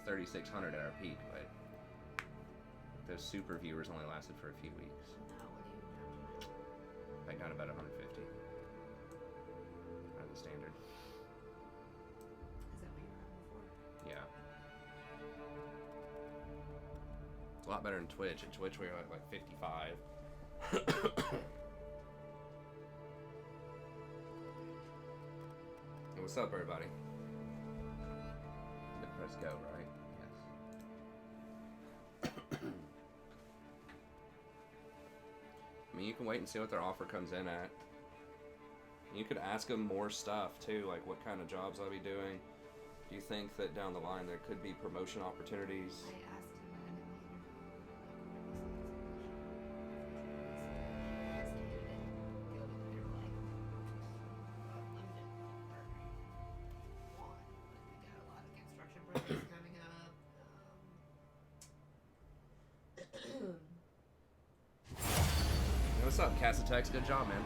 3,600 at our peak, but those super viewers only lasted for a few weeks. Now what do you have? Back down to about 150. Out of the standard. Is that what you were on before? Yeah. It's a lot better than Twitch. At Twitch, we were at like 55. Hey, what's up, everybody? Good, press go, right? Yes. I mean, you can wait and see what their offer comes in at. You could ask them more stuff too, like what kind of jobs I'll be doing. Do you think that down the line there could be promotion opportunities? I asked him that in the interview. Coming up. Hey, what's up, Cassatex? Good job, man.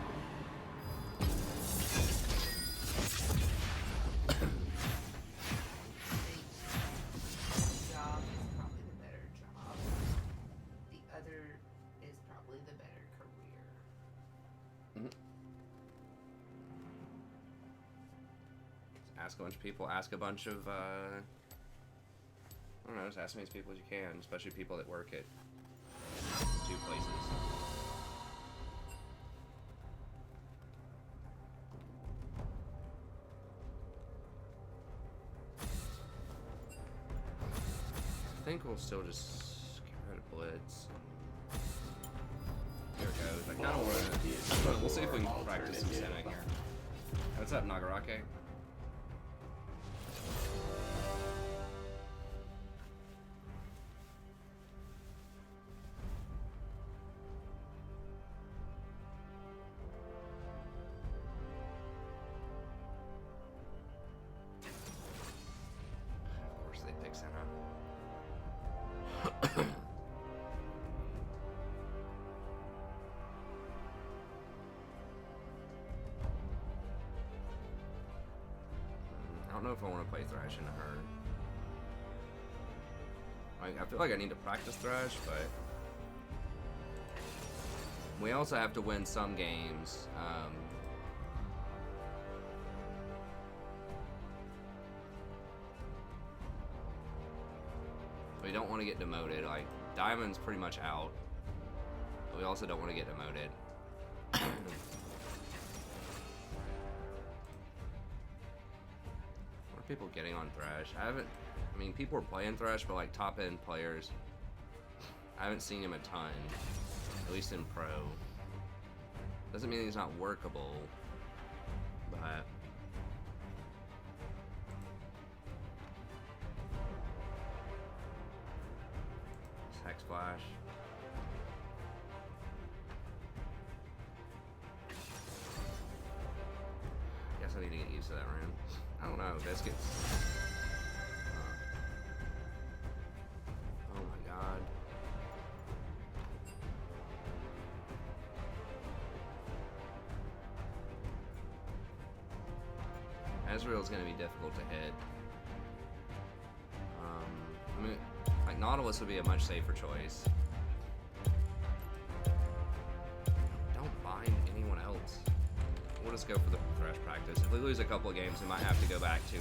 Job is probably the better job. The other is probably the better career. Ask a bunch of people. Ask a bunch of, I don't know, just ask as many people as you can, especially people that work at 2 places. I think we'll still just get rid of Blitz. There it goes. I kind of want to. We'll see if we can practice some Senna here. What's up, Nagarake? Of course, they pick Senna. I don't know if I want to play Thresh into her. I feel like I need to practice Thresh, but we also have to win some games. We don't want to get demoted. Like, Diamond's pretty much out. But we also don't want to get demoted. What are people getting on Thresh? I mean, people are playing Thresh, but like top end players, I haven't seen him a ton, at least in pro. Doesn't mean he's not workable, but Hex Flash. Guess I need to get used to that rune. I don't know, Biscuits. Oh my god. Ezreal's gonna be difficult to hit. I mean, like, Nautilus would be a much safer choice. Don't bind anyone else. We'll just go for the Thresh practice. If we lose a couple of games, we might have to go back to,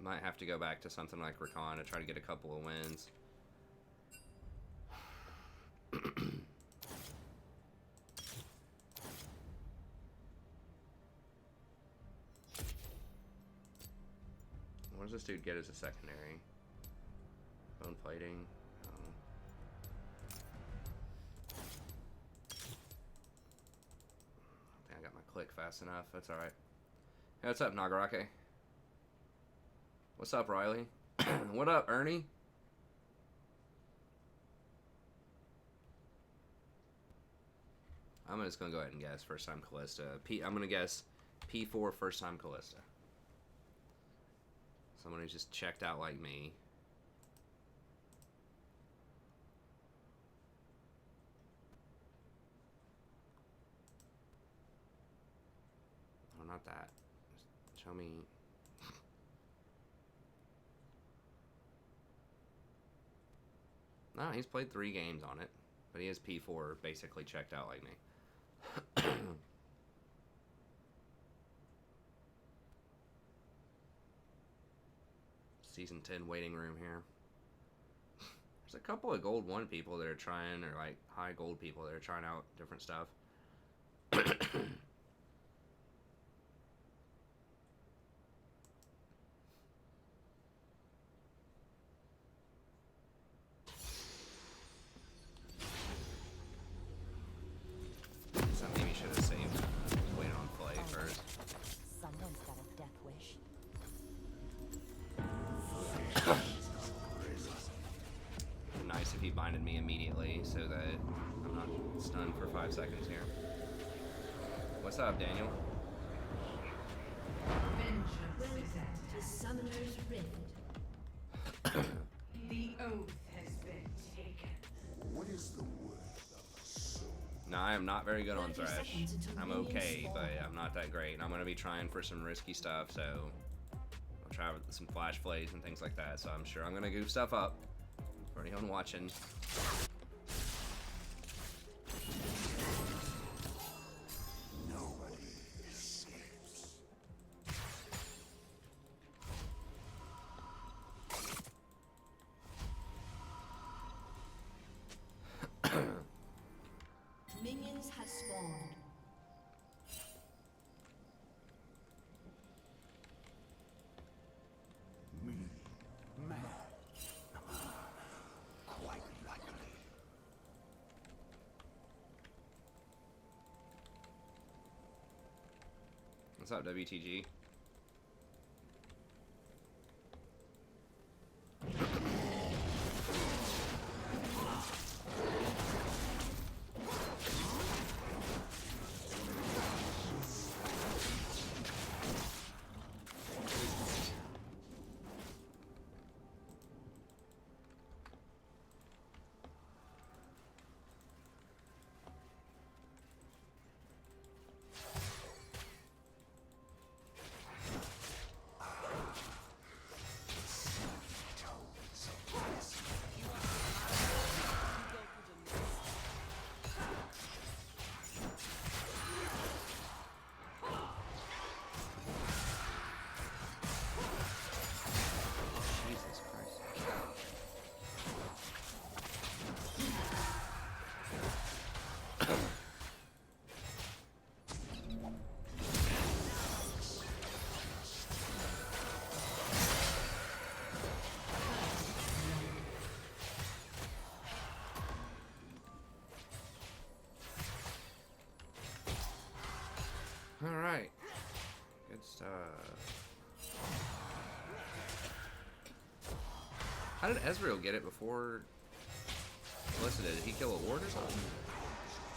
might have to go back to something like Rakan to try to get a couple of wins. What does this dude get as a secondary? Bone plating. I think I got my click fast enough. That's alright. Hey, what's up, Nagarake? What's up, Riley? What up, Ernie? I'm just gonna go ahead and guess first time Callista. I'm gonna guess P4 first time Callista. Someone who's just checked out like me. Oh, not that. Show me. No, he's played 3 games on it, but he has P4 basically checked out like me. Season 10 waiting room here. There's a couple of gold 1 people that are trying, or like high gold people that are trying out different stuff. So maybe should have saved. Wait on play first. Someone's got a death wish. Nice if he binded me immediately so that I'm not stunned for 5 seconds here. What's up, Daniel? Welcome to Summoner's Rift. The oath has been taken. What is the word of a soul? No, I am not very good on 30 Thresh. seconds until I'm minions okay, spawn. but I'm not that great. And I'm going to be trying for some risky stuff, so I'll try with some flash plays and things like that. So I'm sure I'm going to goof stuff up for anyone watching. Nobody escapes. Minions have spawned. Me, mad. Quite likely. What's up, WTG? Jesus Christ. All right, good stuff. How did Ezreal get it before Alyssa did? Did he kill a ward or something?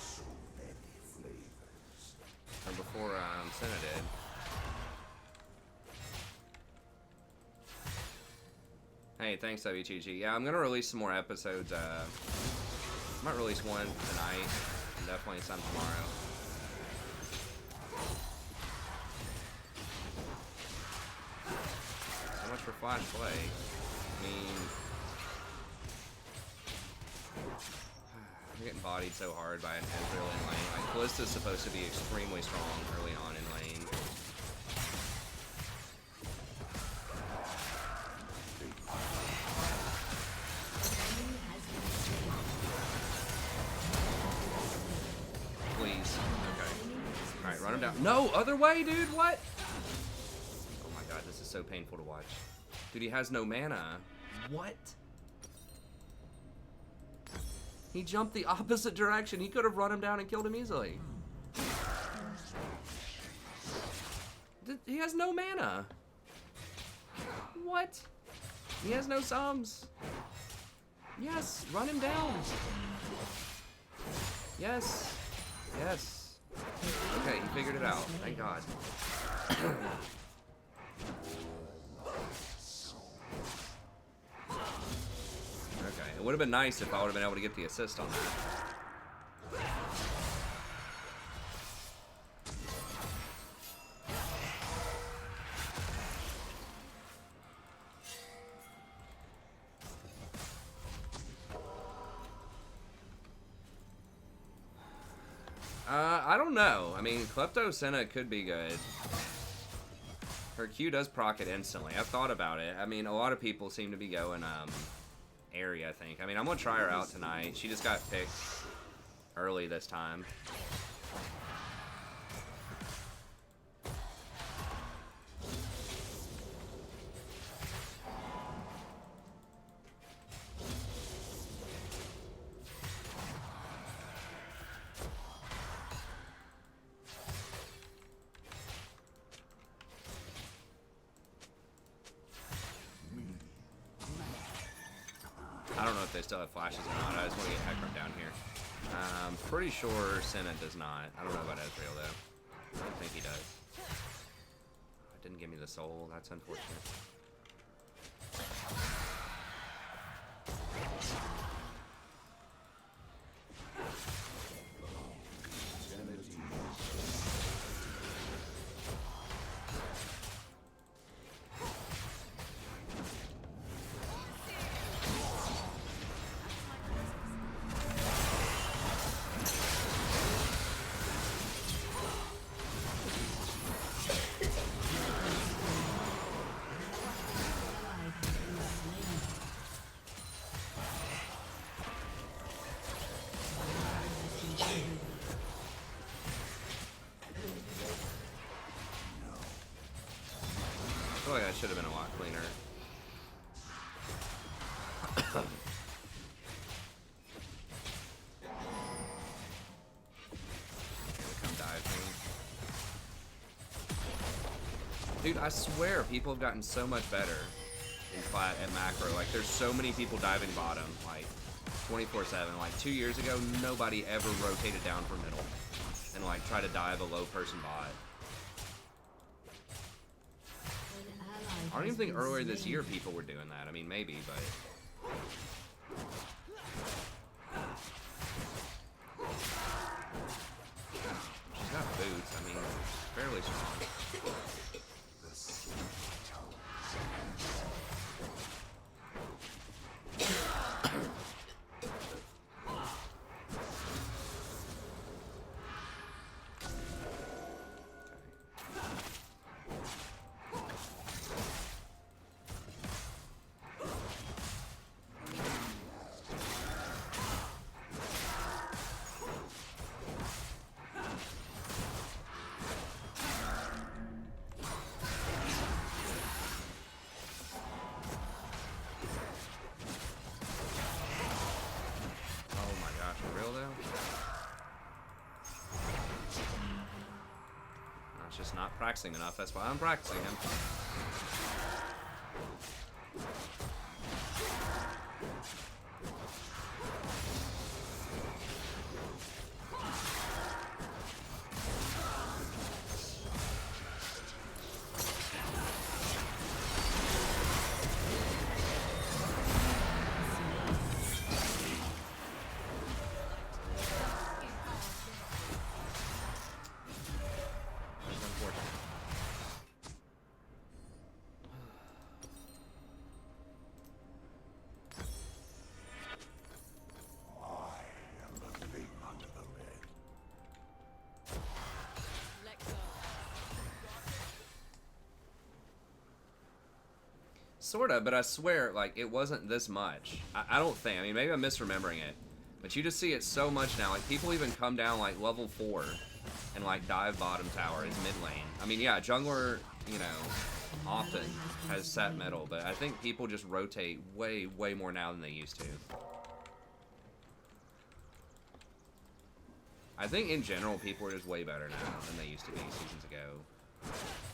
So many flavors. Or before Senna did? Hey, thanks WTG. Yeah, I'm gonna release some more episodes. I might release one tonight, and definitely some tomorrow. So much for flash play. I mean, I'm getting bodied so hard by an Ezreal in lane. Like, Callista's supposed to be extremely strong early on in lane. Please. Okay. Alright, run him down. No! Other way, dude! What? Oh my god, this is so painful to watch. Dude, he has no mana. What? He jumped the opposite direction. He could have run him down and killed him easily. He has no mana. What? He has no sums. Yes, run him down. Yes. Yes. Okay, he figured it out. Thank God. Okay, it would have been nice if I would have been able to get the assist on that. know. I mean, Klepto Senna could be good. Her Q does proc it instantly. I've thought about it. I mean, a lot of people seem to be going Airy, I think. I mean, I'm gonna try her out tonight. She just got picked early this time. I don't know if they still have flashes or not. I just want to get Hecarim down here. I'm pretty sure Senna does not. I don't know about Ezreal, though. I don't think he does. It didn't give me the soul. That's unfortunate. I feel like I should have been a lot cleaner. Come dive me. Dude, I swear people have gotten so much better in flat and macro. Like, there's so many people diving bottom, like 24/7. Like 2 years ago, nobody ever rotated down for middle and like try to dive a low person bot. I don't even think earlier this year people were doing that. I mean, maybe, but... She's got boots. I mean, fairly strong. Just not practicing enough. That's why I'm practicing him. Sorta, but I swear, like, it wasn't this much. I don't think. I mean, maybe I'm misremembering it. But you just see it so much now. Like, people even come down, like, level 4 and, like, dive bottom tower in mid lane. I mean, yeah, jungler, you know, often has set middle, but I think people just rotate way, way more now than they used to. I think, in general, people are just way better now than they used to be seasons ago.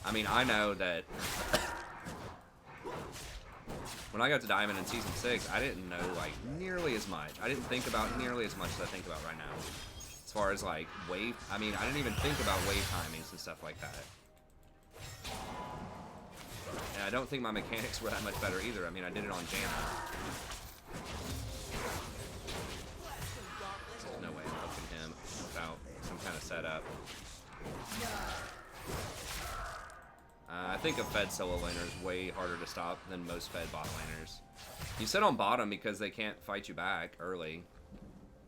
I mean, I know that... When I got to Diamond in Season 6, I didn't know, like, nearly as much. I didn't think about nearly as much as I think about right now. As far as, like, wave... I mean, I didn't even think about wave timings and stuff like that. And I don't think my mechanics were that much better either. I mean, I did it on Janna. There's no way I'm hooking him without some kind of setup. I think a fed solo laner is way harder to stop than most fed bot laners. You sit on bottom because they can't fight you back early.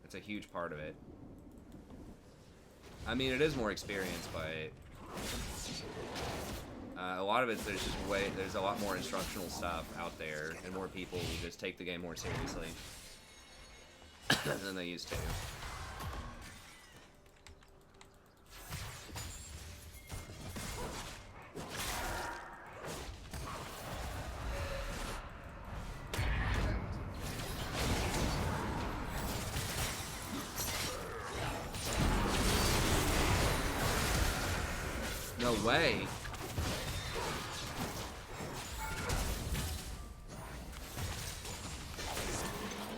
It's a huge part of it. I mean, it is more experience, but a lot of it, there's a lot more instructional stuff out there, and more people who just take the game more seriously than they used to. No way.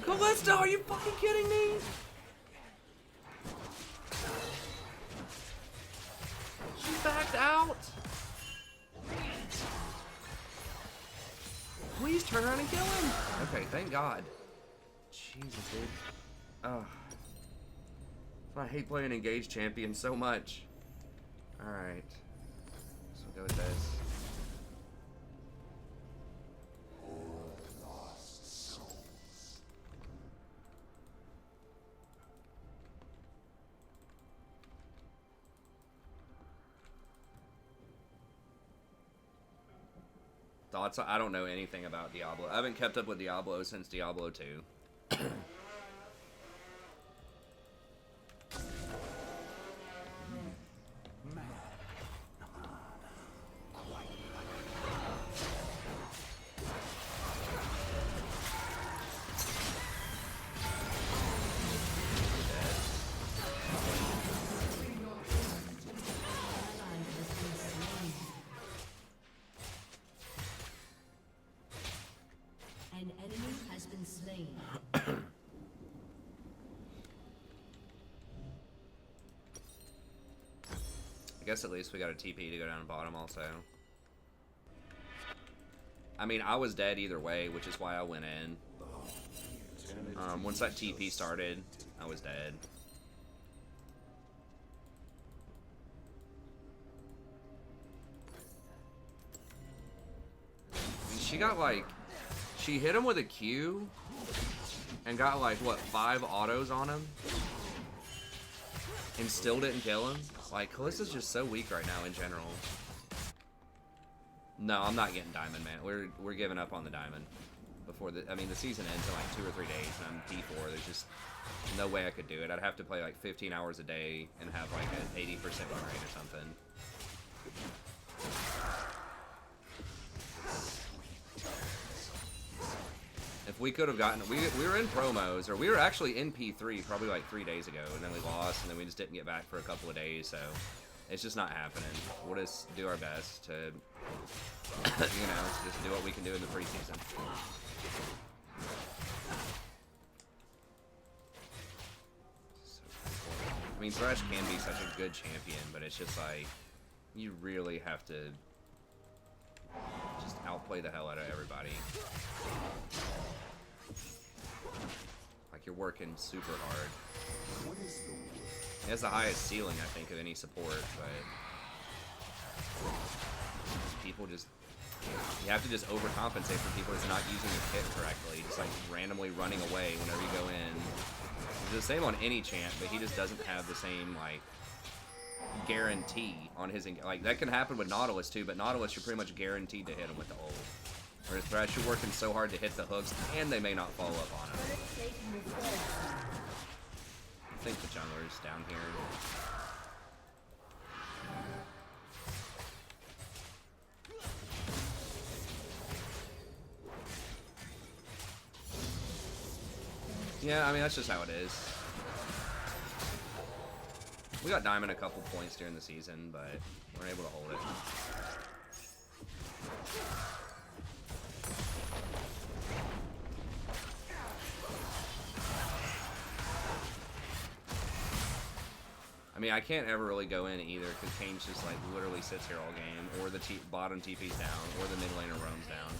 Callisto, are you fucking kidding me? She backed out. Please turn around and kill him. Okay, thank God. Jesus, dude. Oh. I hate playing engaged champion so much. Alright. So we'll go with this. Thoughts? I don't know anything about Diablo. I haven't kept up with Diablo since Diablo 2. An enemy has been slain. I guess at least we got a TP to go down the bottom also. I mean, I was dead either way, which is why I went in. Once that TP started, I was dead. I mean, she got like... She hit him with a Q and got like, what, 5 autos on him? And still didn't kill him? Like, Callista's just so weak right now in general. No, I'm not getting diamond, man. We're giving up on the diamond. Before the, I mean, the season ends in like 2 or 3 days, and I'm P4. There's just no way I could do it. I'd have to play like 15 hours a day and have like an 80% win rate or something. If we could have gotten, we were in promos, or we were actually in P3 probably like 3 days ago, and then we lost, and then we just didn't get back for a couple of days, so it's just not happening. We'll just do our best to, you know, just do what we can do in the preseason. I mean, Thresh can be such a good champion, but it's just like, you really have to just outplay the hell out of everybody. Like, you're working super hard. He has the highest ceiling, I think, of any support, but people just, you have to just overcompensate for people that's not using the kit correctly, just like randomly running away whenever you go in. It's the same on any champ, but he just doesn't have the same, like, guarantee on his, like, that can happen with Nautilus too, but Nautilus you're pretty much guaranteed to hit him with the ult. Whereas Thresh, you're working so hard to hit the hooks, and they may not follow up on him. I think the jungler's down here. Yeah, I mean, that's just how it is. We got Diamond a couple points during the season, but we're able to hold it. I mean, I can't ever really go in either, because Kane's just, like, literally sits here all game, or the bottom TP's down, or the mid laner roams down.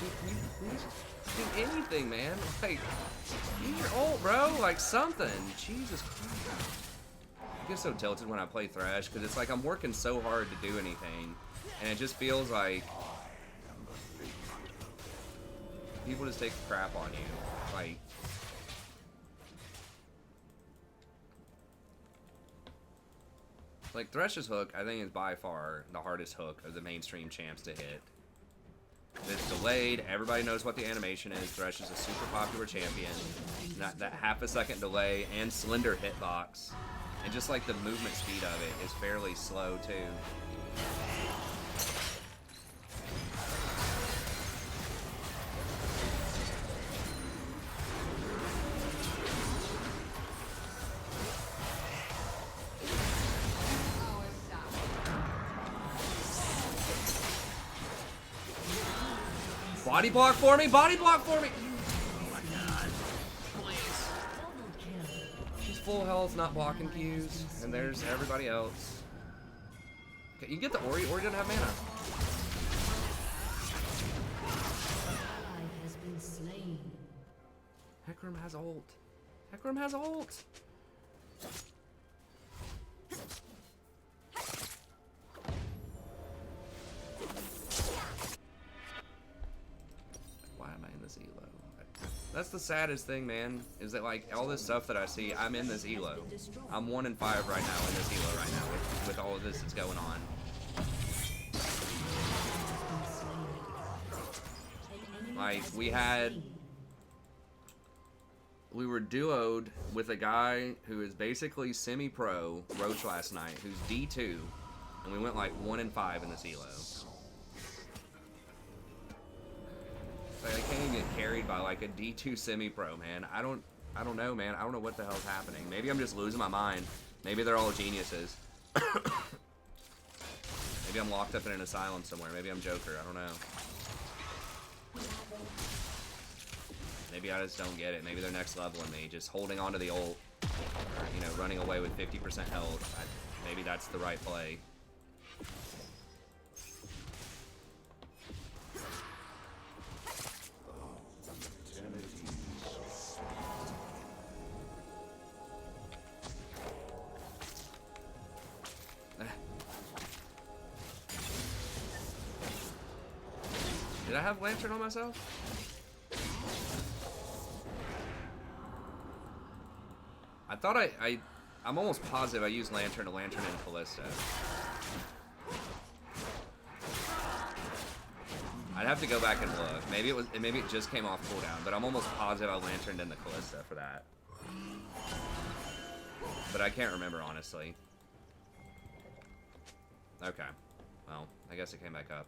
Dude, please do anything, man. Like, use your ult, bro. Like, something. Jesus Christ. I get so tilted when I play Thresh, because it's like I'm working so hard to do anything. And it just feels like people just take crap on you. Like Thresh's hook, I think, is by far the hardest hook of the mainstream champs to hit. It's delayed. Everybody knows what the animation is. Thresh is a super popular champion. Not that half a second delay and slender hitbox. And just like the movement speed of it is fairly slow too. Body block for me! Body block for me! Oh my god. Please. She's full health, not blocking Qs. And there's everybody else. Okay, you get the Ori. Ori doesn't have mana. Has been slain. Hecarim has ult. Hecarim has ult! Why am I in this elo? That's the saddest thing, man, is that like all this stuff that I see, I'm in this elo. I'm 1 in 5 right now in this elo right now with all of this that's going on. Like we were duoed with a guy who is basically semi-pro, Roach, last night, who's D2, and we went like 1 in 5 in this elo. Like, I can't even get carried by like a D2 semi-pro, man. I don't know, man. I don't know what the hell's happening. Maybe I'm just losing my mind. Maybe they're all geniuses. Maybe I'm locked up in an asylum somewhere. Maybe I'm Joker. I don't know. Maybe I just don't get it. Maybe they're next leveling me, just holding onto the ult, or, you know, running away with 50% health. Maybe that's the right play. Did I have Lantern on myself? I thought I'm almost positive I used Lantern to Lantern and Callista. I'd have to go back and look. Maybe it just came off cooldown, but I'm almost positive I Lanterned in the Callista for that. But I can't remember, honestly. Okay. Well, I guess it came back up.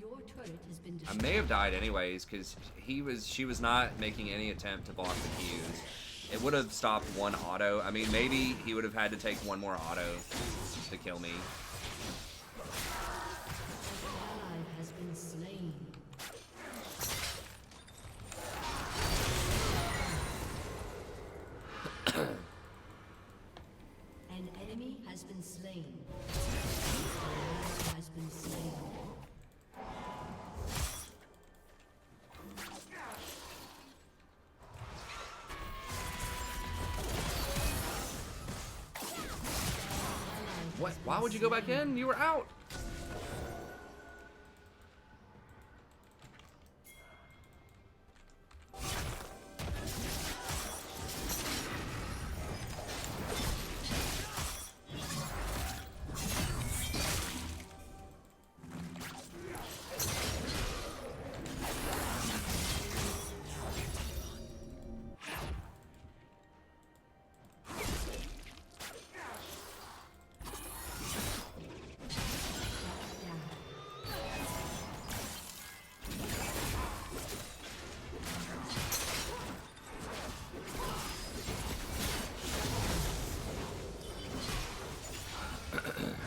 Your turret has been I may have died anyways, because she was not making any attempt to block the Qs. It would have stopped one auto. I mean, maybe he would have had to take one more auto to kill me. ally has been slain. An enemy has been slain. An ally has been slain. What? Why would you go back in? You were out.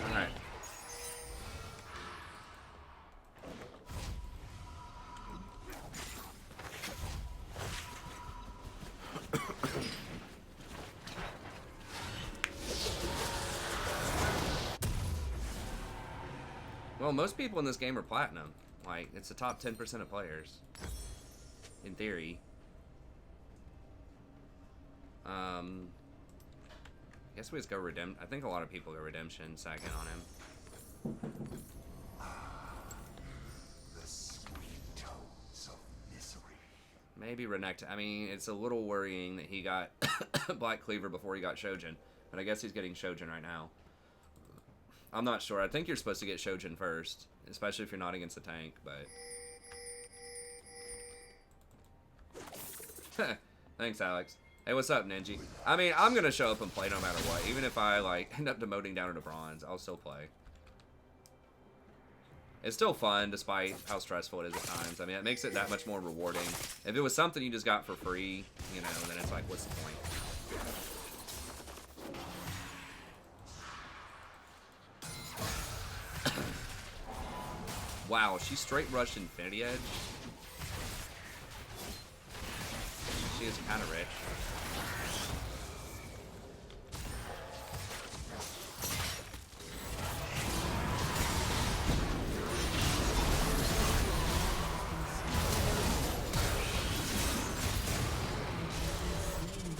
Alright. Well, most people in this game are platinum. Like, it's the top 10% of players. In theory. Guess we just go redemption. I think a lot of people go redemption second on him. The sweet tones of misery. Maybe Renekton. I mean, it's a little worrying that he got Black Cleaver before he got Shojin. But I guess he's getting Shojin right now. I'm not sure. I think you're supposed to get Shojin first. Especially if you're not against the tank, but... Thanks, Alex. Hey, what's up, Ninja? I mean, I'm gonna show up and play no matter what. Even if I, like, end up demoting down to bronze, I'll still play. It's still fun, despite how stressful it is at times. I mean, it makes it that much more rewarding. If it was something you just got for free, you know, then it's like, what's the point? Wow, she straight rushed Infinity Edge. She is kind of rich.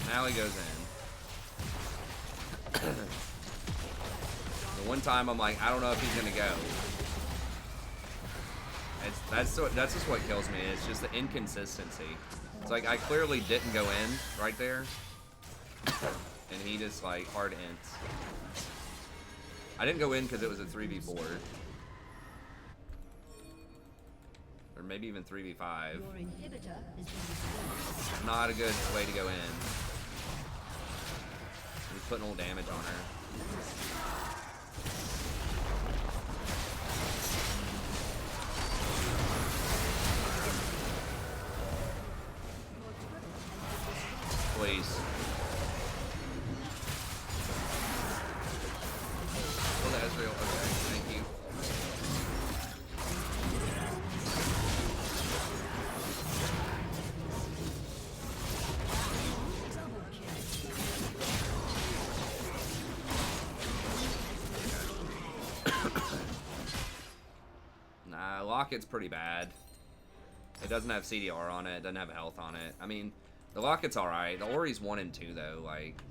Now he goes in. The one time I'm like, I don't know if he's gonna go. That's just what kills me. It's just the inconsistency. It's like I clearly didn't go in right there, and he just like hard ints. I didn't go in because it was a 3v4, or maybe even 3v5. Your inhibitor has been Not a good way to go in. He's putting all damage on her. Please. Oh, the Ezreal. Okay, thank you. Nah, Locket's pretty bad. It doesn't have CDR on it, doesn't have health on it. I mean, the Locket's alright. The Ori's 1 and 2 though, like...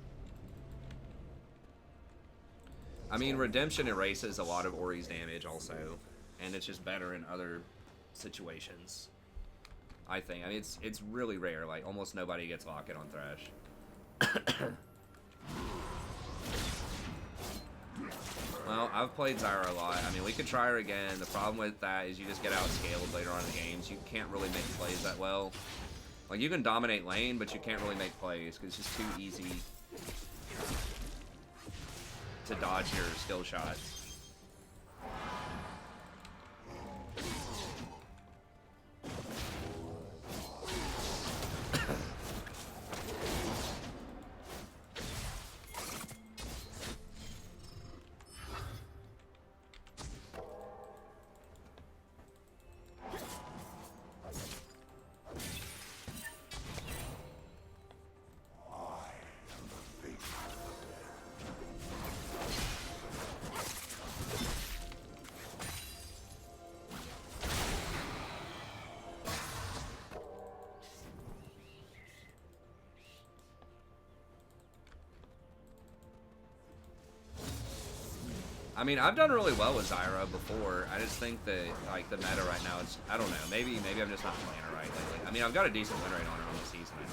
I mean, Redemption erases a lot of Ori's damage also. And it's just better in other situations. I think. I mean, it's really rare. Like, almost nobody gets Locket on Thresh. Well, I've played Zyra a lot. I mean, we could try her again. The problem with that is you just get outscaled later on in the games. You can't really make plays that well. Like, you can dominate lane, but you can't really make plays because it's just too easy to dodge your skill shots. I mean, I've done really well with Zyra before. I just think that, like, the meta right now, it's, I don't know, maybe I'm just not playing her right lately. I mean, I've got a decent win rate on her on the season, I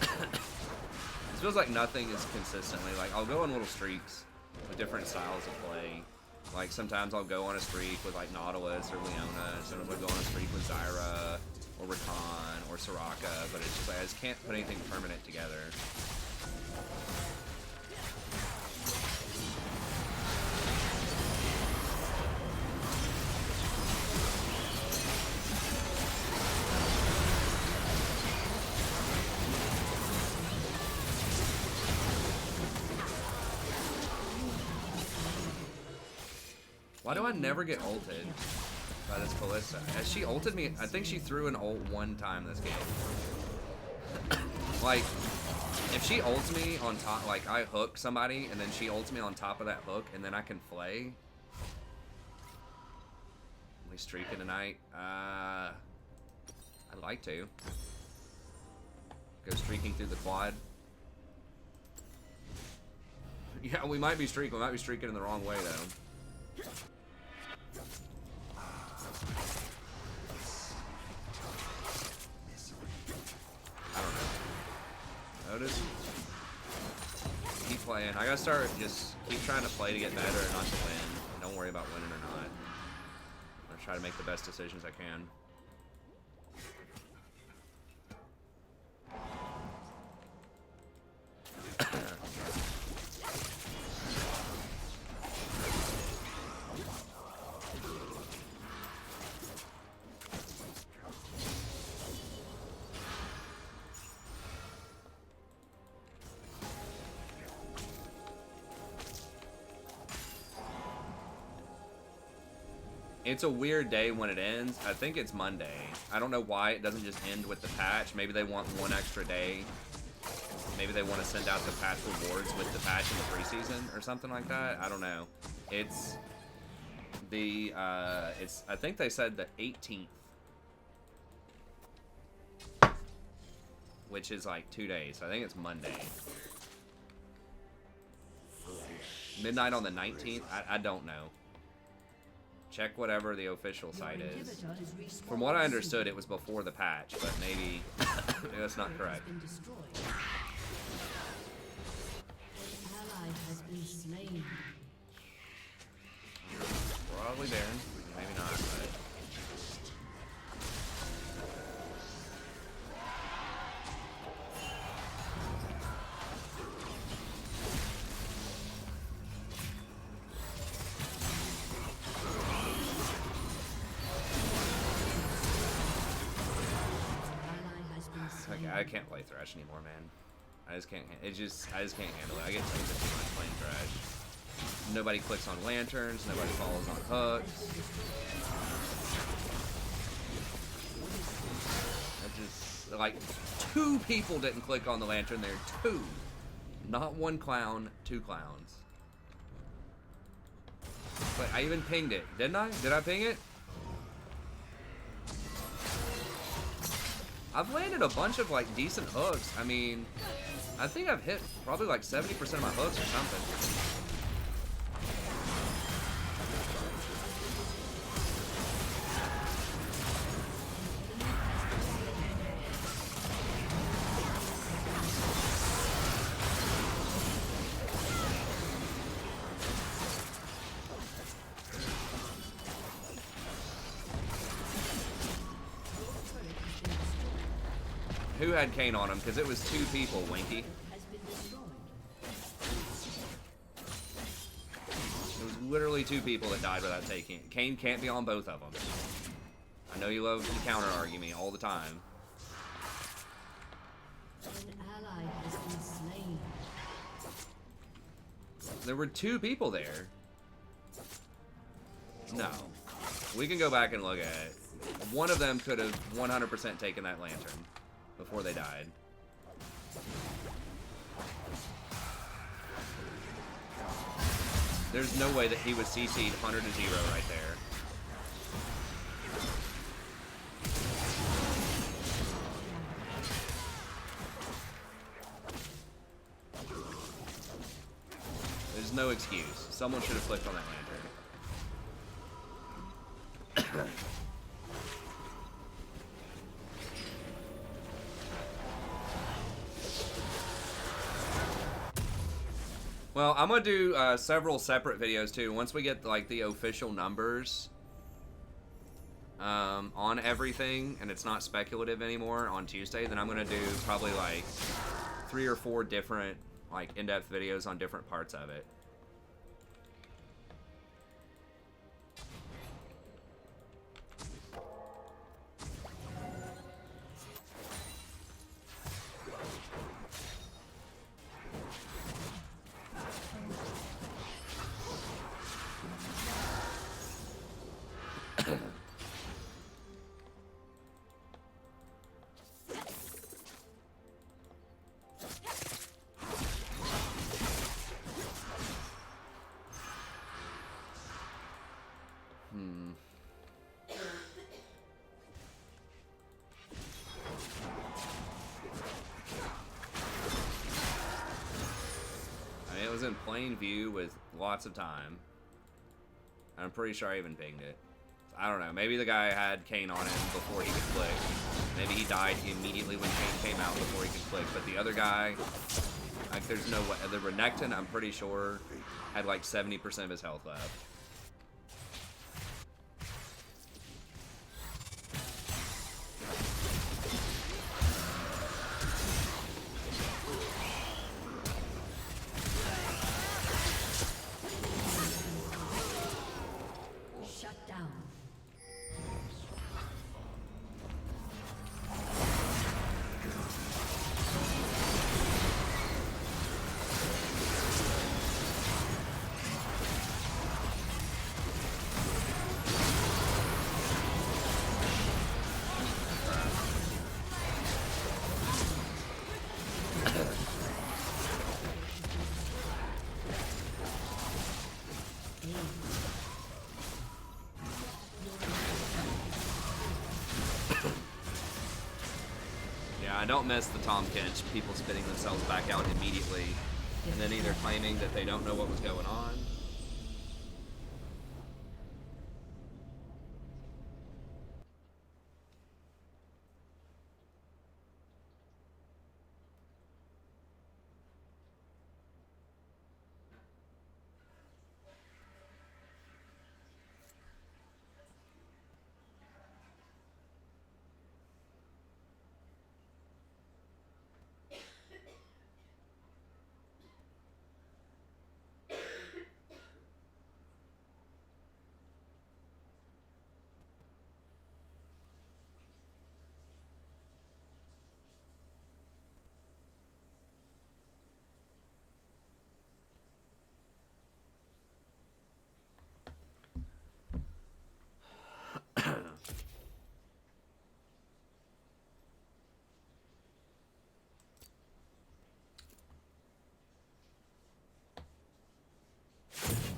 think. It feels like nothing is consistently, like, I'll go on little streaks with different styles of play. Like, sometimes I'll go on a streak with, like, Nautilus or Leona. Sometimes I'll go on a streak with Zyra or Rakan or Soraka, but it's just like, I just can't put anything permanent together. Why do I never get ulted by this Ballista? Has she ulted me? I think she threw an ult one time this game. Like, if she ults me on top, like I hook somebody and then she ults me on top of that hook and then I can flay. We streaking tonight? I'd like to. Go streaking through the quad. Yeah, we might be streaking. We might be streaking in the wrong way, though. I don't know. Notice. Keep playing. I gotta start just keep trying to play to get better and not to win. Don't worry about winning or not. I'm gonna try to make the best decisions I can. It's a weird day when it ends. I think it's Monday. I don't know why it doesn't just end with the patch. Maybe they want one extra day. Maybe they want to send out the patch rewards with the patch in the preseason or something like that. I don't know. It's the I think they said the 18th, which is like 2 days. I think it's Monday. Midnight on the 19th. I don't know. Check whatever the official site is. From what I understood, it was before the patch, but maybe that's not correct. Probably there. Maybe not, but... I can't play Thresh anymore, man. I just can't. I just can't handle it. I get too much playing Thresh. Nobody clicks on lanterns. Nobody follows on hooks. I just like 2 people didn't click on the lantern there. 2, not 1 clown. 2 clowns. But I even pinged it, didn't I? Did I ping it? I've landed a bunch of like decent hooks. I mean, I think I've hit probably like 70% of my hooks or something. Who had Kane on him? Because it was 2 people, Winky. It was literally 2 people that died without taking it. Kane can't be on both of them. I know you love to counter argue me all the time. An ally has been slain. There were 2 people there. No. We can go back and look at it. One of them could have 100% taken that lantern before they died. There's no way that he was CC'd 100 to 0 right there. There's no excuse. Someone should have clicked on that lantern. Well, I'm gonna do several separate videos too. Once we get like the official numbers on everything, and it's not speculative anymore on Tuesday, then I'm gonna do probably like 3 or 4 different like in-depth videos on different parts of it. plain view with lots of time. I'm pretty sure I even pinged it. I don't know. Maybe the guy had Kane on him before he could click. Maybe he died immediately when Kane came out before he could click. But the other guy, like, there's no way. The Renekton, I'm pretty sure, had like 70% of his health left. Shut down. Yeah, I don't miss the Tom Kench, people spitting themselves back out immediately, and then either claiming that they don't know what was going on.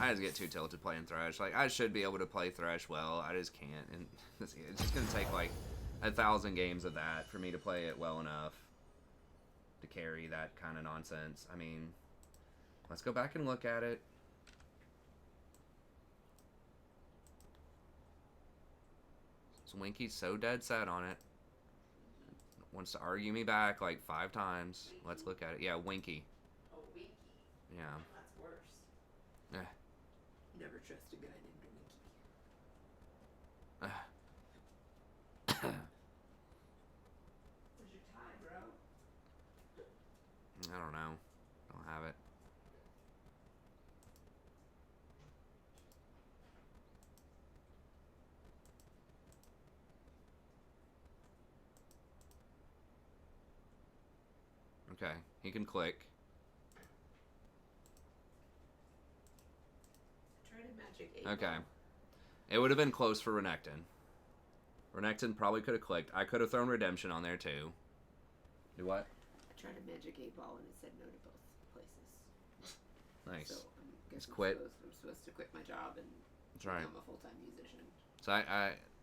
I just get too tilted playing Thresh. Like, I should be able to play Thresh well. I just can't. And it's just going to take, like, 1,000 games of that for me to play it well enough to carry that kind of nonsense. I mean, let's go back and look at it. Winky's so dead set on it. Wants to argue me back, like, 5 times. Let's look at it. Yeah, Winky. Oh, Winky. Yeah. That's worse. Eh. Never trust a guy named Winky. Where's your tie, bro? I don't know. Don't have it. Okay, he can click. Try to magic 8 Okay. ball. It would have been close for Renekton. Renekton probably could have clicked. I could have thrown Redemption on there too. Do what? I tried a magic 8 ball and it said no to both places. Nice. So I guess Just quit. I'm supposed to quit my job and That's right. become a full-time musician. So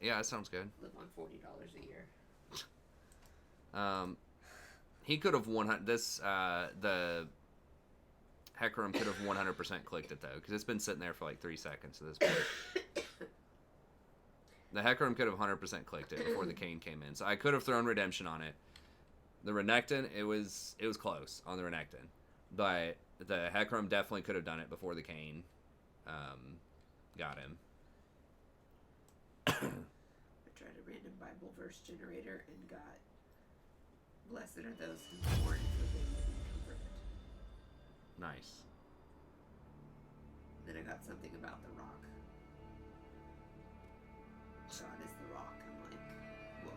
yeah, that sounds good. Live on $40 a year. He could have the Hecarim could have 100% clicked it though, because it's been sitting there for like 3 seconds at this point. The Hecarim could have 100% clicked it before the Kane came in, so I could have thrown Redemption on it. The Renekton, it was close on the Renekton, but the Hecarim definitely could have done it before the Kane got him. I tried a random Bible verse generator and got blessed are those who mourn for they will be comforted. Nice. Then I got something about the rock. God is the rock. I'm like, whoa.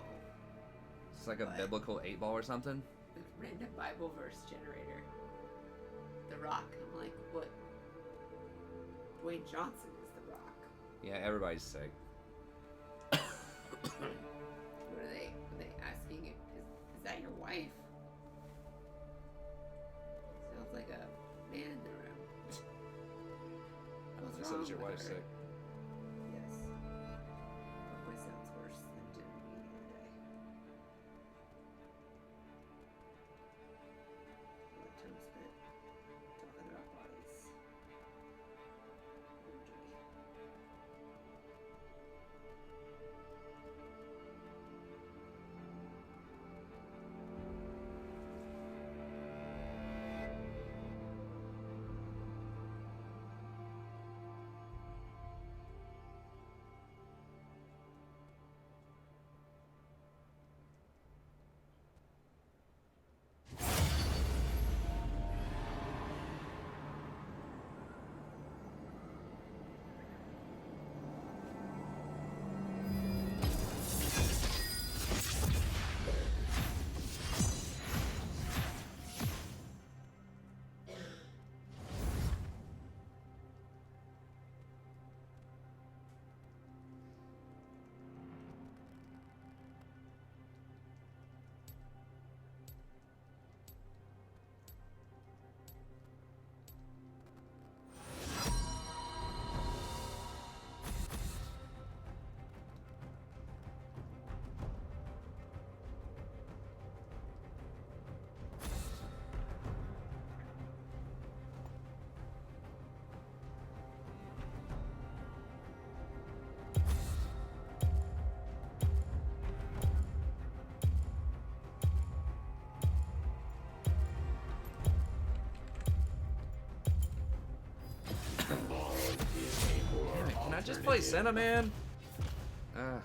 It's like a What? biblical 8-ball or something. The random Bible verse generator. The rock. I'm like, what? Dwayne Johnson is the rock. Yeah, everybody's sick. What are they asking? Is that your wife? Sounds like a man in the room. What's They said, wrong "Is your with wife her?" sick?" Yes. Probably sounds worse than it did at the beginning of the day. Let Tom spit talking about bodies. play Senna, man. Ugh.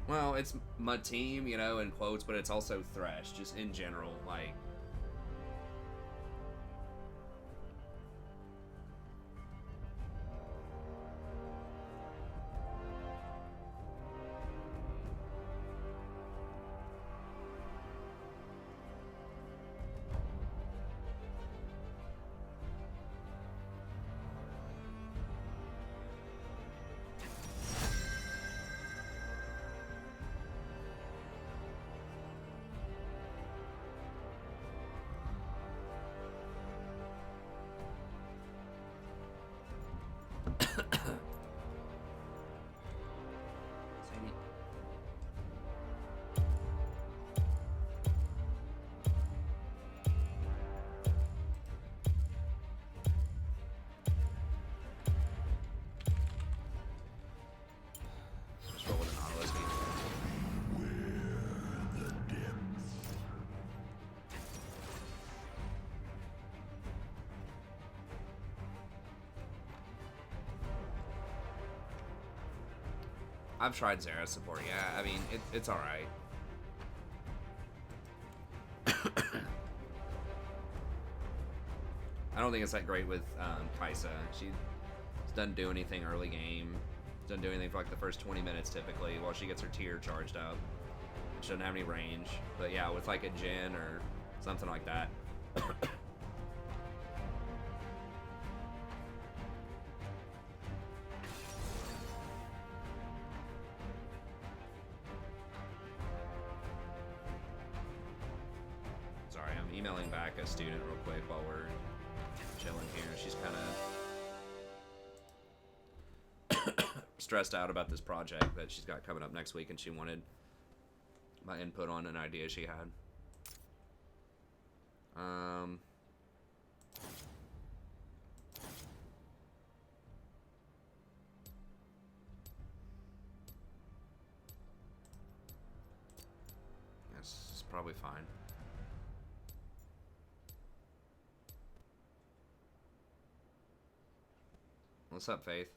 Well, it's my team, you know, in quotes, but it's also Thresh, just in general, like. Just roll with an Nautilus game. I've tried Zara support. Yeah, I mean, it's all right. I don't think it's that great with Kaisa. She doesn't do anything early game. Doesn't do anything for like the first 20 minutes typically while she gets her tier charged up. She doesn't have any range. But yeah, with like a Jin or something like that. Sorry, I'm emailing back a student real quick while we're chilling here. She's kind of stressed out about this project that she's got coming up next week, and she wanted my input on an idea she had. That's probably fine. What's up, Faith?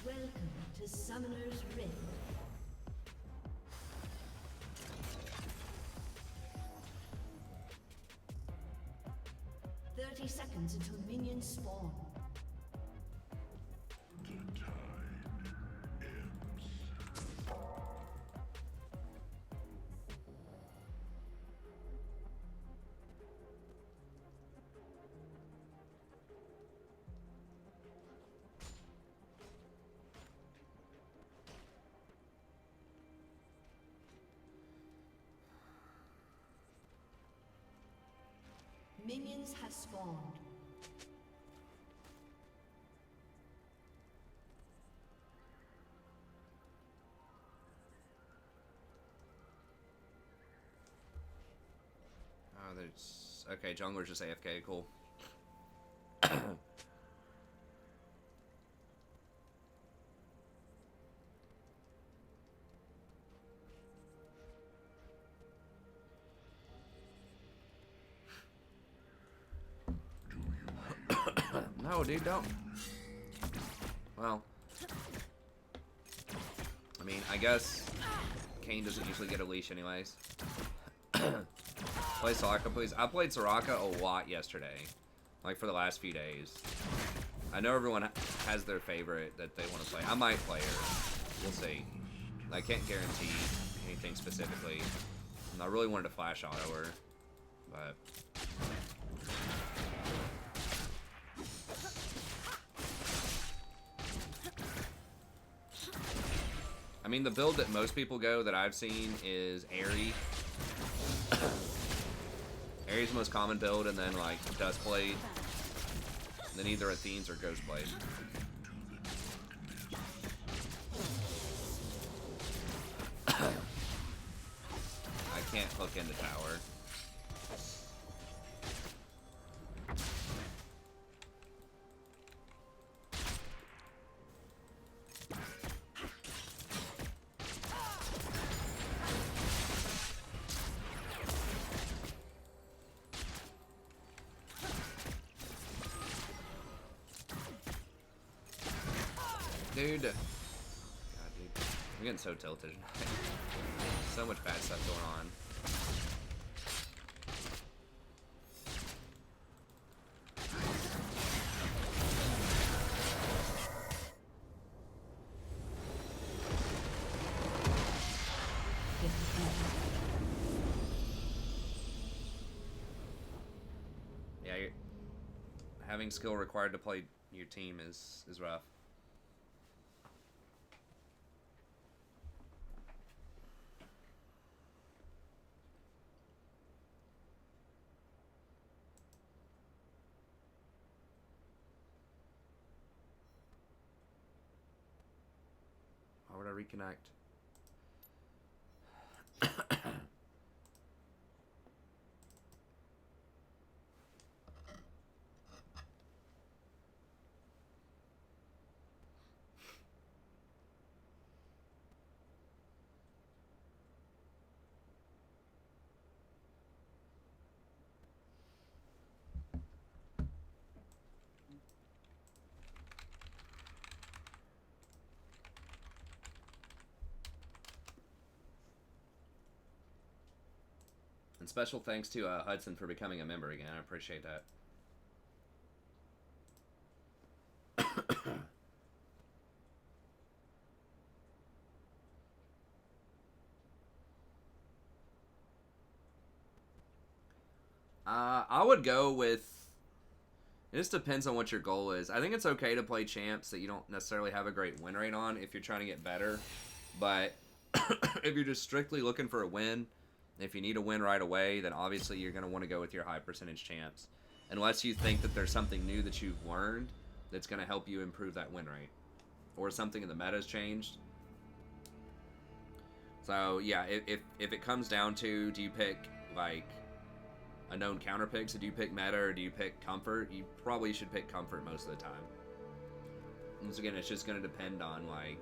Welcome to Summoner's Rift. Seconds until minions spawn. The tide ebbs. Minions have spawned. Oh, there's... Okay, jungler's just AFK, cool. No, dude, don't. Well, I mean, I guess Kane doesn't usually get a leash anyways. Play Soraka, please. I played Soraka a lot yesterday, like for the last few days. I know everyone has their favorite that they want to play. I might play her. We'll see. I can't guarantee anything specifically. I really wanted to flash auto her, but... I mean, the build that most people go that I've seen is Airy. Airy's the most common build, and then like Dustblade, and then either Athene's or Ghostblade. I can't hook into tower. Dude. God, dude. I'm getting so tilted. So much bad stuff going on. Yeah, having skill required to play your team is rough. Why would I reconnect? And special thanks to Hudson for becoming a member again. I appreciate that. I would go with... It just depends on what your goal is. I think it's okay to play champs that you don't necessarily have a great win rate on if you're trying to get better. But if you're just strictly looking for a win, if you need a win right away, then obviously you're going to want to go with your high percentage champs. Unless you think that there's something new that you've learned that's going to help you improve that win rate. Or something in the meta has changed. So, yeah, if it comes down to, do you pick, like, a known counter pick? So do you pick meta or do you pick comfort? You probably should pick comfort most of the time. Once again, it's just going to depend on, like,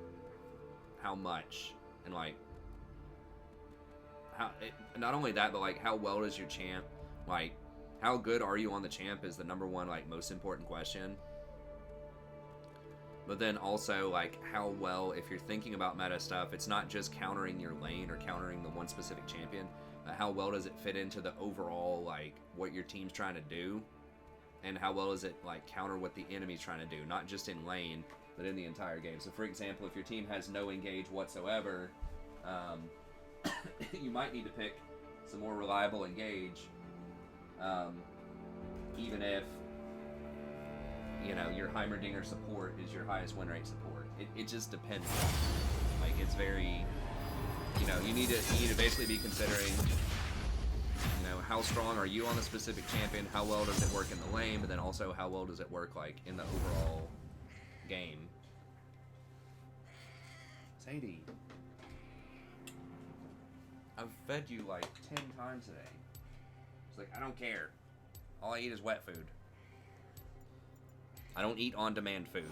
how much and, like, not only that, but like how well does your champ, like how good are you on the champ is the number one, like, most important question. But then also, like, how well, if you're thinking about meta stuff, it's not just countering your lane or countering the one specific champion, but how well does it fit into the overall, like, what your team's trying to do, and how well does it, like, counter what the enemy's trying to do, not just in lane, but in the entire game. So for example, if your team has no engage whatsoever, you might need to pick some more reliable engage, even if, you know, your Heimerdinger support is your highest win rate support. It just depends. Like, it's very, you know, you need to basically be considering you know, how strong are you on the specific champion? How well does it work in the lane? But then also, how well does it work like in the overall game? Sadie, I've fed you like 10 times today. It's like, I don't care. All I eat is wet food. I don't eat on-demand food.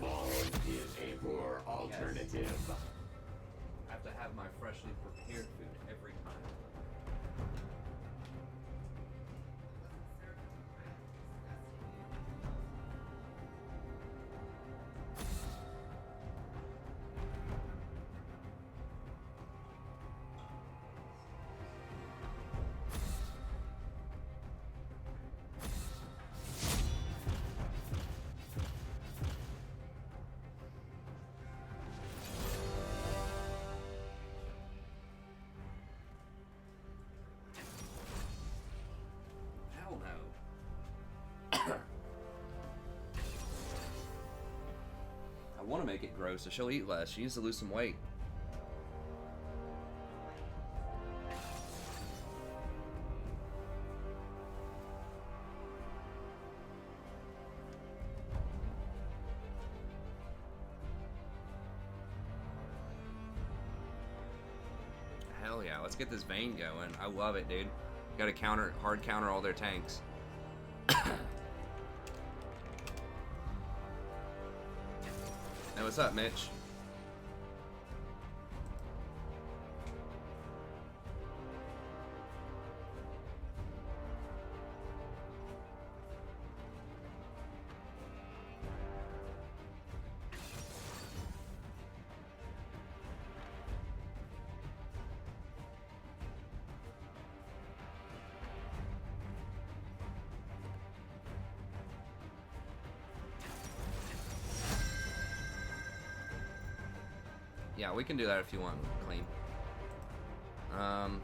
Bond is a poor alternative. Yes. I have to have my freshly prepared food every time. I want to make it gross so she'll eat less. She needs to lose some weight. Hell yeah, let's get this vein going. I love it, dude. Gotta hard counter all their tanks. Hey, what's up, Mitch? Yeah, we can do that if you want, clean. Damn,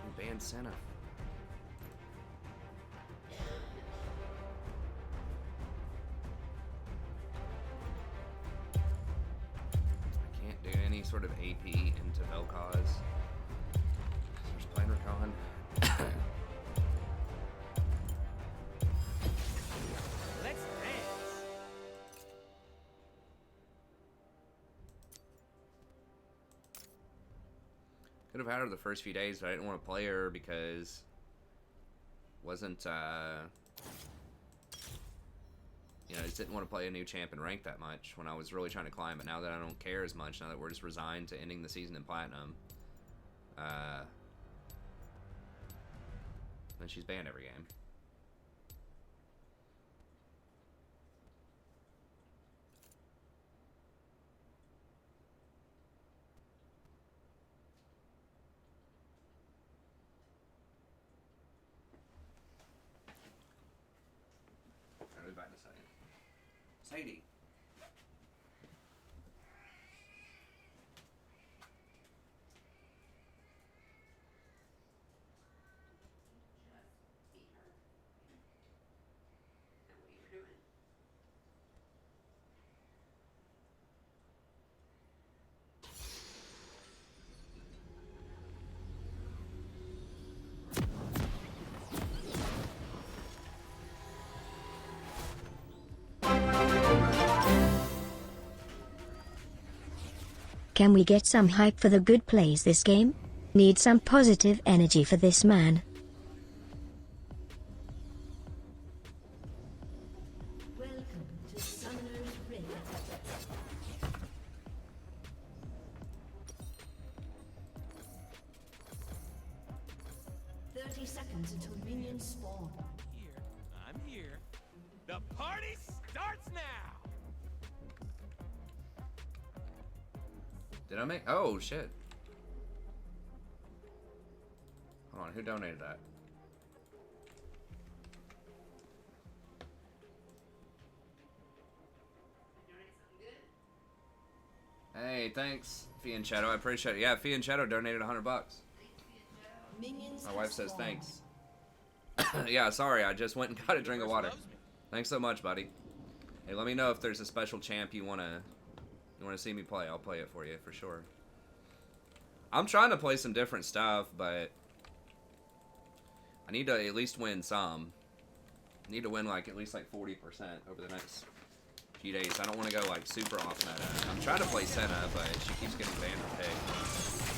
we banned Senna. I can't do any sort of AP into Vel'Koz. There's playing Recon. Let's dance. Could have had her the first few days, but I didn't want to play her because wasn't you know, I just didn't want to play a new champ in rank that much when I was really trying to climb. But now that I don't care as much, now that we're just resigned to ending the season in platinum, then she's banned every game. I'll be back in a second. Sadie. Can we get some hype for the good plays this game? Need some positive energy for this man. Welcome to Summoner's Rift. 30 seconds until minions spawn. I'm here. The party starts now. Did I make? Oh shit! Hold on, who donated that? Hey, thanks, Fianchetto. I appreciate it. Yeah, Fianchetto donated $100. Minions My have wife says spawned. thanks. Yeah, sorry, I just went and got a drink of water. Thanks so much, buddy. Hey, let me know if there's a special champ you wanna You want to see me play? I'll play it for you for sure. I'm trying to play some different stuff, but I need to at least win some. I need to win like at least like 40% over the next few days. I don't want to go like super off meta. I'm trying to play Senna, but she keeps getting banned or picked.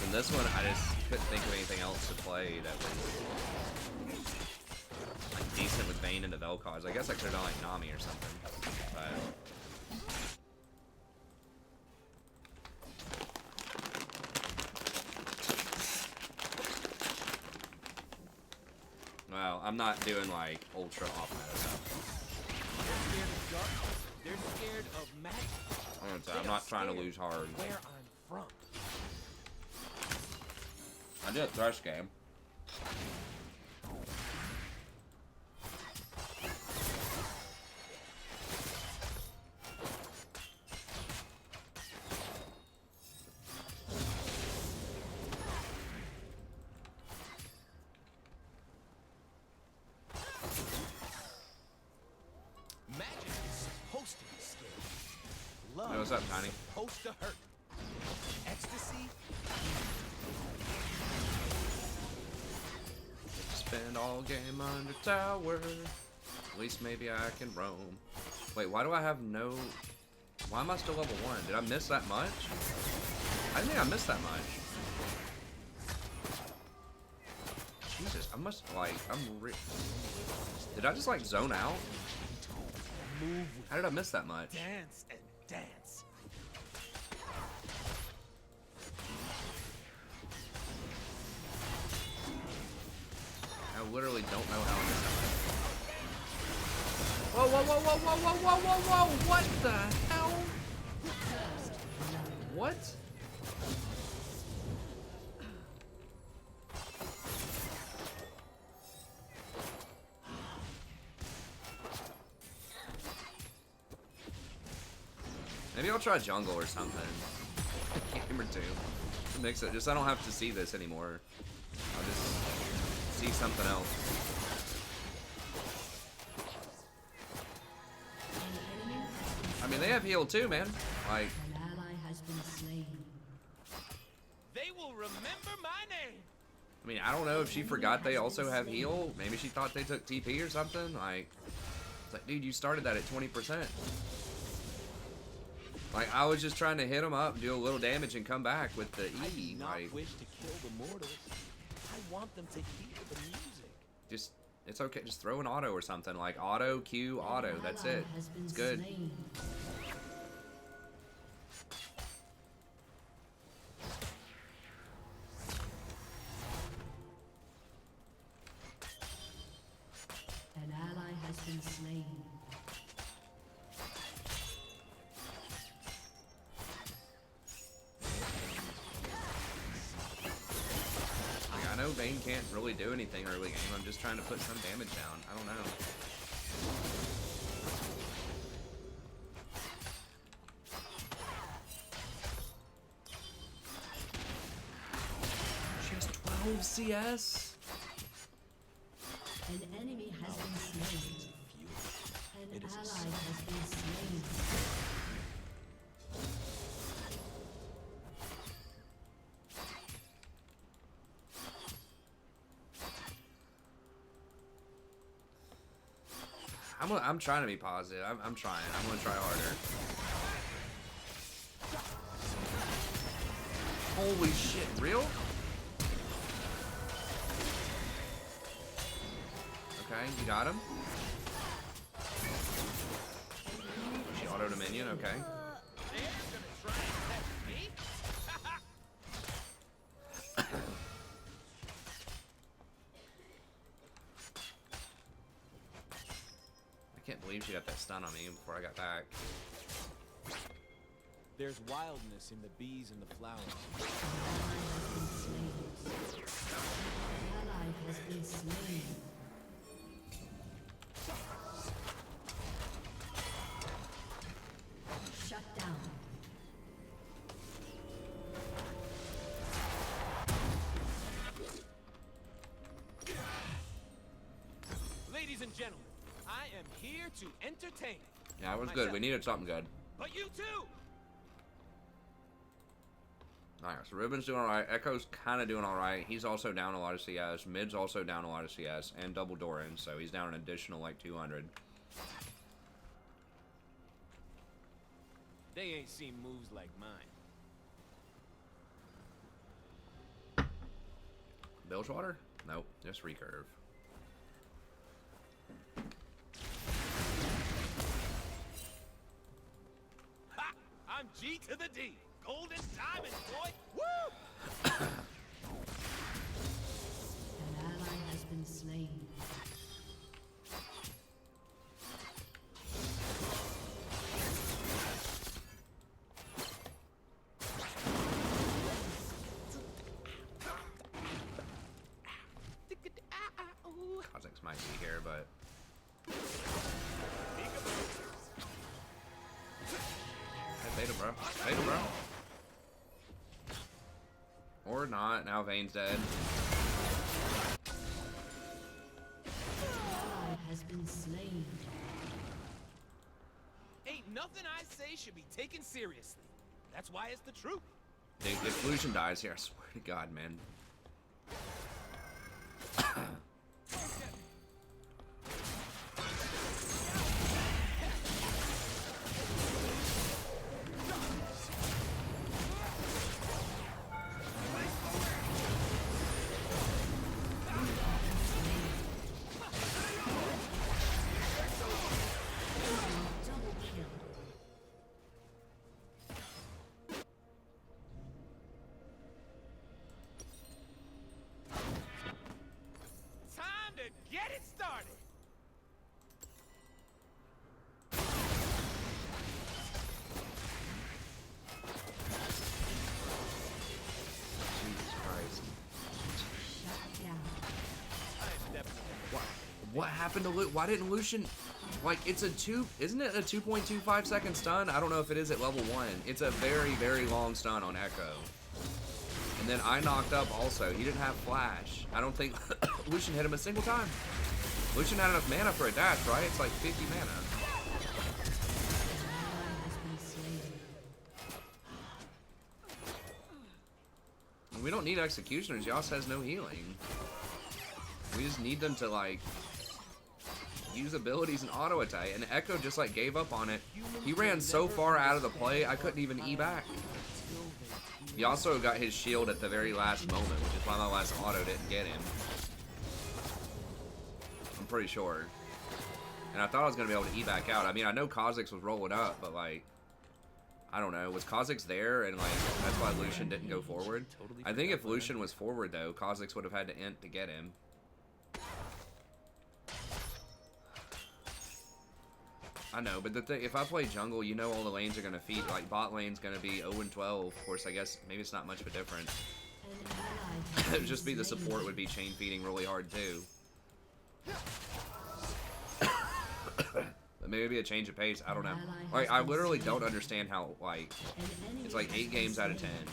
And this one, I just couldn't think of anything else to play that was like decent with Vayne and the Vel'Koz. I guess I could have done like Nami or something, but. Well, I'm not doing like ultra off meta stuff. They're scared of magic. I'm not trying to lose hard. Where I'm from. I did a Thresh game. Hey, what's up, Tiny? Supposed to hurt. Ecstasy. Spend all game under tower. At least maybe I can roam. Wait, why do I have no... Why am I still level 1? Did I miss that much? I didn't think I missed that much. Jesus, I must, like, Did I just, like, zone out? Move. How did I miss that much? Dance and dance. I literally don't know how I missed that much. Whoa, whoa, whoa, whoa, whoa, whoa, whoa, whoa, whoa! What the hell? What? Maybe I'll try jungle or something. Game or two. Mix it. Just I don't have to see this anymore. I'll just see something else. I mean, they have heal too, man. Like. An ally has been slain. They will remember my name. I mean, I don't know if she forgot they also have heal. Maybe she thought they took TP or something. Like, it's like, dude, you started that at 20%. Like, I was just trying to hit them up, do a little damage, and come back with the I do E. not Like, wish to kill the mortals. I want them to hear the music. just, it's okay. Just throw an auto or something. Like, auto, Q, auto. That's it. It's good. Slain. An ally has been slain. Like, I know Vayne can't really do anything early game. I'm just trying to put some damage down. I don't know. She has 12 CS? An enemy has been slain. An ally has been slain. I'm trying to be positive. I'm trying. I'm gonna try harder. Holy shit, real? Okay, you got him. She autoed a minion, okay. They're gonna try and test me. I can't believe she got that stun on me before I got back. There's wildness in the bees and the flowers. An ally has been slain. Shut down. Ladies and gentlemen, I am here to entertain. Yeah, it was good. We needed something good. But you too! Alright, so Ribbon's doing alright. Echo's kind of doing alright. He's also down a lot of CS. Mid's also down a lot of CS. And double Doran, so he's down an additional, like, 200. They ain't seen moves like mine. Bilgewater? Nope, just recurve. Ha! I'm G to the D. Golden diamond, boy. Woo! An ally has been slain. Kha'Zix might be here, but... Hey, beta, bro. Beta, bro. Or not. Now Vayne's dead. Ally has been slain. Ain't nothing I say should be taken seriously. That's why it's the truth. Dude, if Lucian dies here, I swear to God, man. Double kill. Time to get it started. Jesus Christ. Shut down. I'm definitely. What happened to why didn't Lucian... Like, it's a isn't it a 2.25 second stun? I don't know if it is at level 1. It's a very, very long stun on Echo. And then I knocked up also. He didn't have flash. I don't think Lucian hit him a single time. Lucian had enough mana for a dash, right? It's like 50 mana. An ally has been slain. We don't need executioners. Yas has no healing. We just need them to, like, use abilities and auto attack. And Echo just, like, gave up on it. He ran so far out of the play, I couldn't even E back. He also got his shield at the very last moment, which is why my last auto didn't get him. I'm pretty sure. And I thought I was going to be able to E back out. I mean, I know Kha'Zix was rolling up, but, like, I don't know. Was Kha'Zix there, and, like, that's why Lucian didn't go forward? I think if Lucian was forward, though, Kha'Zix would have had to int to get him. I know, but the thing, if I play jungle, you know all the lanes are going to feed. Like, bot lane's going to be 0 and 12. Of course, I guess maybe it's not much of a difference. An ally has It would been just be the slain. support would be chain feeding really hard, too. But maybe a change of pace. I don't know. Like, I literally don't understand how, like, An enemy it's like has 8 been games out of 10. slain.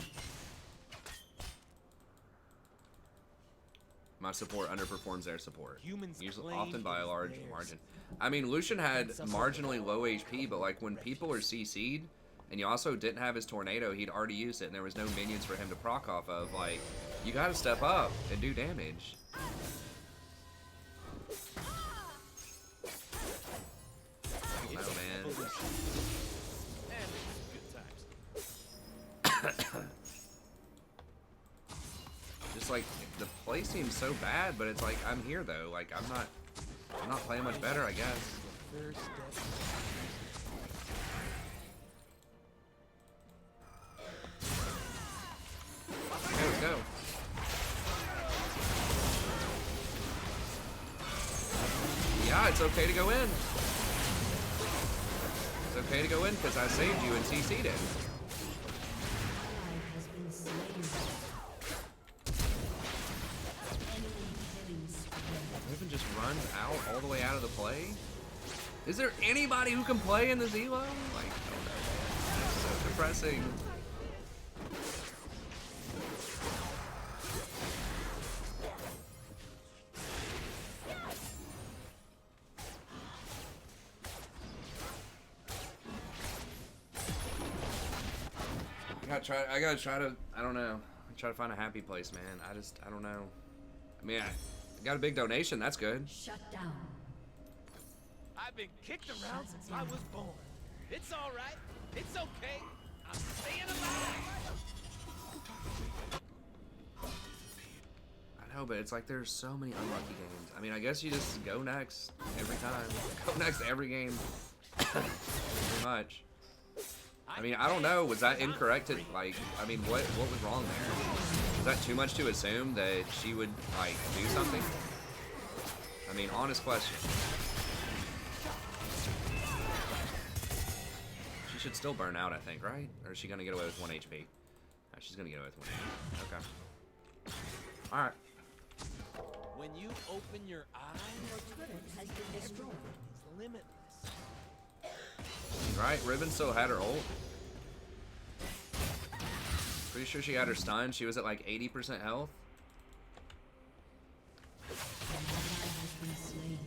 My support underperforms their support. Humans Usually, claim often by a it is large theirs. margin. I mean, Lucian had marginally low HP, but like when people are CC'd, and you also didn't have his tornado, he'd already used it, and there was no minions for him to proc off of. Like, you gotta step up and do damage. Oh man. And good times. Just like the play seems so bad, but it's like I'm here though. Like I'm not playing much better, I guess. First step. Okay, let's go. Yeah, it's okay to go in. It's okay to go in because I saved you and CC'd it. Ally has been slain. Enemy killing spree. Riven just runs out all the way out of the play. Is there anybody who can play in the Elo? Like, I don't know. It's so depressing. I gotta try to, I I don't know. I try to find a happy place, man. I don't know. I mean, I got a big donation. That's good. Shut down. I've been kicked around since I was born. It's all right. It's okay. I'm staying alive. I know, but it's like there's so many unlucky games. I mean, I guess you just go next every time. Go next every game. Pretty much. I mean, I don't know. Was that incorrect? Like, I mean, what was wrong there? Is that too much to assume that she would, like, do something? I mean, honest question. She should still burn out, I think, right? Or is she gonna get away with 1 HP? No, she's gonna get away with 1 HP. Okay. Alright. When you open your eyes, Your turret has been destroyed. it's limitless. Right, Ribbon still had her ult. Pretty sure she had her stun. She was at like 80% health. An ally has been slain.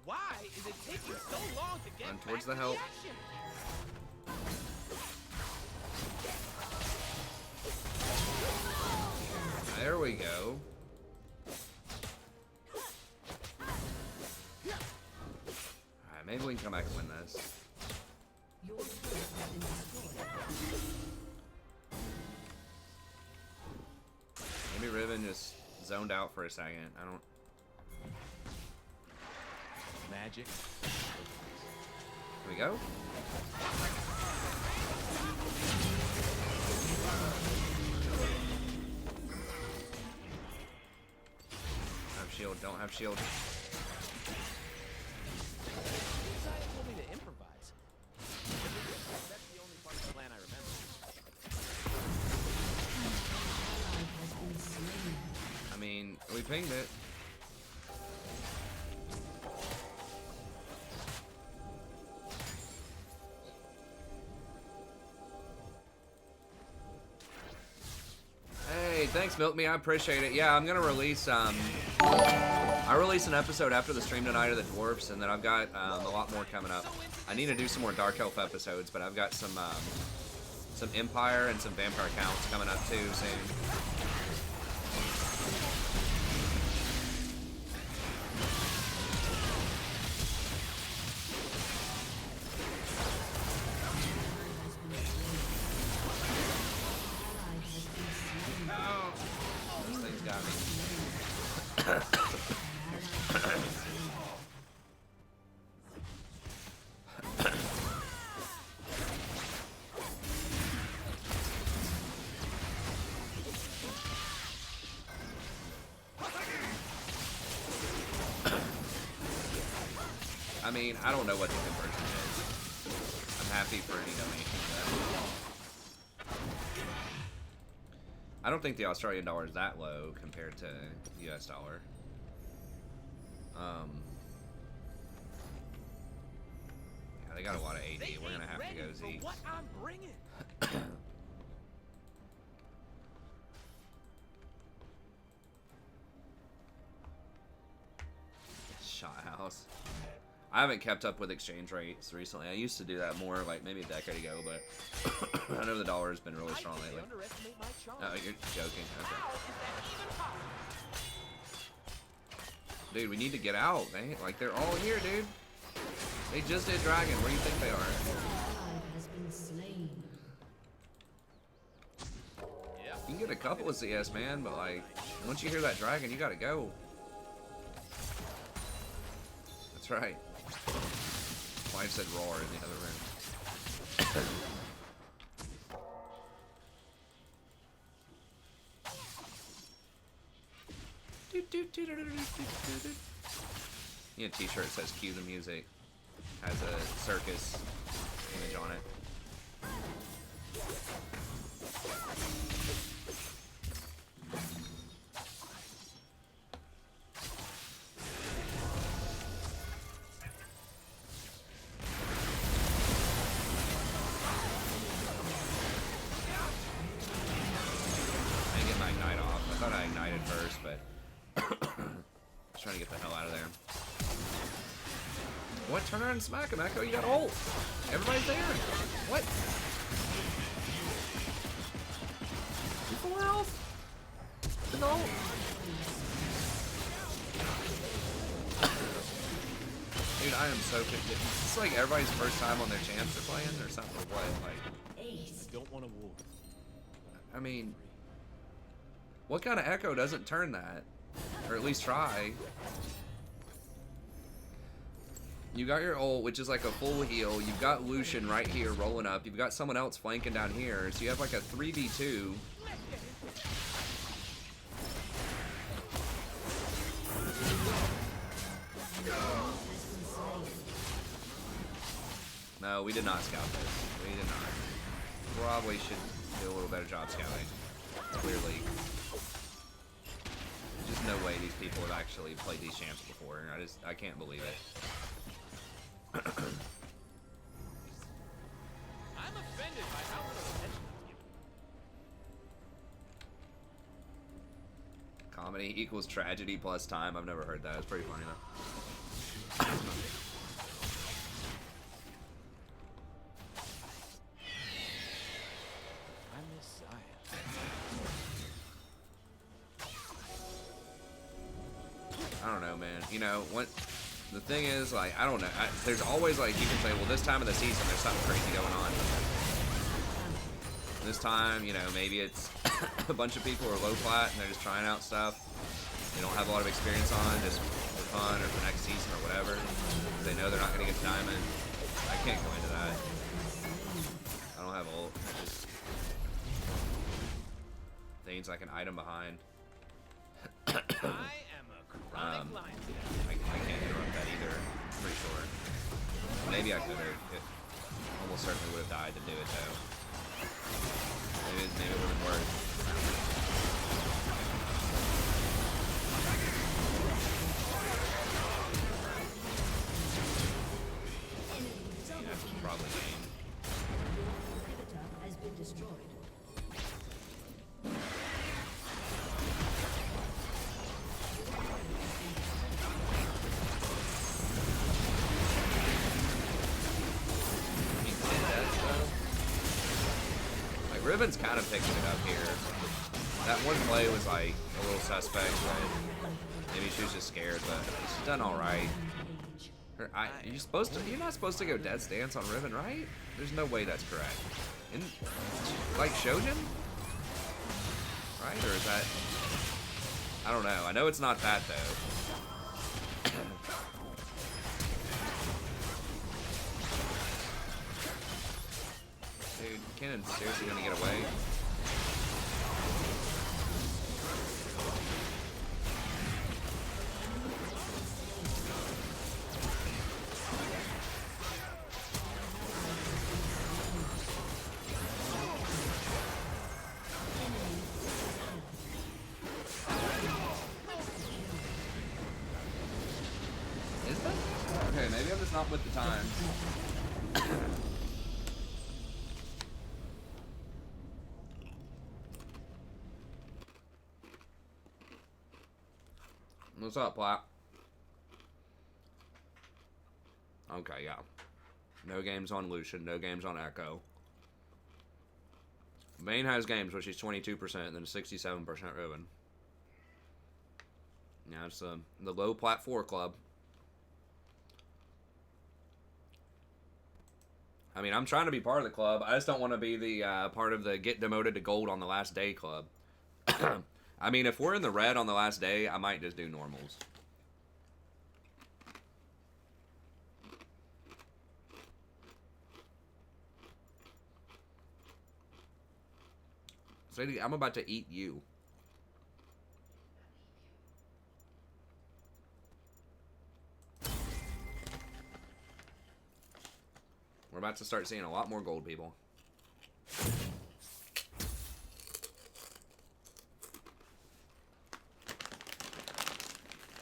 Why is it taking so long to get Run towards back the to help. action? There we go. Alright, maybe we can come back and win this. Your turret has been destroyed. Maybe Ribbon just zoned out for a second. I don't... Magic. Here we go. Have shield, don't have shield. Josiah told me to improvise. That's the only part of the plan I remember. Ally has been slain. I mean, we pinged it. Hey, thanks, Milk Me. I appreciate it. Yeah, I'm gonna release. I release an episode after the stream tonight of the Dwarfs, and then I've got a lot more coming up. I need to do some more Dark Elf episodes, but I've got some Empire and some Vampire counts coming up too soon. Ally has been slain. Those things got me. I mean, I don't know what the conversion is. I'm happy for any donation. I don't think the Australian dollar is that low compared to the US dollar. Yeah, they got a lot of AD. They We're gonna ain't have to ready go for Z. what I'm bringing. Shot house. I haven't kept up with exchange rates recently. I used to do that more, like maybe a decade ago, but I know the dollar has been really strong I think lately. they underestimate my charm. Oh, you're joking. How Okay. is that even possible? Dude, we need to get out. Like, they're all here, dude. They just did Dragon. Where do you think they are? Ally has been slain. Yeah. You can get a couple of CS, man, but like, once you hear that Dragon, you gotta go. That's right. Wife said roar in the other room. Yeah, t-shirt says cue the music. Has a circus image on it. I didn't get my ignite off. I thought I ignited first, but I was trying to get the hell out of there. What? Turn around and smack him, Echo. You got ult. Everybody's there. What? full health? No. Dude, I am so confused. Is this like everybody's first time on their champs they're playing or something or what? Like, I don't want to war. I mean, what kind of echo doesn't turn that? Or at least try. You got your ult, which is like a full heal. You've got Lucian right here rolling up. You've got someone else flanking down here. So you have like a 3v2. No, we did not scout this. We did not. Probably should do a little better job scouting. Clearly. There's just no way these people have actually played these champs before. I can't believe it. I'm offended by how little attention it's given. Comedy equals tragedy plus time. I've never heard that. It's pretty funny though. I miss Zion. I don't know, man. You know, what the thing is, like, I don't know. There's always, like, you can say, well, this time of the season, there's something crazy going on. This time, you know, maybe it's a bunch of people are low plat and they're just trying out stuff they don't have a lot of experience on, just for fun or for next season or whatever. They know they're not going to get diamond. I can't go into that. I don't have ult. Just things like an item behind. I am a chronic line today. I can't interrupt that either. I'm pretty sure. Maybe I could have. It almost certainly would have died to do it though. Maybe it would have worked. Yeah, probably game. Inhibitor has been destroyed. Riven's kind of picking it up here. That one play was like a little suspect, but maybe she was just scared, but she's done all right. You're not supposed to go Death Stance on Riven, right? There's no way that's correct. Like Shojin? Right? Or is that... I don't know. I know it's not that, though. Dude, Cannon's seriously gonna get away? Is that? Okay, maybe I'm just not with the times. What's up, Plat? Okay, yeah. No games on Lucian, no games on Echo. Vayne has games where she's 22% and then 67% Riven. Yeah, it's the low Plat 4 club. I mean, I'm trying to be part of the club. I just don't want to be the part of the get demoted to gold on the last day club. I mean, if we're in the red on the last day, I might just do normals. Sadie, I'm about to eat you. We're about to start seeing a lot more gold people.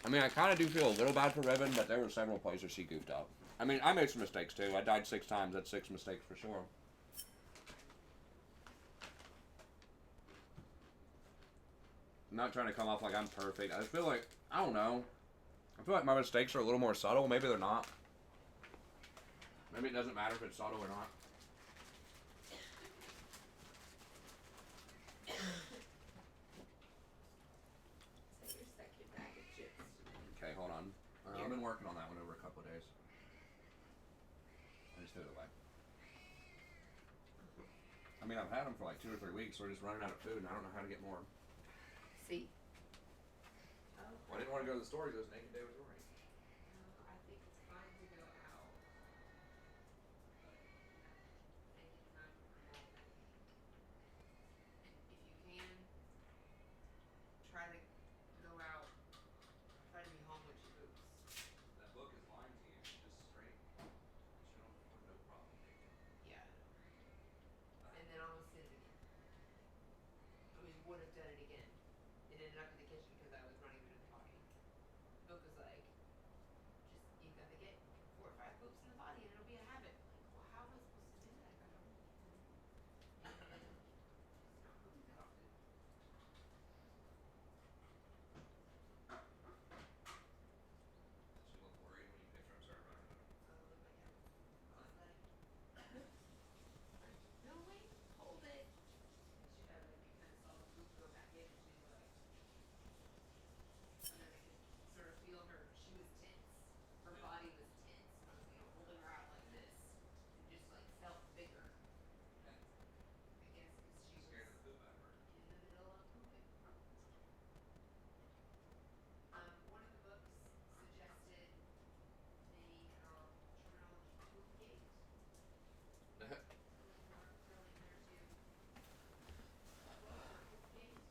I mean, I kind of do feel a little bad for Riven, but there were several places she goofed up. I mean, I made some mistakes too. I died 6 times. That's 6 mistakes for sure. I'm not trying to come off like I'm perfect. I just feel like, I don't know. I feel like my mistakes are a little more subtle. Maybe they're not. Maybe it doesn't matter if it's subtle or not. working on that one over a couple of days. I just threw it away. I mean, I've had them for like 2 or 3 weeks. So we're just running out of food, and I don't know how to get more. See? Oh, Well, I didn't want to go to the store because Naked Day was boring. no, I think it's fine to go out. But making time for home. And if you can, try to go out. Try to be home with your boots. That book is lying to you. She's just straight. She don't have no problem taking it. Yeah, I know. And then almost did it again. I mean, would have done it again. It ended up in the kitchen because I was running through the potty. Book was like, just, you gotta get 4 or 5 poops in the potty and it'll be a habit. Like, well, how am I supposed to do that if I don't need to? It's not pooping that often. She looked worried when you picked her up, started running. Look like I was like, no, wait, hold it. And she had like, you kind of saw the poop go back in and she was like, and then I could sort of feel her, she was tense. Her body was tense. I was, holding her out like this and just like felt bigger. I guess because she was Scared of the poop after. in the middle of pooping. One of the books suggested they are terminology poop gate. A little more curly in there too. Poop gate.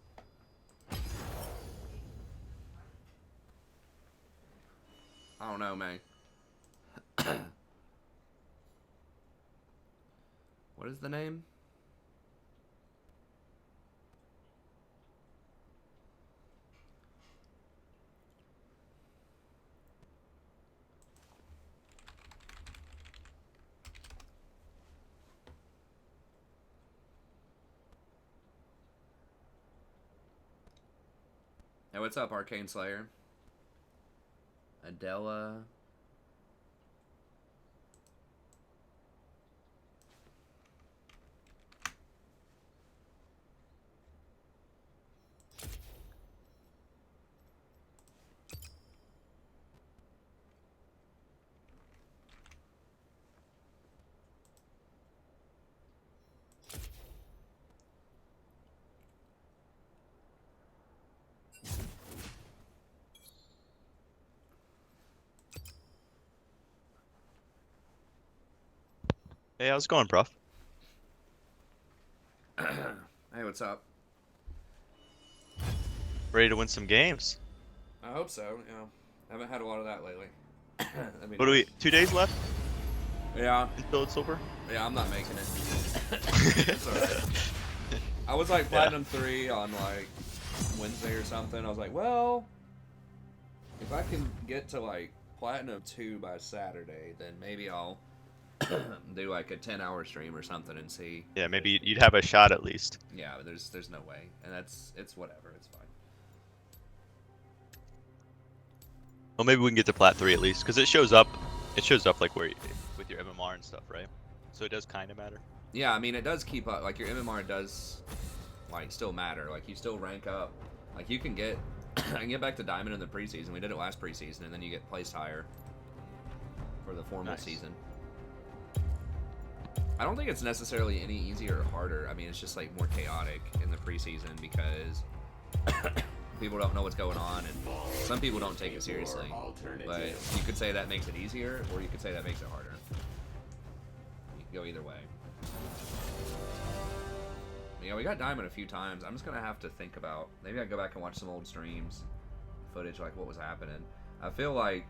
I don't know, man. What is the name? Hey, what's up, Arcane Slayer? Adela. Hey, how's it going, prof? Hey, what's up? Ready to win some games? I hope so. I haven't had a lot of that lately. What do we? 2 days left Yeah, until it's over. yeah, I'm not making it. It's alright. I was like Platinum 3 on like Wednesday or something. I was like, well, if I can get to like Platinum 2 by Saturday, then maybe I'll do like a 10-hour stream or something and see. Yeah, maybe you'd have a shot at least. Yeah, but there's no way, and it's whatever. It's fine. Well, maybe we can get to Plat 3 at least, because it shows up. It shows up like where you, with your MMR and stuff, right? So it does kind of matter. Yeah, I mean it does keep up. Like your MMR does, like still matter. Like you still rank up. Like you can get, I can get back to Diamond in the preseason. We did it last preseason, and then you get placed higher for the formal Nice. season. I don't think it's necessarily any easier or harder. I mean, it's just like more chaotic in the preseason because people don't know what's going on, and some people don't take it seriously. But you could say that makes it easier, or you could say that makes it harder. You can go either way. Yeah, we got Diamond a few times. I'm just gonna have to think about. Maybe I go back and watch some old streams, footage, like what was happening. I feel like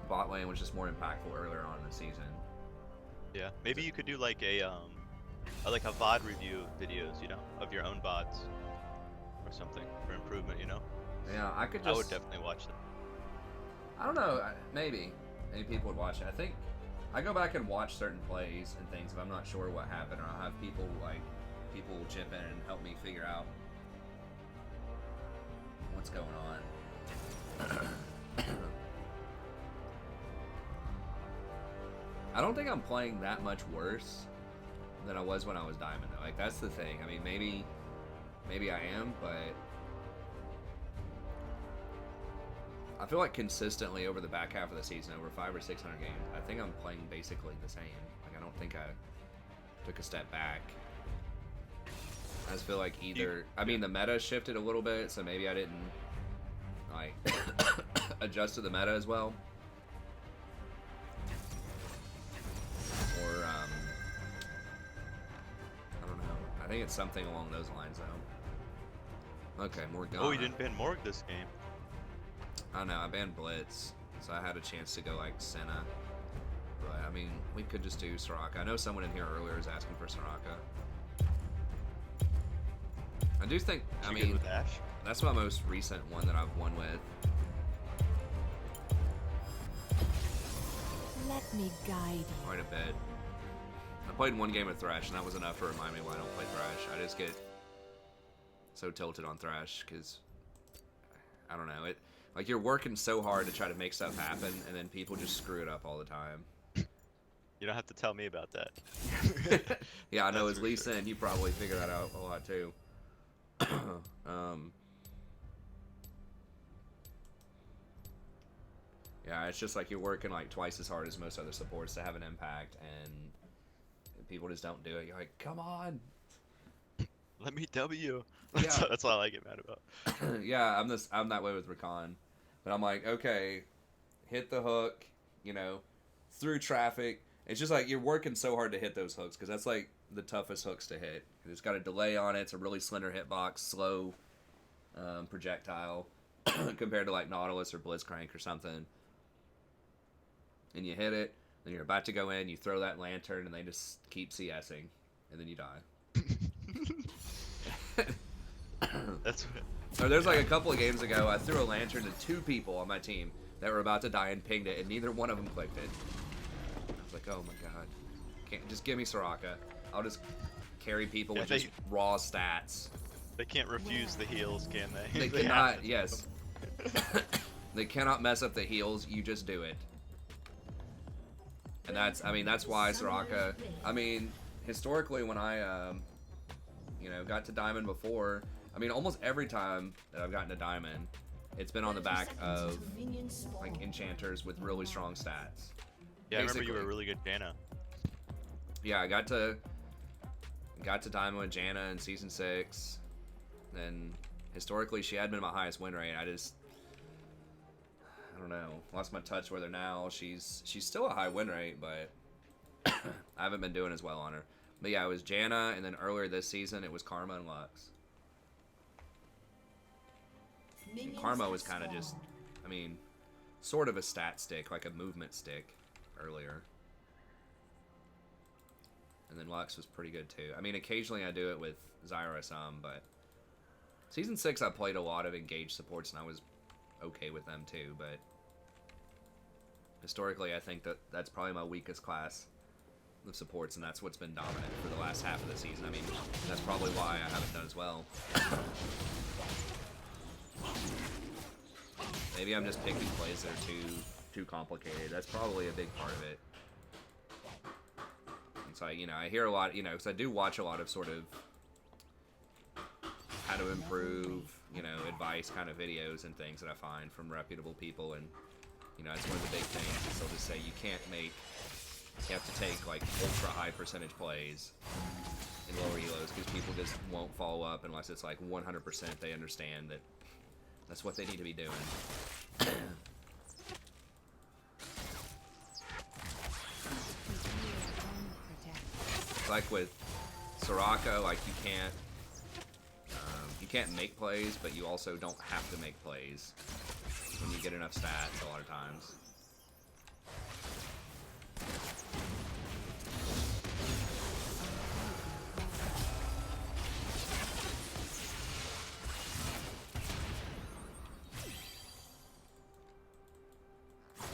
bot lane was just more impactful earlier on in the season. Yeah, maybe you could do like a VOD review videos, you know, of your own VODs or something for improvement, you know. Yeah, I could just. I would definitely watch them. I don't know. Maybe people would watch it. I think I go back and watch certain plays and things if I'm not sure what happened, or I'll have people chip in and help me figure out what's going on. I don't think I'm playing that much worse than I was when I was Diamond, though. Like, that's the thing. I mean, maybe I am, but I feel like consistently over the back half of the season, over 500 or 600 games, I think I'm playing basically the same. Like, I don't think I took a step back. I just feel like either, I mean, the meta shifted a little bit, so maybe I didn't, like, adjust to the meta as well. Or, I don't know. I think it's something along those lines, though. Okay, more Janna. Oh, you didn't ban Morg this game. I know, I banned Blitz, so I had a chance to go like Senna. But, I mean, we could just do Soraka. I know someone in here earlier was asking for Soraka. I do think, I You mean, good with Ash? that's my most recent one that I've won with. Let me guide you. Quite a bit. I played one game of Thresh, and that was enough to remind me why I don't play Thresh. I just get so tilted on Thresh, because, I don't know, like, you're working so hard to try to make stuff happen, and then people just screw it up all the time. You don't have to tell me about that. Yeah, I know, That's as for Lee sure. said, you probably figure that out a lot, too. Yeah, it's just like you're working like twice as hard as most other supports to have an impact, and people just don't do it. You're like, come on. Let me W. Yeah. That's all I get mad about. Yeah, I'm that way with Recon. But I'm like, okay, hit the hook, you know, through traffic. It's just like you're working so hard to hit those hooks, because that's like the toughest hooks to hit. It's got a delay on it. It's a really slender hitbox, slow projectile compared to like Nautilus or Blitzcrank or something. And you hit it, then you're about to go in, you throw that lantern, and they just keep CSing, and then you die. That's what, Or there's like a couple of games ago, I threw a lantern to 2 people on my team that were about to die and pinged it, and neither one of them clicked it. I was like, oh my god. Can't just give me Soraka. I'll just carry people with just raw stats. they can't refuse the heals, can they? They have cannot, to. yes. They cannot mess up the heals, you just do it. And that's, I mean, that's why Soraka, I mean, historically when I, you know, got to Diamond before, I mean, almost every time that I've gotten to Diamond, it's been on the back of, like, enchanters with really strong stats. Yeah, I remember you Basically. were a really good Janna. Yeah, I got to Diamond with Janna in Season 6, and historically she had been my highest win rate. I don't know, lost my touch with her now. She's still a high win rate, but I haven't been doing as well on her. But yeah, it was Janna, and then earlier this season it was Karma and Lux. And Karma was kind of just, I mean, sort of a stat stick, like a movement stick earlier. And then Lux was pretty good too. I mean, occasionally I do it with Zyra some, but Season 6 I played a lot of engaged supports and I was okay with them too, but historically I think that that's probably my weakest class of supports, and that's what's been dominant for the last half of the season. I mean, that's probably why I haven't done as well. Maybe I'm just picking plays that are too complicated. That's probably a big part of it. And so, you know, I hear a lot, you know, because I do watch a lot of sort of how to improve, you know, advice kind of videos and things that I find from reputable people, and, you know, it's one of the big things is they'll just say you can't make, you have to take, like, ultra high percentage plays in lower elos because people just won't follow up unless it's, like, 100% they understand that that's what they need to be doing. Like with Soraka, like you can't make plays, but you also don't have to make plays when you get enough stats a lot of times.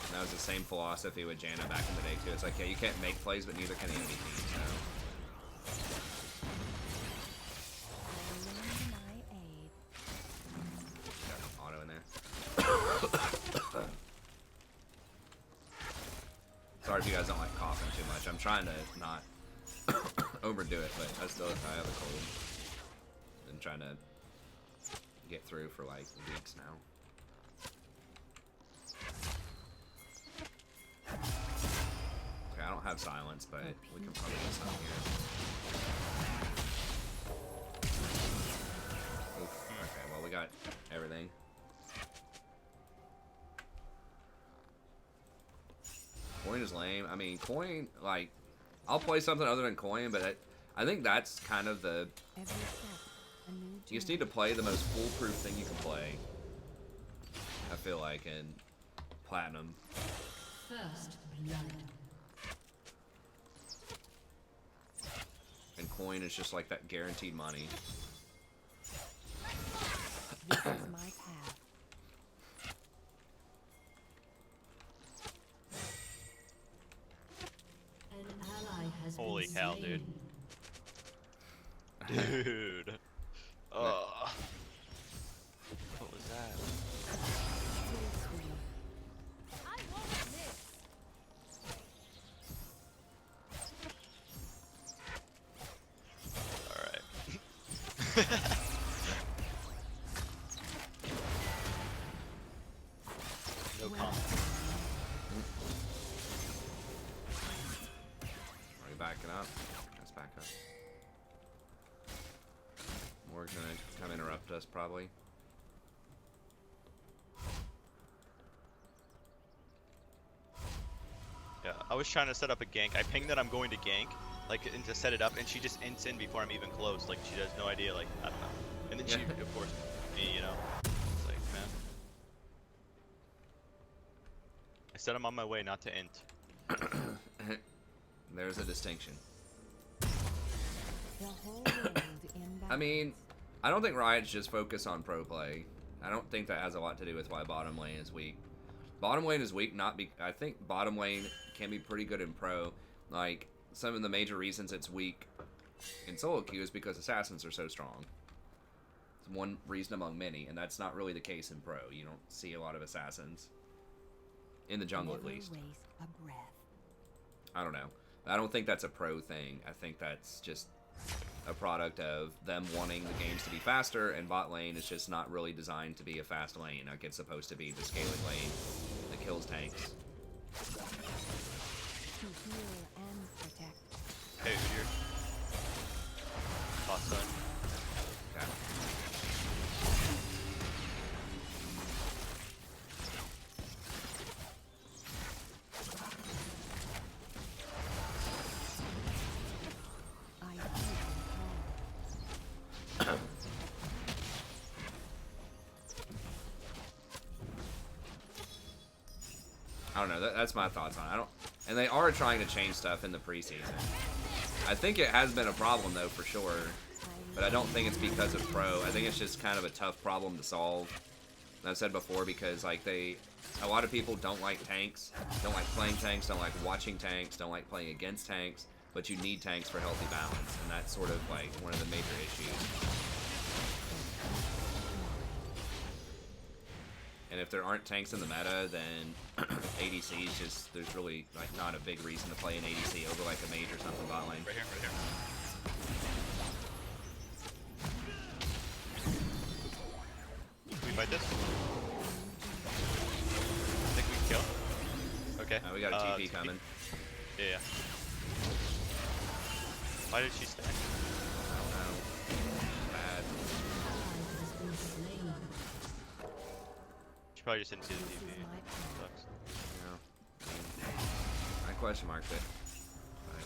And that was the same philosophy with Janna back in the day too. It's like, yeah, you can't make plays, but neither can the enemy team. So. Got an auto in there. Sorry if you guys don't like coughing too much. I'm trying to not overdo it, but I have a cold. Been trying to get through for like weeks now. have silence, but we can probably get some here. Oof. Okay, well, we got everything. Coin is lame. I mean, coin, like, I'll play something other than coin, but I think that's kind of the... You just need to play the most foolproof thing you can play. I feel like in Platinum. First blood. And coin is just like that guaranteed money. This is my path. An ally has Holy been cow, slain. Dude. What was that? I won't miss. Alright. No comment. Are we backing up? Let's back up. Morg's gonna come interrupt us, probably. Yeah, I was trying to set up a gank. I pinged that I'm going to gank, like, and to set it up, and she just ints in before I'm even close. Like, she has no idea, like, I don't know. And then she, of course, me, you know? It's like, man. I said I'm on my way, not to int. There's a distinction. The whole world in I mean, I don't think Riot's just focus on pro play. I don't think that has a lot to do with why bottom lane is weak. Bottom lane is weak, I think bottom lane can be pretty good in pro. Like, some of the major reasons it's weak in solo queue is because assassins are so strong. It's one reason among many, and that's not really the case in pro. You don't see a lot of assassins. In the jungle, at least. Waste a breath. I don't know. I don't think that's a pro thing. I think that's just a product of them wanting the games to be faster, and bot lane is just not really designed to be a fast lane. Like, it's supposed to be the scaling lane that kills tanks. To heal and protect. Hey, here. Boss son. Okay. I hear them call. I don't know. That's my thoughts on it. And they are trying to change stuff in the preseason. I think it has been a problem, though, for sure. But I don't think it's because of pro. I think it's just kind of a tough problem to solve. And I've said before, because like a lot of people don't like tanks, don't like playing tanks, don't like watching tanks, don't like playing against tanks. But you need tanks for healthy balance, and that's sort of like one of the major issues. And if there aren't tanks in the meta, then ADC is just, there's really like not a big reason to play an ADC over like a mage or something bot lane. Right here, right here. Can we fight this? I think we can kill. Okay. We got a TP coming. Yeah. Why did she stay? I don't know. Bad. Has been slain. She probably just didn't see the This TP. is my path. Sucks. You know. I question marked it. But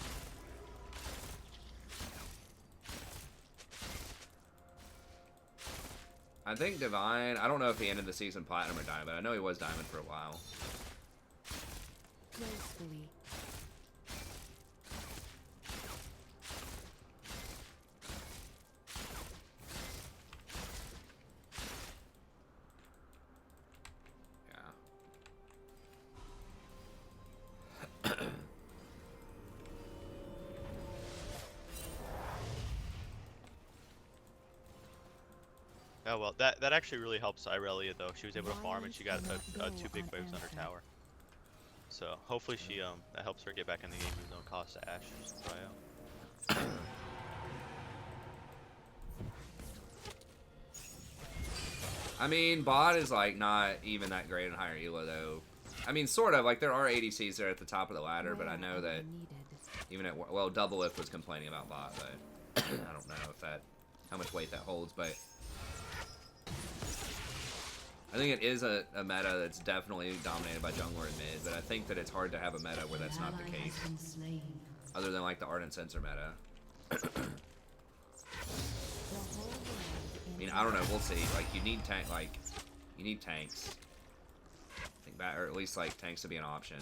I think Divine, I don't know if he ended the season Platinum or Diamond, but I know he was Diamond for a while. Gracefully. Oh well, that actually really helps Irelia though. She was able to farm and she got 2 big waves on her tower. So hopefully she that helps her get back in the game with no cost to Ashe. So, yeah. I mean, bot is like not even that great in higher elo though. I mean, sort of. Like, there are ADCs there at the top of the ladder, but I know that even at... Well, Double Lift was complaining about bot, but I don't know if that... how much weight that holds, but... I think it is a meta that's definitely dominated by jungler and mid, but I think that it's hard to have a meta where that's not the case. Other than, like, the Ardent Sensor meta. I mean, I don't know. We'll see. Like, you need you need tanks. I think that, or at least like tanks to be an option.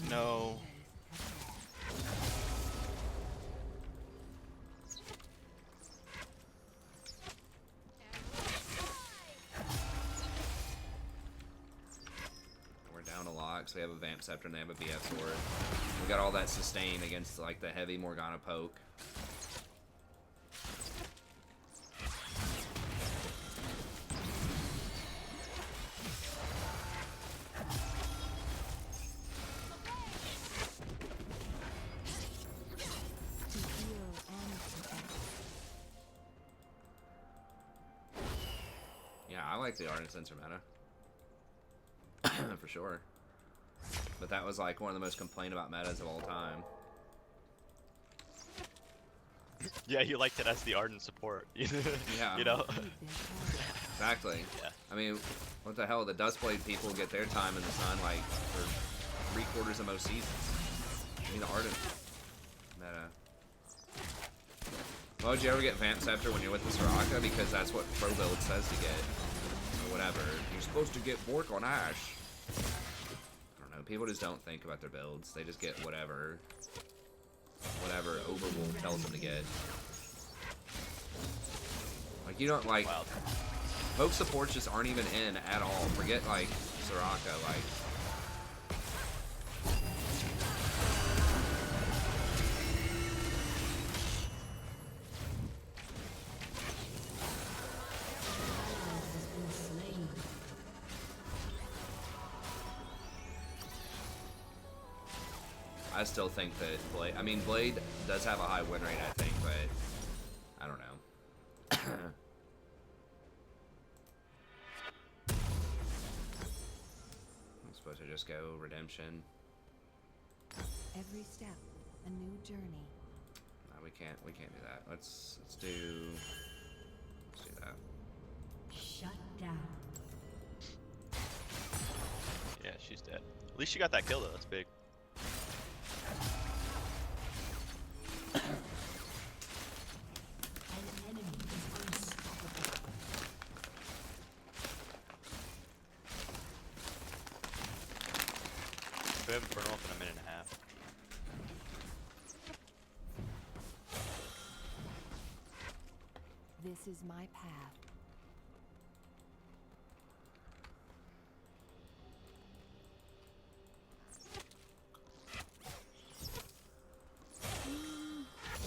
No. We're down a lot, so we have a Vamp Scepter and they have a BF Sword. We got all that sustain against like the heavy Morgana poke. Yeah, I like the Ardent Sensor meta. For sure. But that was like one of the most complained about metas of all time. Yeah, you liked it as the Ardent support. Yeah. You know? Exactly. Yeah. I mean, what the hell? The Dustblade people get their time in the sun like for 3/4 of most seasons. I mean, the Ardent meta. Well, did you ever get Vamp Scepter when you're with the Soraka? Because that's what pro build says to get. Or whatever. You're supposed to get Bork on Ashe. I don't know. People just don't think about their builds. They just get whatever Overrule tells them to get. Like, you don't, like... Wow. Poke supports just aren't even in at all. Forget, like, Soraka, like... I still think that Blade... I mean, Blade does have a high win rate, I think, but... I don't know. I'm supposed to just go Redemption. Every step, a new journey. No, we can't do that. Let's do that. Shut down. Yeah, she's dead. At least she got that kill though, that's big. An enemy is unstoppable. We haven't burned off in a minute and a half. This is my path.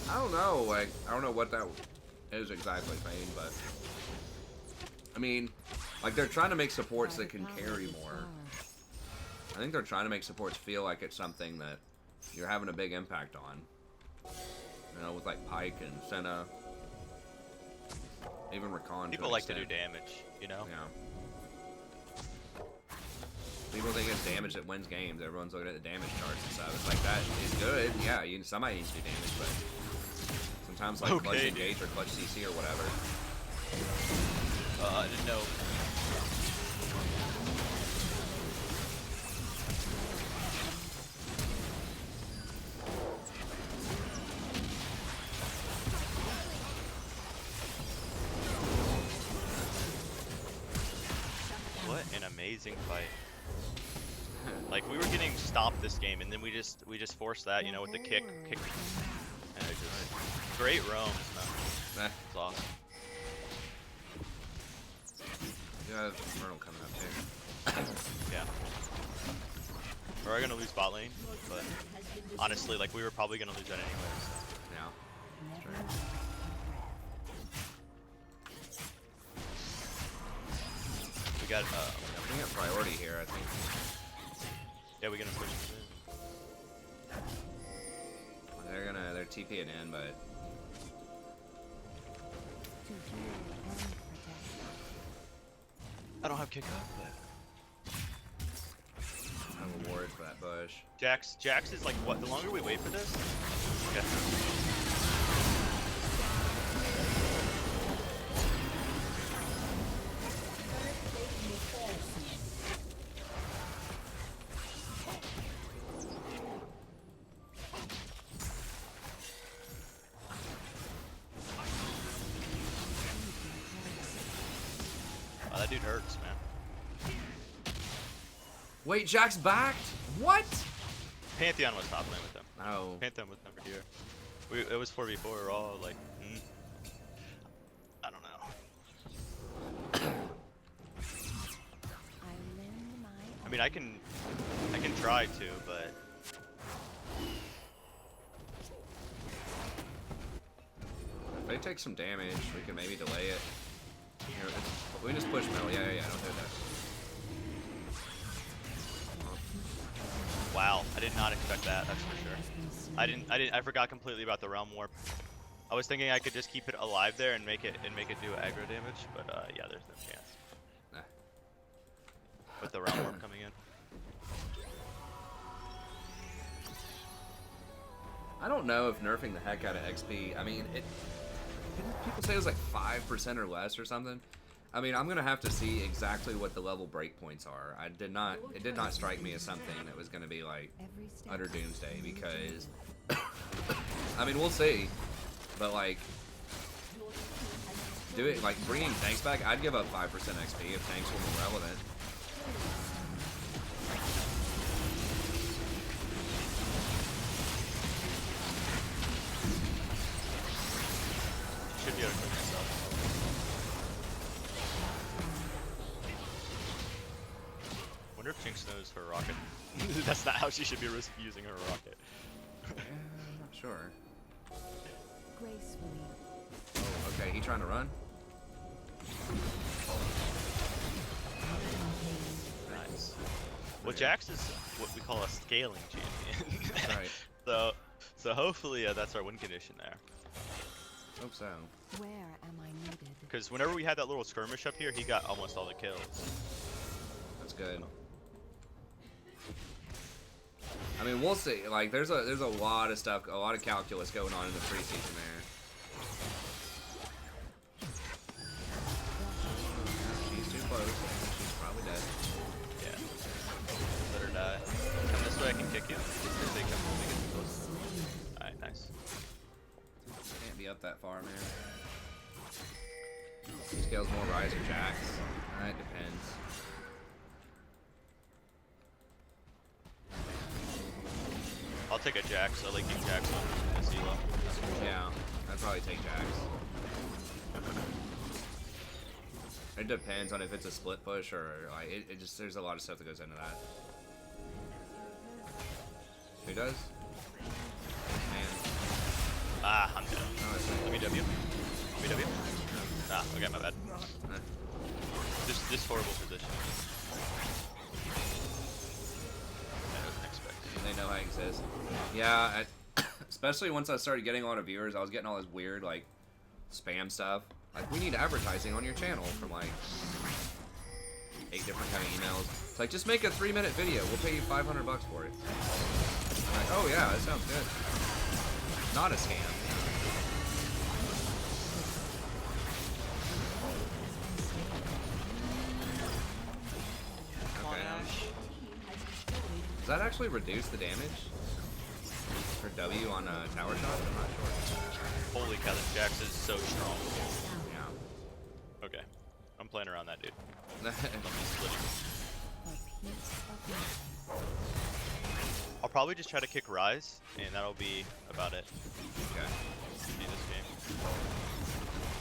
I don't know, like, I don't know what that is exactly, Fane, but... I mean, like, they're trying to make supports that can carry more. I think they're trying to make supports feel like it's something that you're having a big impact on. You know, with, like, Pike and Senna. Even Rakan. People like to do damage, you know? Yeah. People think it's damage that wins games. Everyone's looking at the damage charts and stuff. It's like, that is good. Yeah, somebody needs to do damage, but sometimes like clutch engage or clutch CC or whatever. I didn't know. What an amazing fight. Like, we were getting stopped this game, and then we just forced that, you know, with the kick, and it just great roams, man. It's awesome. You have Infernal coming up too. Yeah. We're gonna lose bot lane, but honestly, like, we were probably gonna lose that anyway. So. Yeah. That's true. We got We got priority here, I think. yeah, we're gonna push this in. TP and in, but To heal and protect. I don't have kickoff, but no rewards for that bush. Jax is like what? The longer we wait for this, okay. Oh, that dude hurts, man. Wait, Jack's backed? What? Pantheon was top lane with him. Oh. Pantheon was never here. It was 4v4. We were all like, I don't know. I lend my I mean, I can try to, but If they take some damage, we can maybe delay it. Here, we just push metal. Yeah, don't do that. wow, I did not expect that. That's for sure. I forgot completely about the realm warp. I was thinking I could just keep it alive there and make it do aggro damage, but yeah, there's no chance Nah. with the realm warp coming in. I don't know if nerfing the heck out of XP. I mean, didn't people say it was like 5% or less or something? I mean, I'm gonna have to see exactly what the level breakpoints are. It did not strike me as something that was gonna be like every step. utter doomsday because, I mean, we'll see, but like, bringing tanks back. I'd give up 5% XP if tanks were more relevant. Should be able to click yourself. Wonder if Jinx knows her rocket. That's not how she should be using her rocket. I'm not sure. Gracefully. Oh, okay. He trying to run? Nice. Well, Jax is what we call a scaling champion. Right. So hopefully that's our win condition there. Hope so. Where am I needed? Because whenever we had that little skirmish up here, he got almost all the kills. That's good. I mean, we'll see. Like, there's a lot of stuff, a lot of calculus going on in the preseason there. She's too close. She's probably dead. Yeah. Let her die. Come this way, I can kick you. If they come, they get too close. Alright, nice. Can't be up that far, man. Scales more Rise or Jax. It depends. I'll take a Jax. I like using Jax on Zelo. Yeah, I'd probably take Jax. It depends on if it's a split push or like it just there's a lot of stuff that goes into that. Who does? Man. Ah, I'm dead. No, it's Let me W. Let me W. Ah, okay, my bad. This horrible position. I wasn't expecting. They know I exist. Yeah, especially once I started getting a lot of viewers, I was getting all this weird like spam stuff. Like, we need advertising on your channel from like 8 different kind of emails. It's like, just make a 3-minute video. We'll pay you $500 for it. I'm like, oh yeah, that sounds good. Not a scam. Okay. Does that actually reduce the damage for W on a tower shot? I'm not sure. Holy cow, this Jax is so strong. Yeah. Okay. I'm playing around that dude. A piece of me. I'll probably just try to kick Rise, and that'll be about it. Okay. Should be this game.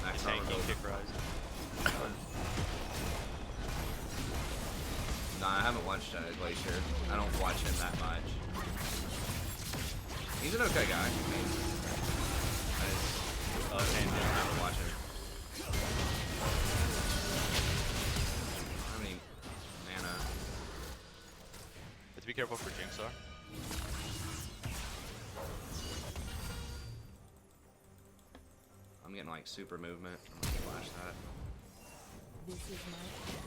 Max Just tanky, armor kick Rise. Nah, I haven't watched Glacier. I don't watch him that much. He's an okay guy. I mean, I don't watch him. How many mana? Have to be careful for Jinx, though. I'm getting like super movement. I'm gonna flash that. This is my path.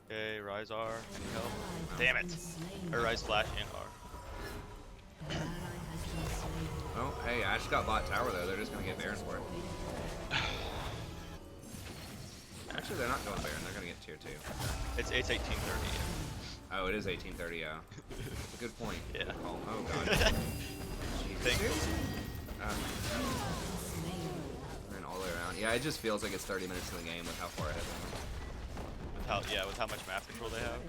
Okay, Rise R, any help? Ally Damn has it! been slain. Or Rise Flash and R. An ally has been slain. Oh, hey, Ash got bot tower though. They're just gonna get Baron for it. Actually, they're not going Baron. They're gonna get tier 2. It's 1830. Oh, it is 1830. Yeah. Good point. Yeah. Good call. Oh god. Thank you. And all the way around. Yeah, it just feels like it's 30 minutes in the game with how far ahead they are. With how much map control they have.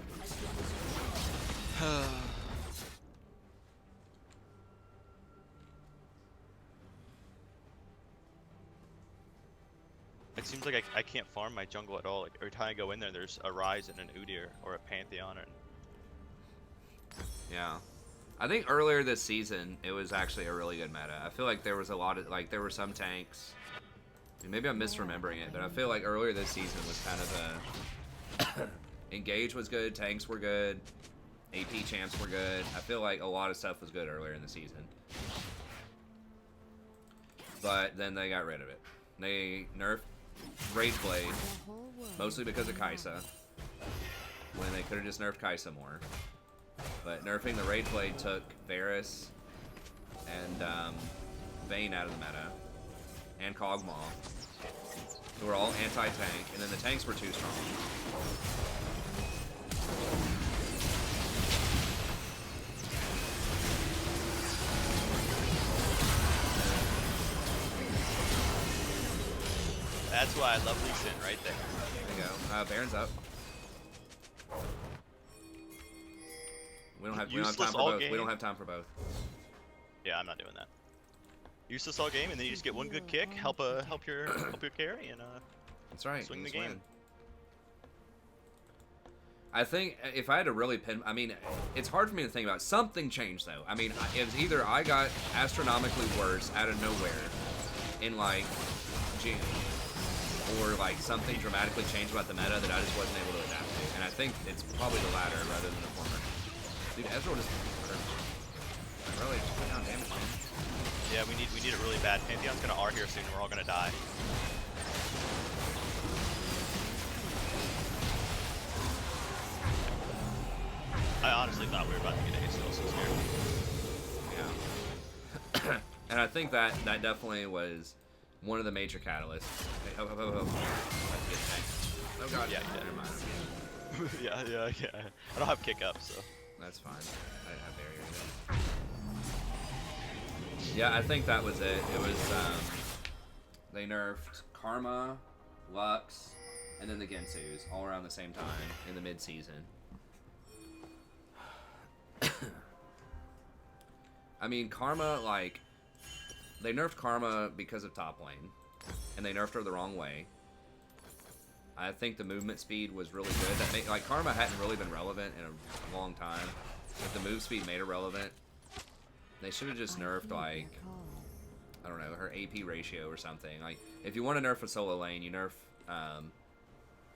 It seems like I can't farm my jungle at all. Like every time I go in there, there's a Rise and an Udyr or a Pantheon. And Yeah. I think earlier this season, it was actually a really good meta. I feel like there was a lot of, like, there were some tanks. And maybe I'm misremembering it, but I feel like earlier this season was kind of a... Engage was good, tanks were good, AP champs were good. I feel like a lot of stuff was good earlier in the season. But then they got rid of it. They nerfed Rage Blade, The whole world mostly because of is Kai'Sa, when they could have just nerfed Kai'Sa more. But nerfing the Rage Blade took Varus and Vayne out of the meta, and Kog'Maw, who were all anti-tank, and then the tanks were too strong. that's why I love Lee Sin right there. There you go. Baron's up. We don't have time Useless for all both. We game. don't have time for both. Yeah, I'm not doing that. Useless all game, and then you just get one good kick, help your carry, and That's right. swing you the just game. win. I think if I had to really pin, I mean, it's hard for me to think about. Something changed though. I mean, it was either I got astronomically worse out of nowhere in like June, or like something dramatically changed about the meta that I just wasn't able to adapt to. And I think it's probably the latter rather than the former. Dude, Ezreal just really just put down damage, man. Yeah, we need it really bad. Pantheon's gonna R here soon, and we're all gonna die. I honestly thought we were about to get ace. I was so scared. Yeah. And I think that definitely was one of the major catalysts. Hey, ho, ho, ho, ho. Let's get tanked. Oh god, Yeah, never mind. yeah. I don't have kick up, so. That's fine. I didn't have barrier either. Yeah, I think that was it. It was, they nerfed Karma, Lux, and then the Gensus all around the same time in the mid-season. I mean, Karma, like, they nerfed Karma because of top lane, and they nerfed her the wrong way. I think the movement speed was really good. That made, like, Karma hadn't really been relevant in a long time, but the move speed made her relevant. They should have just nerfed, like, I don't know, her AP ratio or something. Like, if you want to nerf a solo lane, you nerf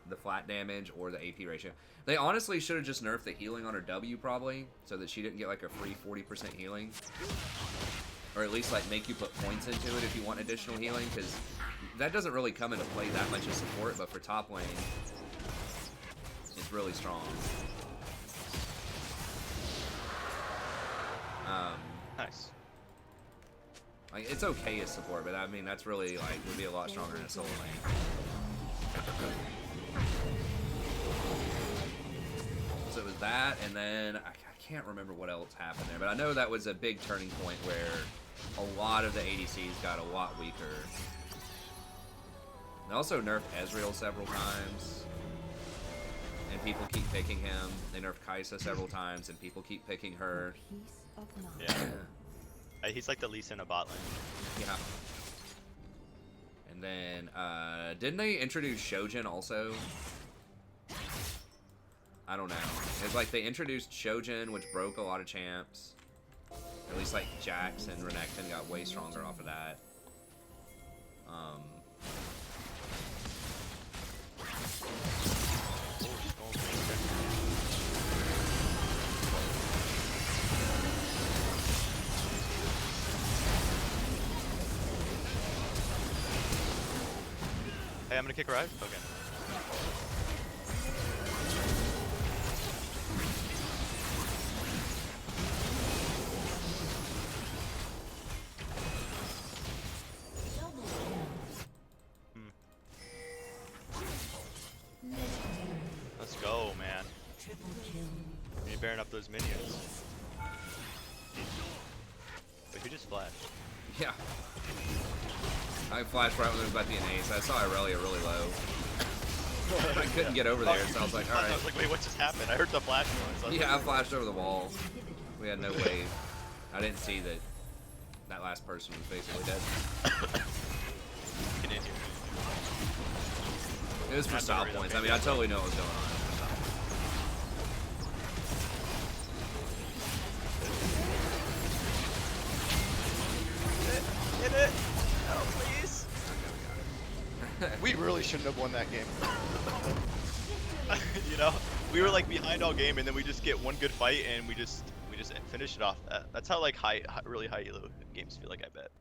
the flat damage or the AP ratio. They honestly should have just nerfed the healing on her W, probably, so that she didn't get, like, a free 40% healing. Or at least, like, make you put points into it if you want additional healing, because that doesn't really come into play that much as support, but for top lane, it's really strong. Nice. Like, it's okay as support, but I mean, that's really, like, would be a lot stronger in a solo lane. So it was that, and then I can't remember what else happened there, but I know that was a big turning point where a lot of the ADCs got a lot weaker. They also nerfed Ezreal several times, and people keep picking him. They nerfed Kai'Sa several times, and people keep picking her. Peace of mind. Yeah. He's like the Lee Sin of bot lane. Yeah. And then, didn't they introduce Shojin also? I don't know. It's like they introduced Shojin, which broke a lot of champs. At least like Jax and Renekton got way stronger off of that. I'm gonna kick Ride. Okay. Double kill. Legendary. Let's go, man. Triple kill. You're bearing up those minions. Wait, who just flashed? Yeah. I flashed right when there was about to be an ace. I saw Irelia really low. I couldn't get over there, so I was like, I alright. was like, wait, what just happened? I heard the flash noise. I was Yeah, I like, flashed over the wall. We had no wave. I didn't see that that last person was basically dead. Get in here. It was for Have to style hurry up, points. I baby. mean, I totally know what was going on. Hit it! Oh, please! We really shouldn't have won that game. You know, we were like behind all game, and then we just get one good fight, and we just finish it off. That's how like really high elo games feel like. I bet.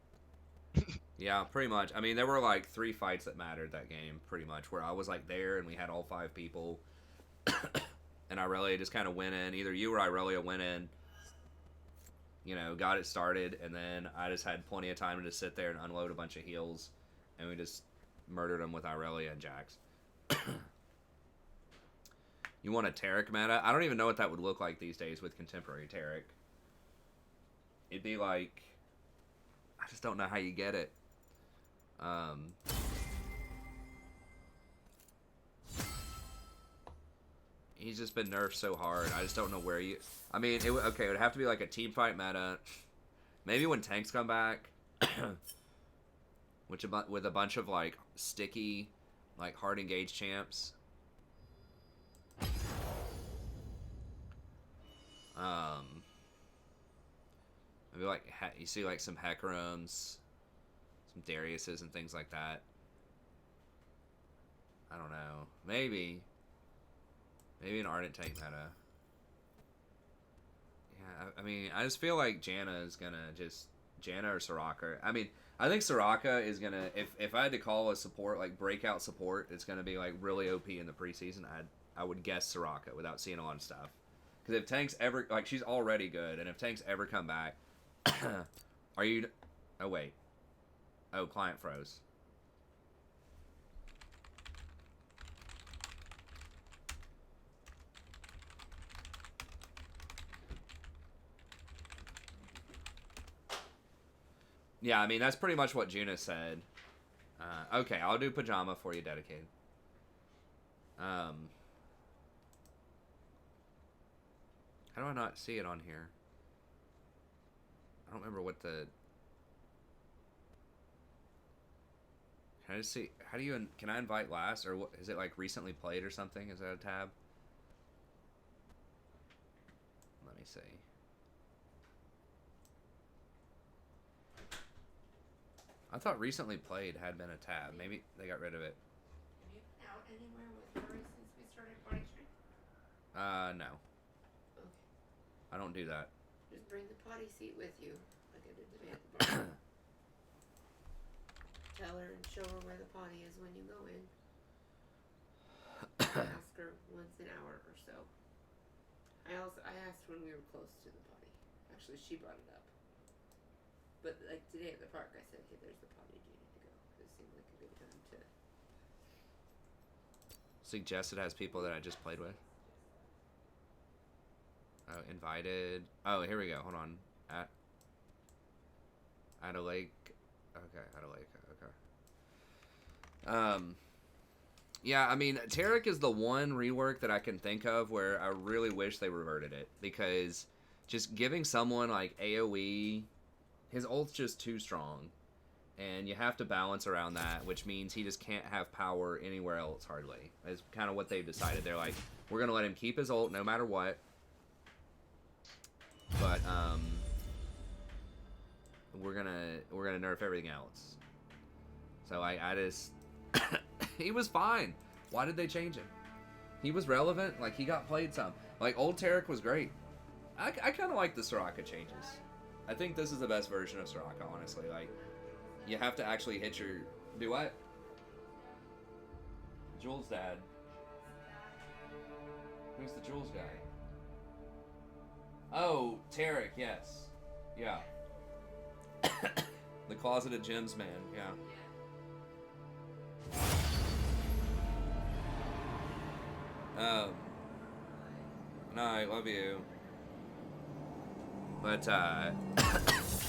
Yeah, pretty much. I mean, there were like 3 fights that mattered that game, pretty much, where I was like there and we had all 5 people. And Irelia just kind of went in. Either you or Irelia went in, you know, got it started, and then I just had plenty of time to just sit there and unload a bunch of heals, and we just murdered them with Irelia and Jax. You want a Taric meta? I don't even know what that would look like these days with contemporary Taric. It'd be like, I just don't know how you get it. He's just been nerfed so hard. I just don't know where you. I mean, it would have to be like a team fight meta. Maybe when tanks come back, which with a bunch of like sticky, like hard engaged champs. Maybe like you see like some Hecarims, some Dariuses and things like that. I don't know. Maybe an Ardent tank meta. Yeah, I mean, I just feel like Janna is gonna Janna or Soraka. I mean, I think Soraka is gonna, if I had to call a support, like breakout support, it's gonna be like really OP in the preseason. I would guess Soraka without seeing a lot of stuff. Because if tanks ever, like, she's already good, and if tanks ever come back, are you, oh wait, oh, client froze. Yeah, I mean, that's pretty much what Juna said. Okay, I'll do pajama for you, dedicated. How do I not see it on here? I don't remember what the... Can I just see... How do you... Can I invite last? Or what, is it like recently played or something? Is that a tab? Let me see. I thought recently played had been a tab. Maybe they got rid of it. Have you been out anywhere with Rory since we started body stream? No. Okay. I don't do that. Just bring the potty seat with you, like I did today at the bar. Tell her and show her where the potty is when you go in. Ask her once an hour or so. I asked when we were close to the potty. Actually, she brought it up. But like today at the park, I said, "Hey, there's the potty. Do you need to go?" Because it seemed like a good time to. Suggested has people that I just played with. Oh, invited. Oh, here we go. Hold on. At a lake. Okay, at a lake. Okay. Yeah, I mean, Taric is the one rework that I can think of where I really wish they reverted it, because just giving someone like AoE, his ult's just too strong, and you have to balance around that, which means he just can't have power anywhere else hardly. That's kind of what they've decided. They're like, we're gonna let him keep his ult no matter what, but we're gonna nerf everything else. So I just he was fine. Why did they change him? He was relevant. Like, he got played some. Like, old Taric was great. I kind of like the Soraka changes. I think this is the best version of Soraka, honestly. Like, you have to actually hit your... Do what? Jules' dad. Who's the Jules guy? Oh, Tarek, yes. Yeah. The Closeted Gems man, yeah. No, I love you. But, and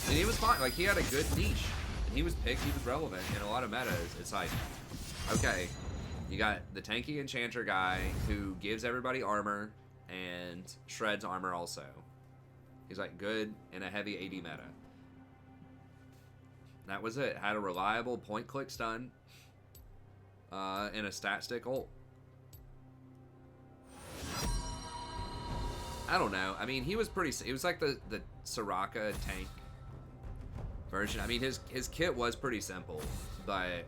he was fine. Like, he had a good niche. And he was picked, he was relevant in a lot of metas. It's like, okay, you got the tanky enchanter guy who gives everybody armor and shreds armor also. He's like good in a heavy AD meta. That was it. Had a reliable point click stun and a stat stick ult. I don't know. I mean, he was pretty. It was like the Soraka tank version. I mean, his kit was pretty simple, but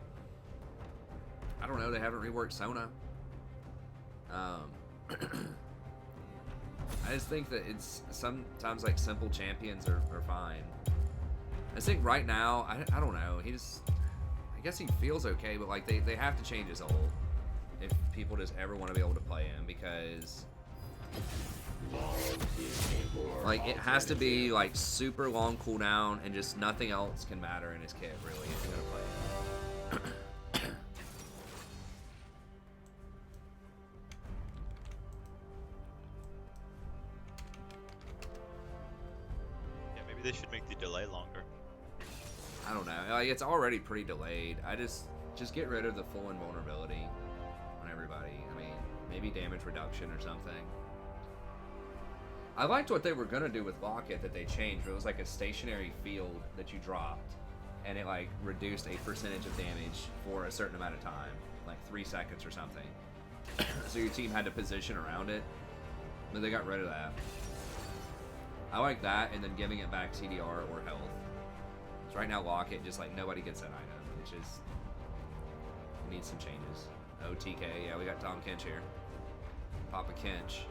I don't know. They haven't reworked Senna. I just think that it's sometimes like simple champions are fine. I just think right now, I don't know. I guess he feels okay, but like they have to change his ult if people just ever want to be able to play him, because like it has to be like super long cooldown and just nothing else can matter in his kit really if you're gonna play him. Yeah, maybe they should make the delay longer. I don't know. Like, it's already pretty delayed. I just get rid of the full invulnerability on everybody. I mean, maybe damage reduction or something. I liked what they were gonna do with Locket that they changed. It was like a stationary field that you dropped, and it like reduced a percentage of damage for a certain amount of time, like 3 seconds or something. So your team had to position around it, but they got rid of that. I like that, and then giving it back CDR or health. So right now Locket, just like nobody gets that item, which is needs some changes. OTK, yeah, we got Tom Kinch here. Papa Kinch.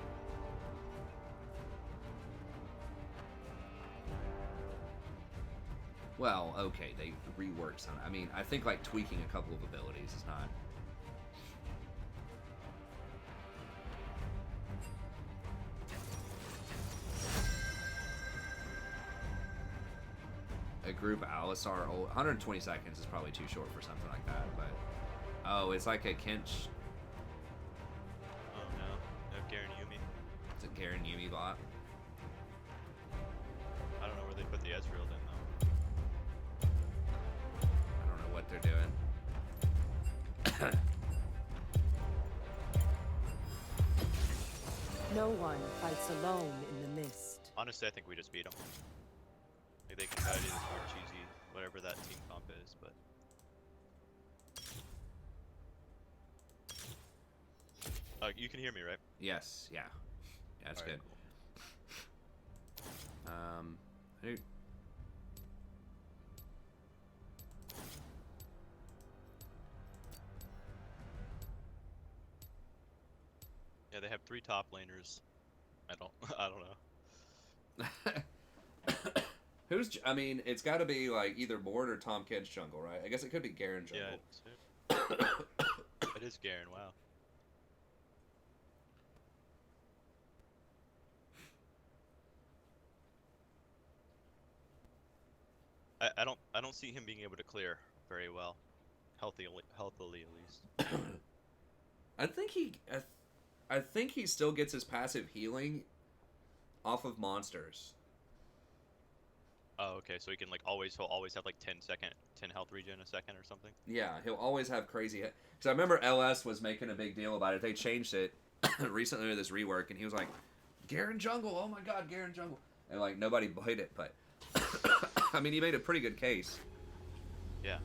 Well, okay, they reworked some. I mean, I think like tweaking a couple of abilities is not. A group Alistar, 120 seconds is probably too short for something like that, but oh, it's like a Kinch. Oh no, no Garen Yumi. It's a Garen Yumi bot. I don't know where they put the Ezreal then though. I don't know what they're doing. No one fights alone in the mist. Honestly, I think we just beat them. Like they can try to do this more cheesy, whatever that team comp is, but. You can hear me, right? Yes, yeah. Yeah, that's Alright, good. Cool. Who? Yeah, they have 3 top laners. I don't know. I mean, it's got to be like either Mord or Tom Kid's jungle, right? I guess it could be Garen jungle. Yeah, it is Garen. Wow. I don't see him being able to clear very well, healthily at least. I think he still gets his passive healing off of monsters. Oh, okay. So he'll always have like 10 health regen a second or something. Yeah, he'll always have crazy. Because I remember LS was making a big deal about it. They changed it recently with this rework, and he was like, "Garen jungle, oh my god, Garen jungle," and like nobody played it, but I mean, he made a pretty good case. Yeah.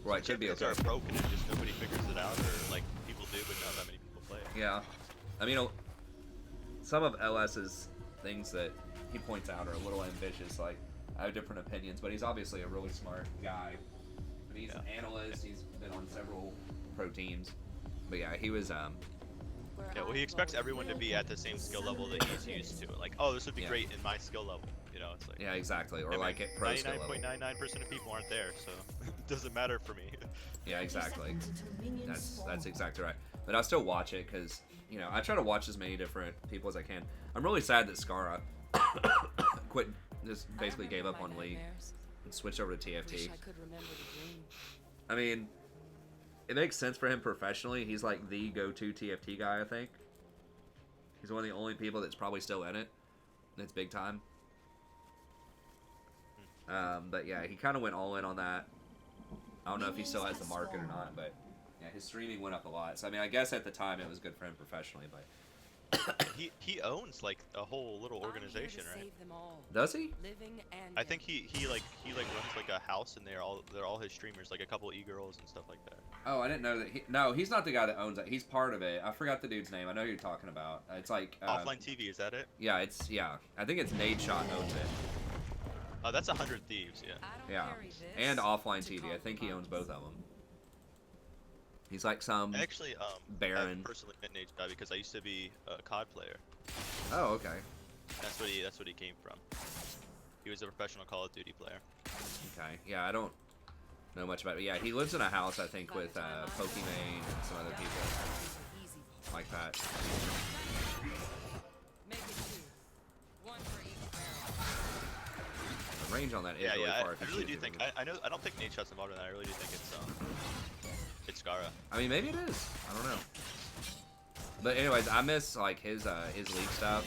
Right, could be okay. Are broken and just nobody figures it out, or like people do, but not that many people play it. Yeah, I mean, some of LS's things that he points out are a little ambitious. Like, I have different opinions, but he's obviously a really smart guy. I mean, he's an analyst. He's been on several pro teams. But yeah, he was Yeah, well, he expects everyone to be at the same skill level that he's used to. Like, oh, this would be great in my skill level. You know, it's like. Yeah, exactly. Or I like mean, at pro skill level. 99.99% of people aren't there, so it doesn't matter for me. Yeah, exactly. That's exactly right. But I'll still watch it because, you know, I try to watch as many different people as I can. I'm really sad that Skara quit, just basically gave up on League and switched over to TFT. I mean, it makes sense for him professionally. He's like the go-to TFT guy, I think. He's one of the only people that's probably still in it. And it's big time. But yeah, he kind of went all in on that. I don't know if he still has the market or not, but yeah, his streaming went up a lot. So I mean, I guess at the time it was good for him professionally, but he owns like a whole little organization, right? Does he? I think he runs like a house, and they're all his streamers, like a couple e-girls and stuff like that. Oh, I didn't know that. No, he's not the guy that owns it. He's part of it. I forgot the dude's name. I know who you're talking about. It's like Offline TV, is that it? Yeah, I think it's Nade Shot owns it. Oh, that's 100 Thieves, yeah. Yeah, and Offline TV. I think he owns both of them. He's like some actually Baron. I personally met Nate guy because I used to be a COD player. Oh, okay. That's what he came from. He was a professional Call of Duty player. Okay. Yeah, I don't know much about it. Yeah, he lives in a house, I think, with Pokimane and some other people like that. The range on that is really far. I really do think. I don't think Nate Shot's involved in that. I really do think it's Skara. I mean, maybe it is. I don't know. But anyways, I miss like his league stuff.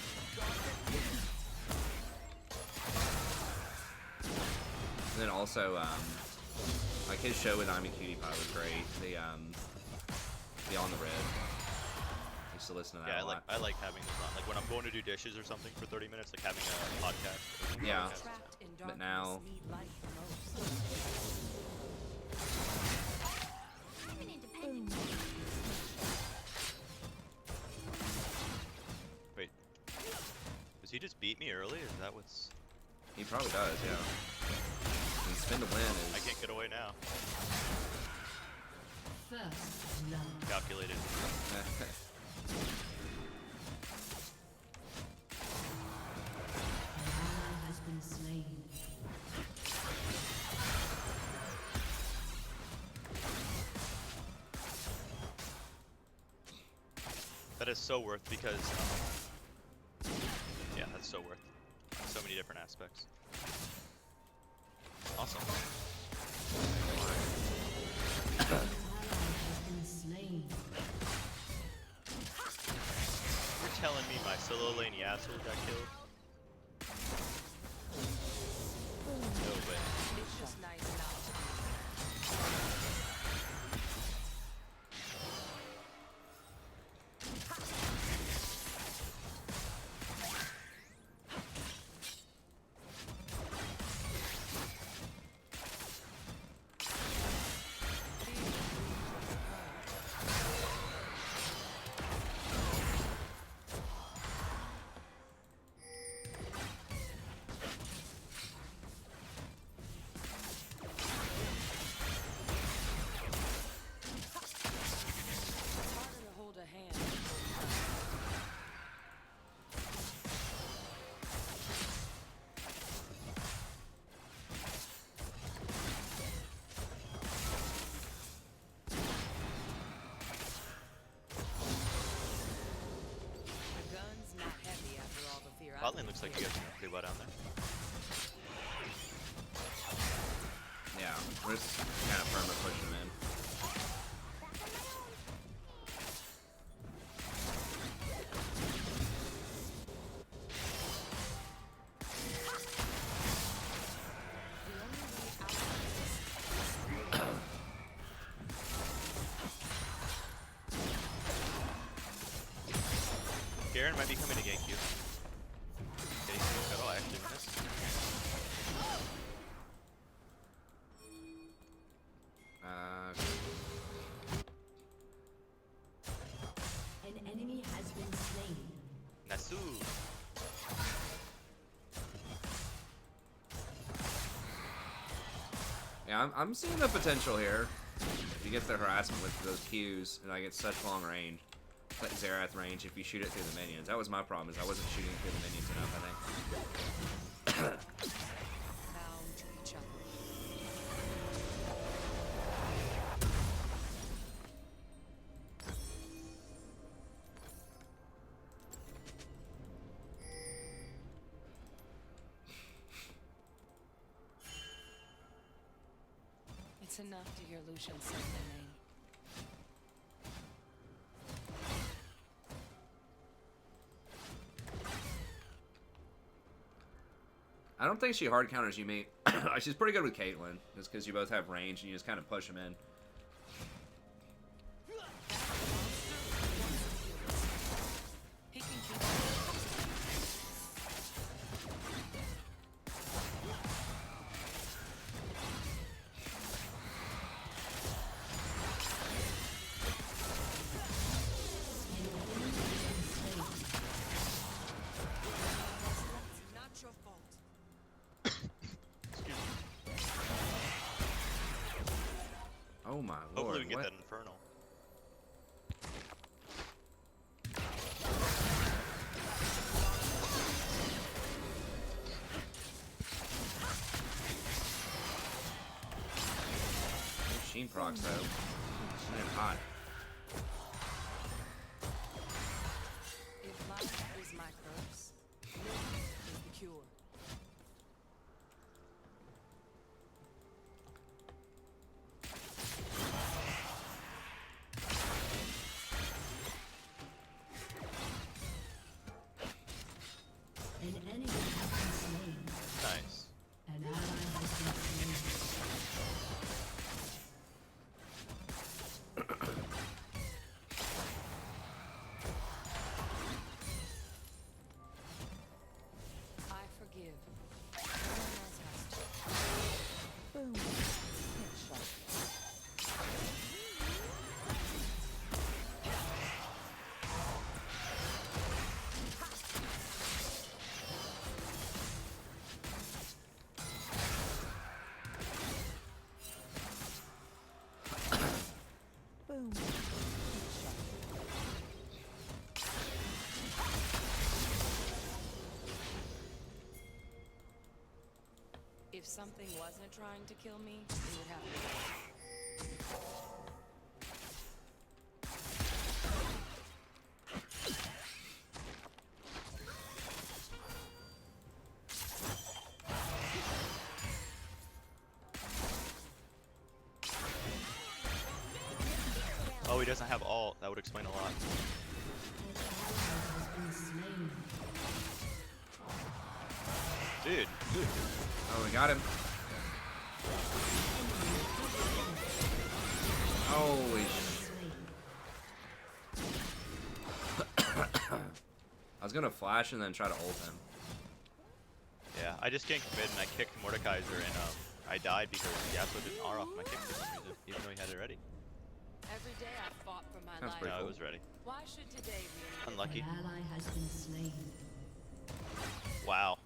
And then also like his show with I'm a Cutie Pie was great. The Beyond the Red. I used to listen to that a lot. I like having this on. Like when I'm going to do dishes or something for 30 minutes, like having a podcast. Yeah. But now. Wait. Does he just beat me early? Is that what's... He probably does, yeah. And spin to win is... I can't get away now. First love. Calculated. Has been slain. That is so worth because, yeah, that's so worth. So many different aspects. Awesome. You're telling me my solo lane Yasuo got killed? No way. It's just nice not Bot lane looks like you guys are doing pretty well down there. Yeah, we're just kind of firm at pushing him in. Garen might be coming to gank you. Okay, so I actually missed. An enemy has been slain. Nasu. Yeah, I'm seeing the potential here. If you get the harassment with those Qs, and I get such long range. like Xerath range if you shoot it through the minions. That was my problem, is I wasn't shooting through the minions enough, I think. Bound to each other. It's enough to hear Lucian say my name. I don't think she hard counters you, mate. She's pretty good with Caitlyn, just because you both have range and you just kind of push them in. He can keep not your fault. Oh my lord. Hopefully we can get what? that Infernal. Sheen procs though. Man, hot. If life is my curse, living is the cure. An enemy has been slain. Nice. An ally has been slain. I forgive. No one else has to. Boom. Headshot. Boom. Headshot. If something wasn't trying to kill me, it would have to. Oh, he doesn't have ult. That would explain a lot. An ally has been slain. Dude. Oh, we got him. Holy sh... I was gonna flash and then try to ult him. Yeah, I just ganked mid and I kicked Mordekaiser and I died because Yasuo didn't R off my kick for some reason, even though he had it ready. Every day I fought for my That's life. pretty No, cool. it was ready. Why should today be any Unlucky. An ally has been slain. Wow.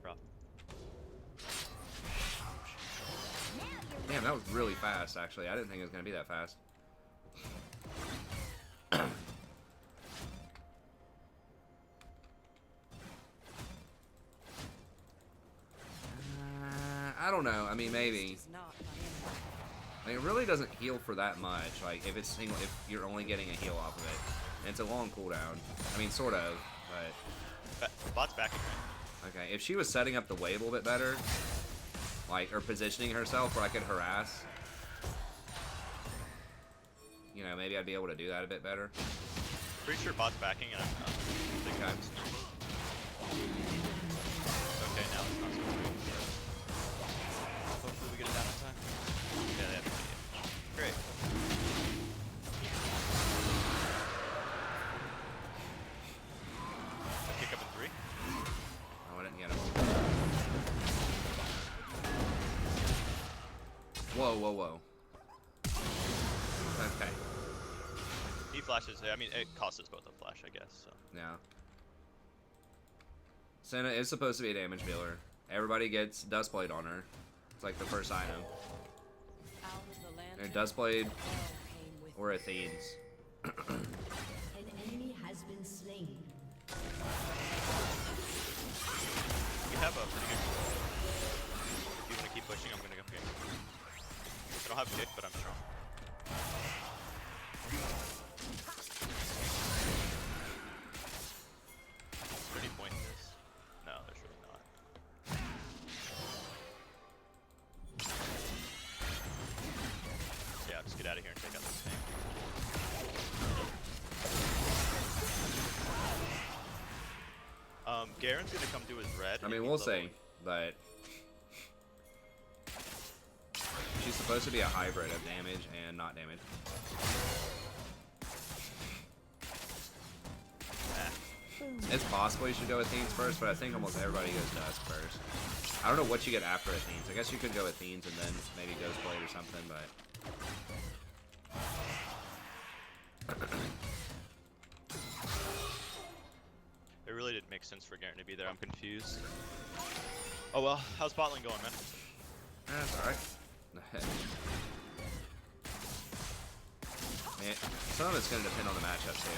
Rough. Damn, that was really fast, actually. I didn't think it was gonna be that fast. I don't know. I mean, maybe. This is not my enemy. Like, it really doesn't heal for that much. Like, if it's single, if you're only getting a heal off of it, and it's a long cooldown. I mean, sort of, but Bot's back again. okay. If she was setting up the wave a little bit better, like, or positioning herself where I could harass, you know, maybe I'd be able to do that a bit better. Pretty sure bot's backing and I'm big times. Okay, now it's not so great. Hopefully we get it down in time. Yeah, they have to get it. Great. Kick up in 3. Oh, I didn't get him. Whoa, whoa, whoa. Okay. He flashes. I mean, it costs us both a flash, I guess. So. Yeah. Senna is supposed to be a damage dealer. Everybody gets Dustblade on her. It's like the first item. Out of the land Or Dustblade or Athene's. An enemy has been slain. We have a pretty good. If you want to keep pushing, I'm gonna go kick. I don't have kick, but I'm strong. Is there any point in this? No, there's really not. Yeah, just get out of here and take out this thing. Garen's gonna come do his red. I mean, we'll see, but she's supposed to be a hybrid of damage and not damage. It's possible you should go Athene's first, but I think almost everybody goes Dusk first. I don't know what you get after Athene's. I guess you could go Athene's and then maybe Ghostblade or something, but... It really didn't make sense for Garen to be there. I'm confused. Oh well, how's bot lane going, man? That's alright. Man, some of it's going to depend on the matchup, too.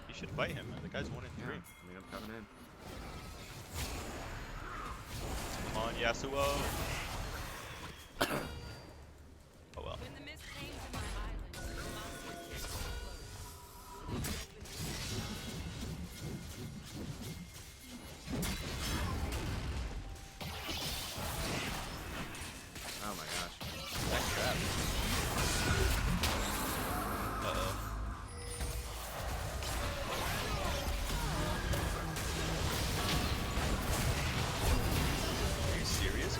You should fight him, man. The guy's 1-3. Yeah, I mean, I'm coming in. Come on, Yasuo. Oh well. When the mist came to my island, the monsters Oh my gosh. Nice trap. Uh-oh. Are you serious?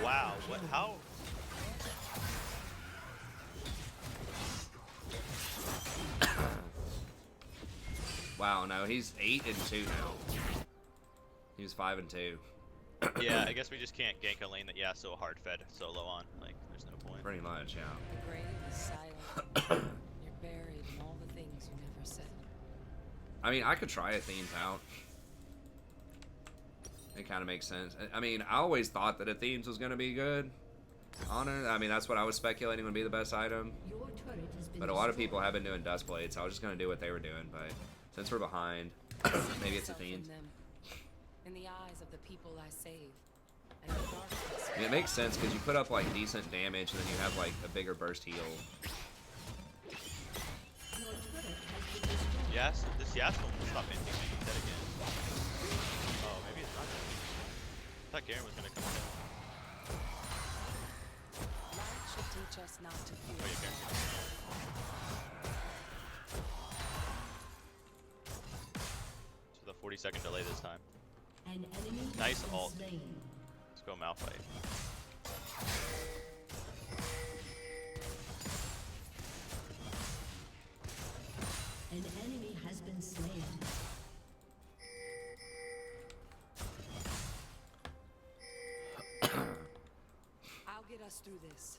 Wow, what, how? Wow, no, he's 8-2 now. He was 5-2. Yeah, I guess we just can't gank a lane that Yasuo hard fed solo on. Like, there's no point. Pretty much, yeah. The grave is silent. You're buried in all the things you never said. I mean, I could try Athene's out. It kind of makes sense. I mean, I always thought that Athene's was going to be good. Honor, I mean, that's what I was speculating would be the best item. Your turret has been But a lot of destroyed. people have been doing Dustblade, so I was just going to do what they were doing. But since we're behind, maybe it's Yourself in Athene's. them, in the eyes of the people I save, and in the darkness. I mean, it makes sense because you put up like decent damage and then you have like a bigger burst heal. Your turret has been destroyed. Yes, this Yasuo will stop ending me dead again. Oh, maybe it's not dead. I thought Garen was gonna come down. Light should teach us not to fear. Oh, yeah, Garen. So the 40-second delay this time. An enemy Nice has been ult. slain. Let's go Malphite. An enemy has been slain. I'll get us through this.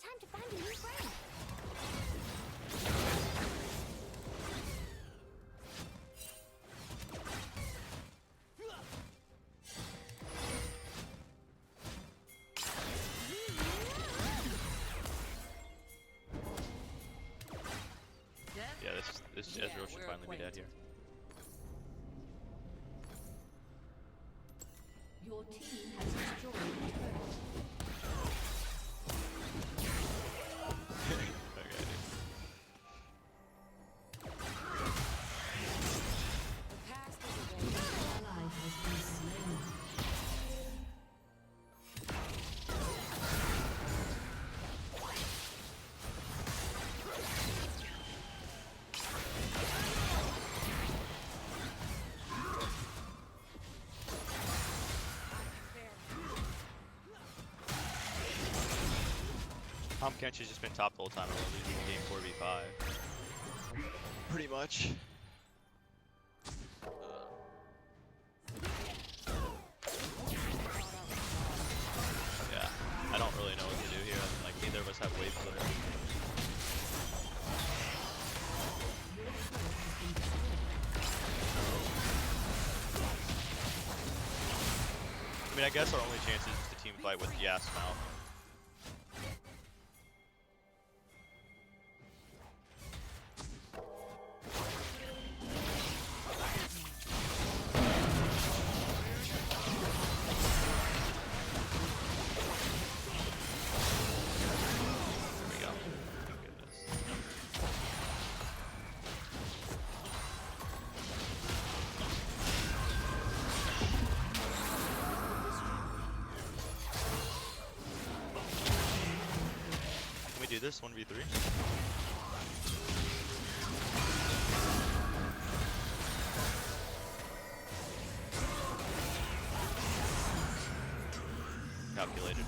Time to find a new friend. Yeah, this Yeah, Ezreal should we're finally be dead acquainted. here. Your team has destroyed a turret. Okay. The past is a An ally has been slain. can't she's just been top the whole time and we're losing game 4v5. Pretty much. Yeah, I don't really know what to do here. I mean, like, neither of us have wave clear. I mean, I guess our only chance is just a team fight with Yas Mouth. Do this 1v3. Calculated.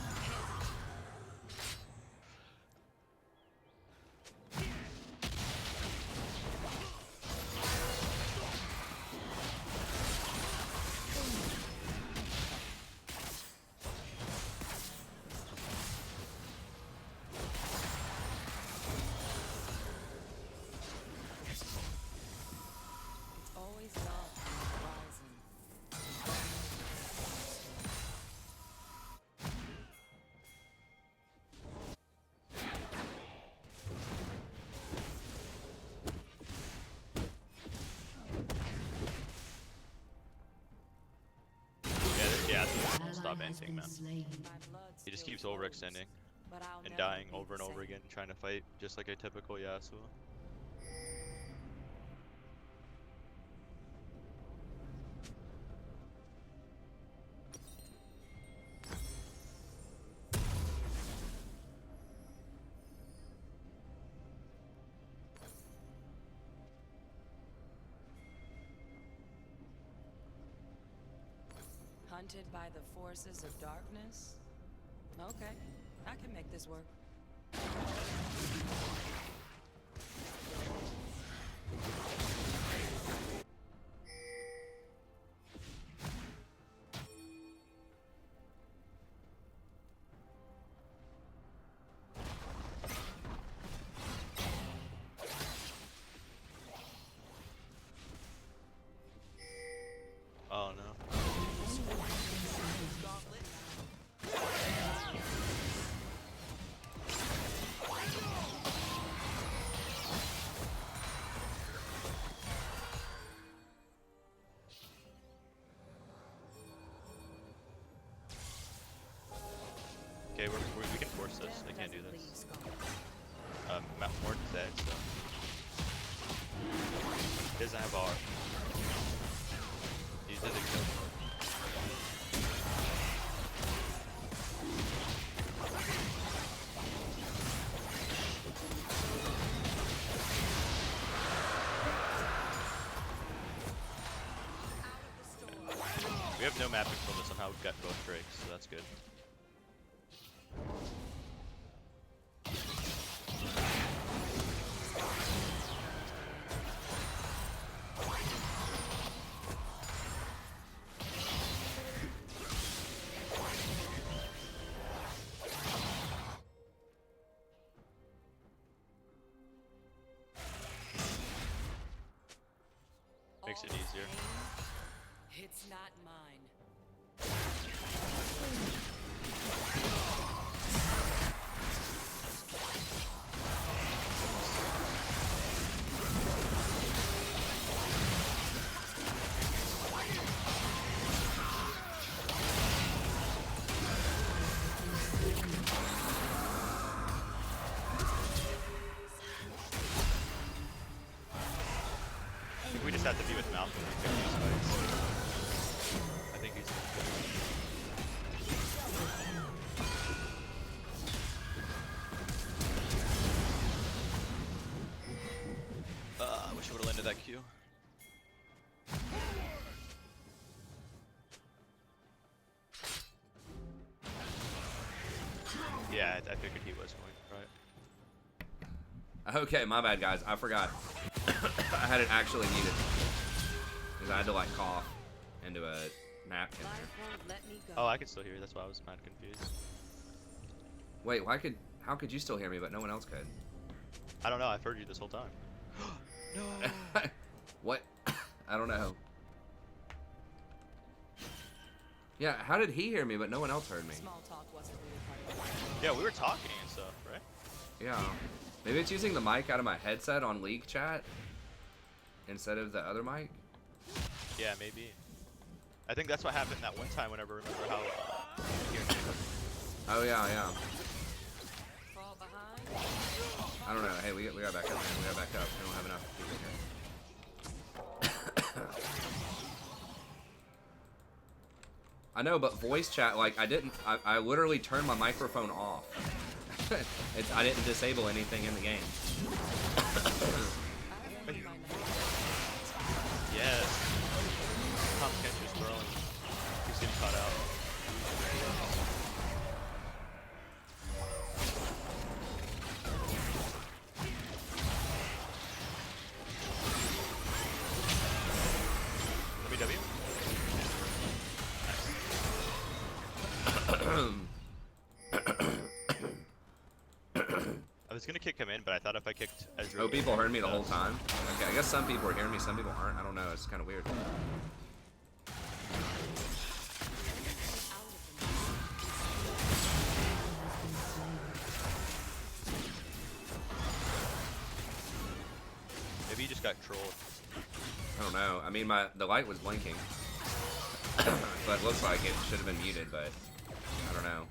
Yeah, won't stop anything, man. He just keeps overextending and dying over and over again, trying to fight just like a typical Yasuo. Hunted by the forces of darkness? Okay, I can make this work. Oh no. Okay, we can force this. They can't do this. Morton's dead, so he doesn't have R. He did a kill. We have no mapping from this. Somehow we've got both Drakes, so that's good. Makes it easier. It's not mine. I think we just have to be with Malcolm when we pick these fights. I think he's I wish I would have landed that Q. Yeah, I figured he was going, right? Okay, my bad, guys. I forgot. I had it actually muted. Because I had to, like, cough into a napkin Life there. won't let me go. Oh, I could still hear you. That's why I was mad confused. Wait, how could you still hear me, but no one else could? I don't know. I've heard you this whole time. No. What? I don't know. Yeah, how did he hear me, but no one else heard me? Small talk wasn't really part of it. Yeah, we were talking and stuff, right? Yeah. Maybe it's using the mic out of my headset on League Chat instead of the other mic? Yeah, maybe. I think that's what happened that one time whenever, remember how you hear me. Oh, yeah, yeah. Fall behind. I don't know. Hey, we got back up, man. We got back up. We don't have enough people here. I know, but voice chat, like, I literally turned my microphone off. I didn't disable anything in the game. Yes. Tom Kent is throwing. He's getting caught out. WW? I was gonna kick him in, but I thought if I kicked Ezra... Oh, people heard me the whole time? Okay, I guess some people are hearing me, some people aren't. I don't know, it's kind of weird. Maybe you just got trolled. I don't know. I mean, the light was blinking. But it looks like it should have been muted, but I don't know.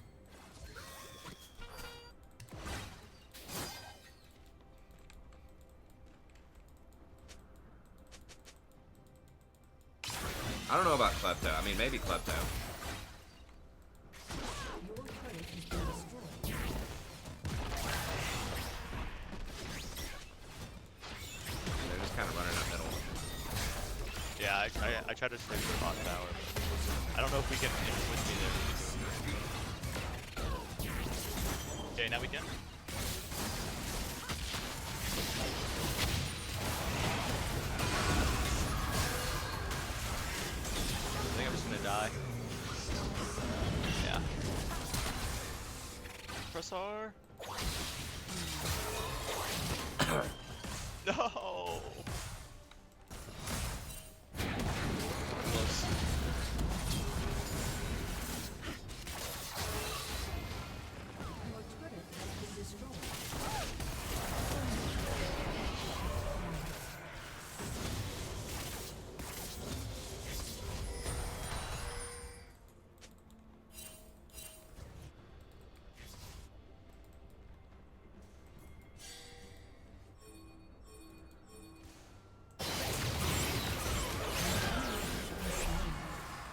I don't know about Klepto. I mean, maybe Klepto. Your turret has been destroyed. They're just kind of running up middle. Yeah, I tried to swing the bot tower. I don't know if we can finish with me there. Okay, now we can. I think I'm just gonna die. Yeah. Press R. No. Close. Your turret has been destroyed.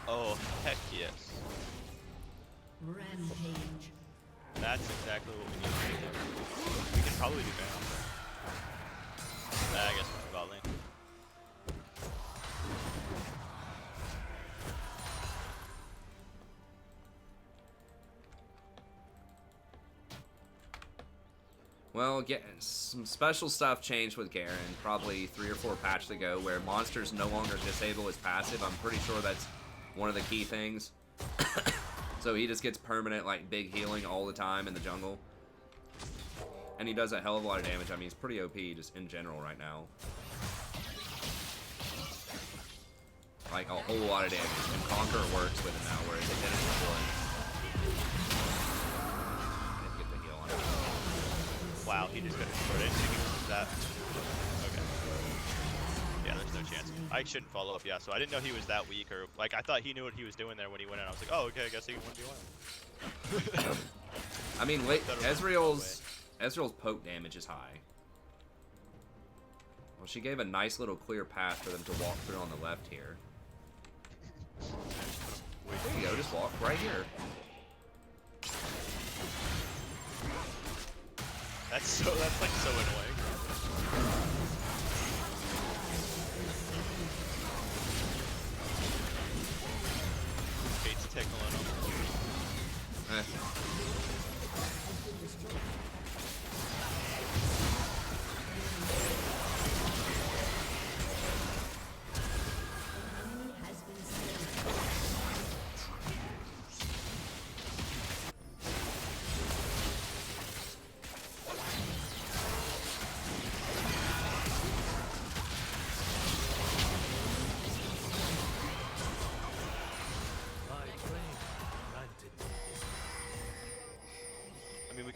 Oh, heck yes. Rampage. That's exactly what we need to do there. We can probably do Baron. I guess we'll bot lane. Well, some special stuff changed with Garen, probably 3 or 4 patches ago, where monsters no longer disable his passive. I'm pretty sure that's one of the key things. So he just gets permanent, like, big healing all the time in the jungle. And he does a hell of a lot of damage. I mean, he's pretty OP just in general right now. Like, a whole lot of damage. And Conquer works with him now, whereas it didn't before. Didn't get the heal on him. Wow, he just got destroyed. I didn't think he was that. Okay. Yeah, there's no chance. I shouldn't follow up, yeah, so I didn't know he was that weak, or, like, I thought he knew what he was doing there when he went in. I was like, oh, okay, I guess he 1v1. I mean, Ezreal's poke damage is high. Well, she gave a nice little clear path for them to walk through on the left here. There you go, just walk right here. That's like so annoying. Kate's tickling him.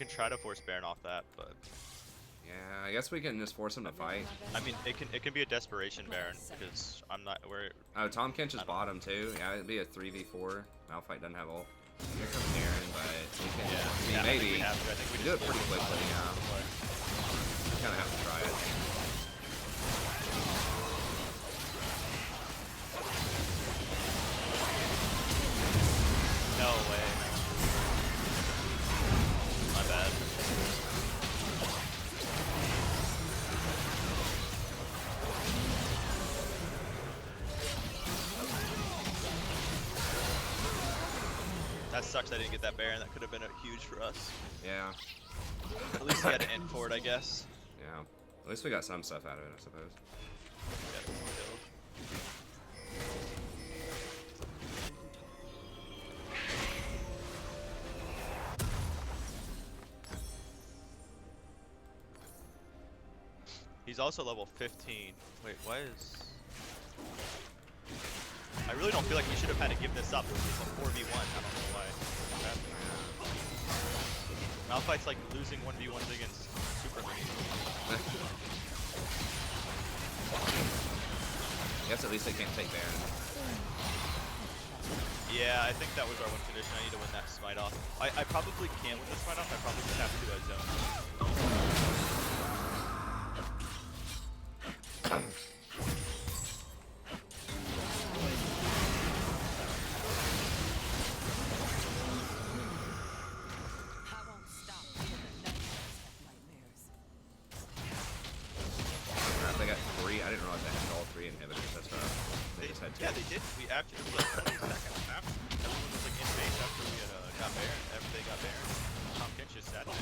can try to force Baron off that, but Yeah, I guess we can just force him to fight. I mean, it can be a desperation Baron because I'm not where. Oh, Tom Kench is bottom too. Yeah, it'd be a 3v4. Malphite doesn't have ult. Here comes Aaron, but we can. Yeah, I mean, maybe. I think we do it pretty quickly. Yeah. We kind of have to try it. No way. My bad. That sucks I didn't get that Baron. That could have been huge for us. Yeah. At least we had to end for it, I guess. Yeah. At least we got some stuff out of it, I suppose. Got it killed. He's also level 15. Wait, why is... I really don't feel like we should have had to give this up. It's a 4v1. I don't know why. Malphite's like losing 1v1s against super minis. I guess at least they can't take Baron. Yeah, I think that was our win condition. I need to win that smite off. I probably can't win the smite off. I probably just have to do a zone. Crap, they got 3. I didn't realize they had all 3 inhibitors. That's rough. They just had 2. Yeah, they did. We actually, it was like 20 seconds after. Everyone was like in base after we had got Baron. Everything got Baron. Tom Kench just sat there.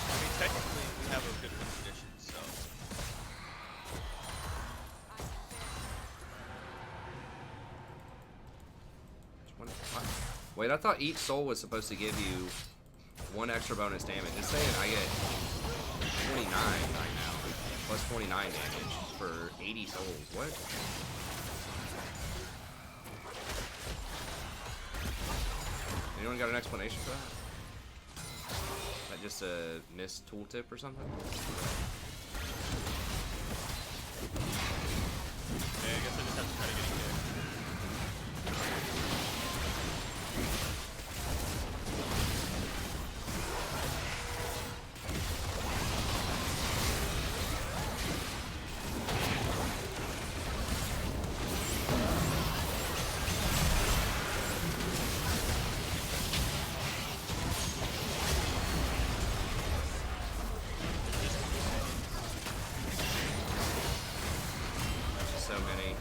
I mean, technically, we have a good win condition, so. Wait, I thought each soul was supposed to give you 1 extra bonus damage. It's saying I get 29 right now, plus 29 damage for 80 souls. What? Anyone got an explanation for that? Is that just a missed tooltip or something? Yeah, I guess I just have to try to get in there. So many.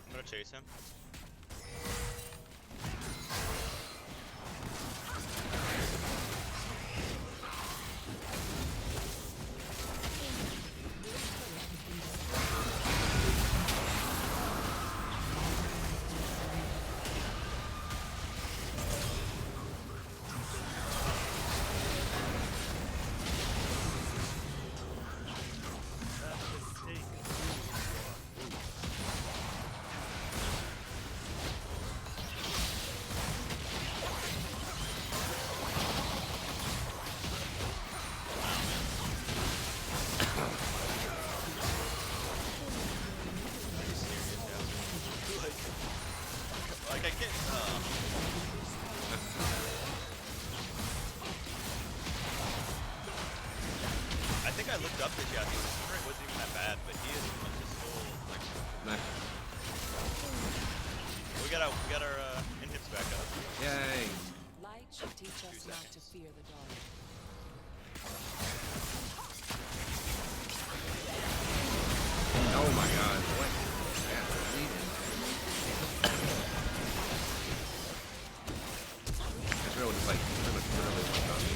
I'm gonna chase him. Like I can't. I think I looked up this year. I think the swim rate wasn't even that bad, but he is just so like. Nah. We got our inhibs back up. Yay! Light should teach us not to fear the dark. Oh my god, what? Yeah, bleeding. It's really just like pretty much literally one on me.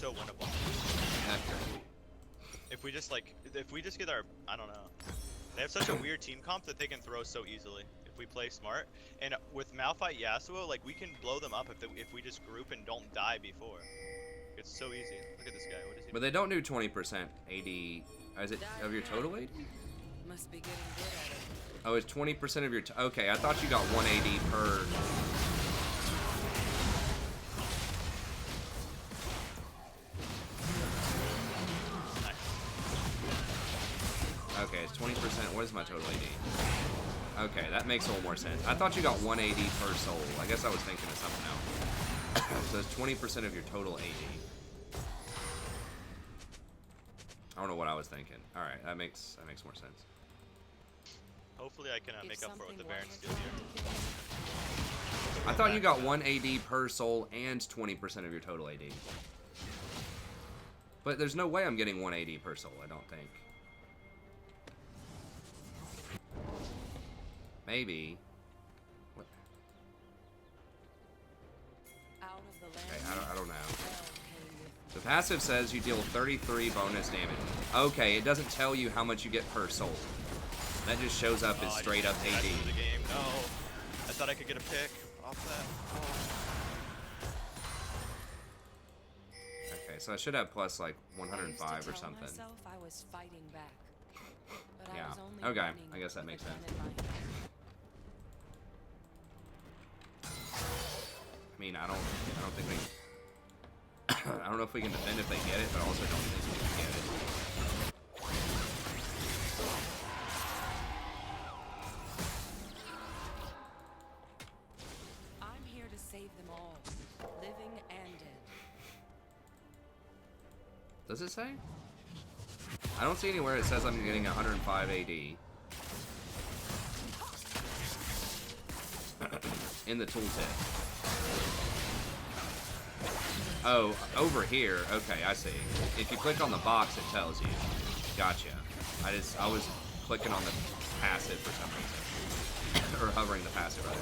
so winnable. Accurate. If we just get our, I don't know. They have such a weird team comp that they can throw so easily if we play smart. And with Malphite Yasuo, like we can blow them up if we just group and don't die before. It's so easy. Look at this guy. What is he? But they don't do 20% AD. Is it of your total AD? Must be getting good at it. Oh, it's 20% of your. Okay, I thought you got 1 AD per. Okay, it's 20%. What is my total AD? Okay, that makes a little more sense. I thought you got 1 AD per soul. I guess I was thinking of something else. So it's 20% of your total AD. I don't know what I was thinking. All right, that makes more sense. Hopefully I can make up for it with the Baron steal wasn't here. trying to kill me, I thought you got 1 AD per soul and 20% of your total AD. But there's no way I'm getting 1 AD per soul, I don't think. Maybe. What? out of the Okay, land. I don't know. Hell came with The passive says you deal 33 bonus damage. Okay, it doesn't tell you how much you get per soul. That just shows up as straight up AD. The game. No, I thought I could get a pick off that. Okay, so I should have plus like I used to 105 or tell something. myself I was fighting back. But Yeah, I was only okay, running I guess that with a makes gun sense. in my hand. I mean, I don't think we. I don't know if we can defend if they get it, but I also don't think we can get it. I'm here to save them all, living and dead. Does it say? I don't see anywhere it says I'm getting 105 AD. In the tooltip. Oh, over here. Okay, I see. If you click on the box, it tells you. Gotcha. I was clicking on the passive for some reason. Or hovering the passive, rather.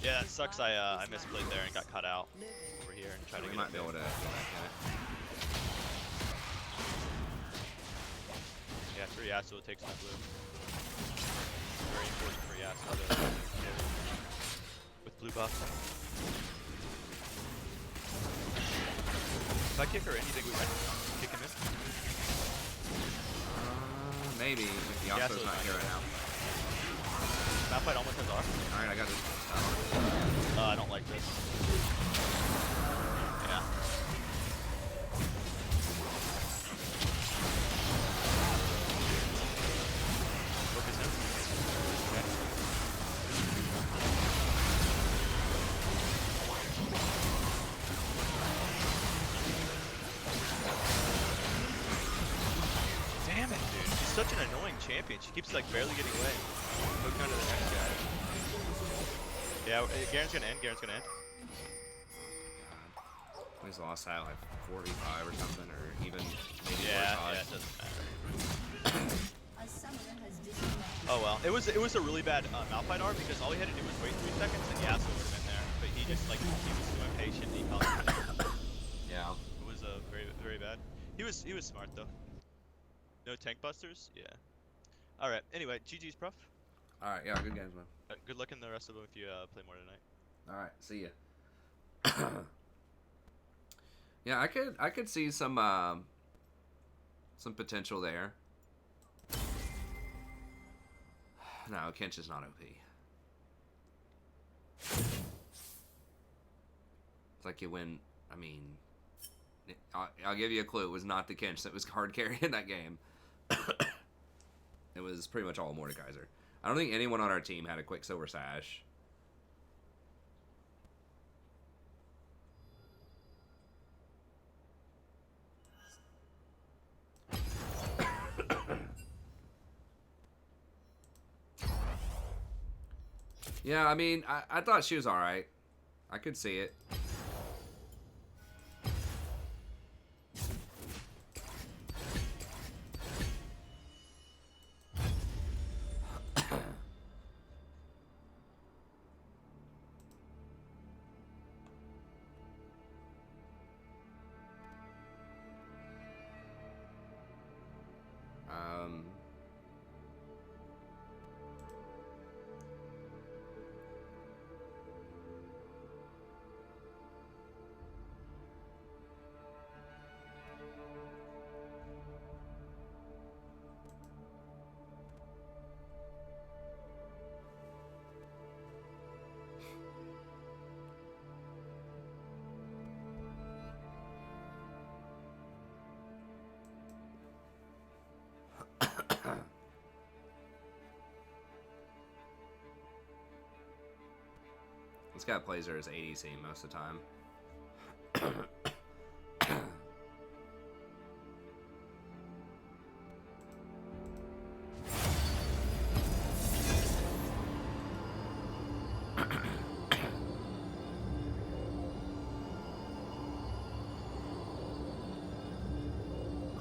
Yeah, that sucks. I misplayed there and got cut out over here and tried to We get might a be able to pick. go back in it. Yeah, for Yasuo takes my blue. Very important for Yasuo to with blue buff. If I kick her in, you think we win? Kick him in? Maybe, if Yasuo's not here right now. Malphite almost has R. Alright, I got this. I don't like this. Yeah. Focus him. Okay. Damn it, dude. She's such an annoying champion. She keeps like barely getting away. Hook onto the next guy. Yeah, Garen's gonna end. Garen's gonna end. He's lost that like 45 or something, or even maybe 45. Yeah, it doesn't matter. A summoner has disconnected. Oh well, it was a really bad Malphite R because all he had to do was wait 3 seconds and Yasuo would have been there, but he just like he was too impatient. He called it. Yeah. It was very bad. He was smart though. No tank busters. Yeah. All right. Anyway, GG's, prof. All right. Yeah. Good games, man. Good luck in the rest of them if you play more tonight. All right. See ya. Yeah, I could see some potential there. No, Kench is not OP. It's like you win. I mean, I'll give you a clue. It was not the Kench that was hard carrying that game. It was pretty much all Mordekaiser. I don't think anyone on our team had a Quicksilver Sash. Yeah, I mean, I thought she was alright. I could see it. um... This guy plays her as ADC most of the time.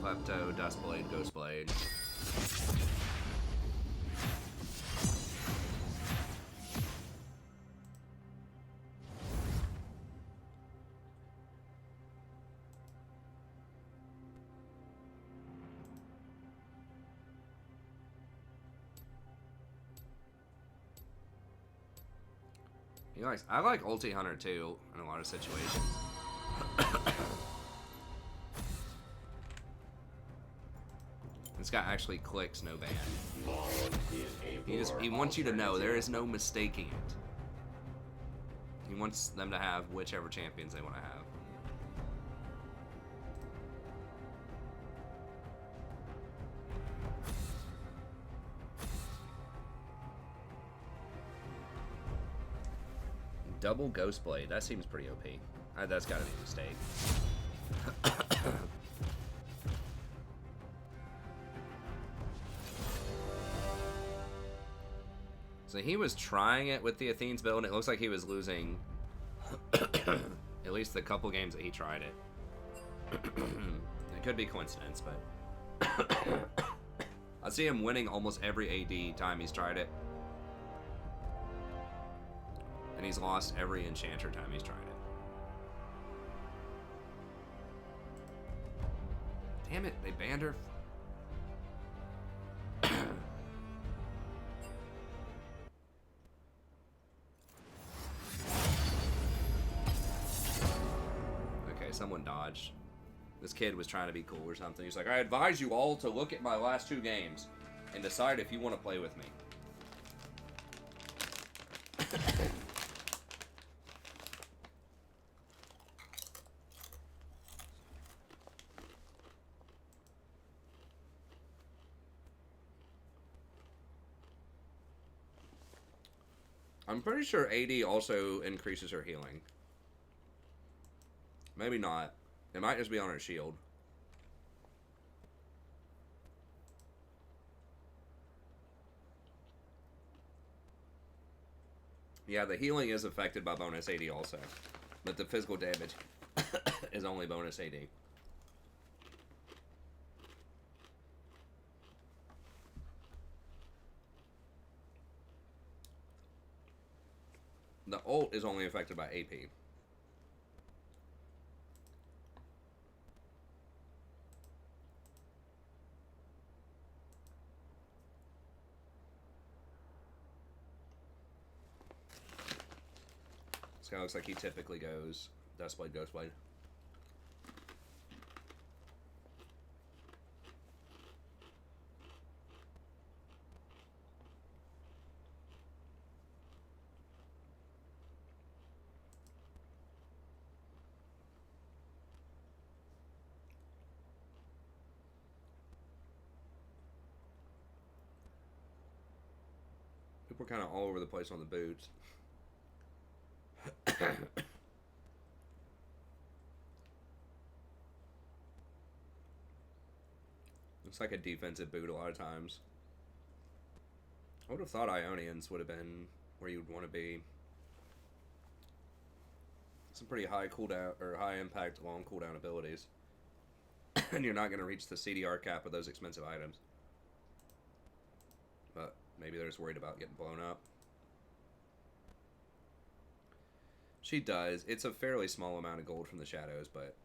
Klepto, Dustblade, Ghostblade. He likes. I like Ulti Hunter too in a lot of situations. This guy actually clicks no ban. He wants you to know there is no mistaking it. He wants them to have whichever champions they want to have. Double Ghostblade. That seems pretty OP. That's gotta be a mistake. So he was trying it with the Athene's build, and it looks like he was losing at least the couple games that he tried it. It could be coincidence, but I see him winning almost every AD time he's tried it. And he's lost every Enchanter time he's tried it. Damn it, they banned her. Okay, someone dodged. This kid was trying to be cool or something. He's like, I advise you all to look at my last 2 games and decide if you want to play with me. I'm pretty sure AD also increases her healing. Maybe not. It might just be on her shield. Yeah, the healing is affected by bonus AD also. But the physical damage is only bonus AD. The ult is only affected by AP. This guy looks like he typically goes Dustblade, Ghostblade. People are kind of all over the place on the boots. It's like a defensive boot a lot of times. I would have thought Ionians would have been where you'd want to be. Some pretty high cooldown or high impact, long cooldown abilities, and you're not going to reach the CDR cap with those expensive items. But maybe they're just worried about getting blown up. She does. It's a fairly small amount of gold from the shadows, but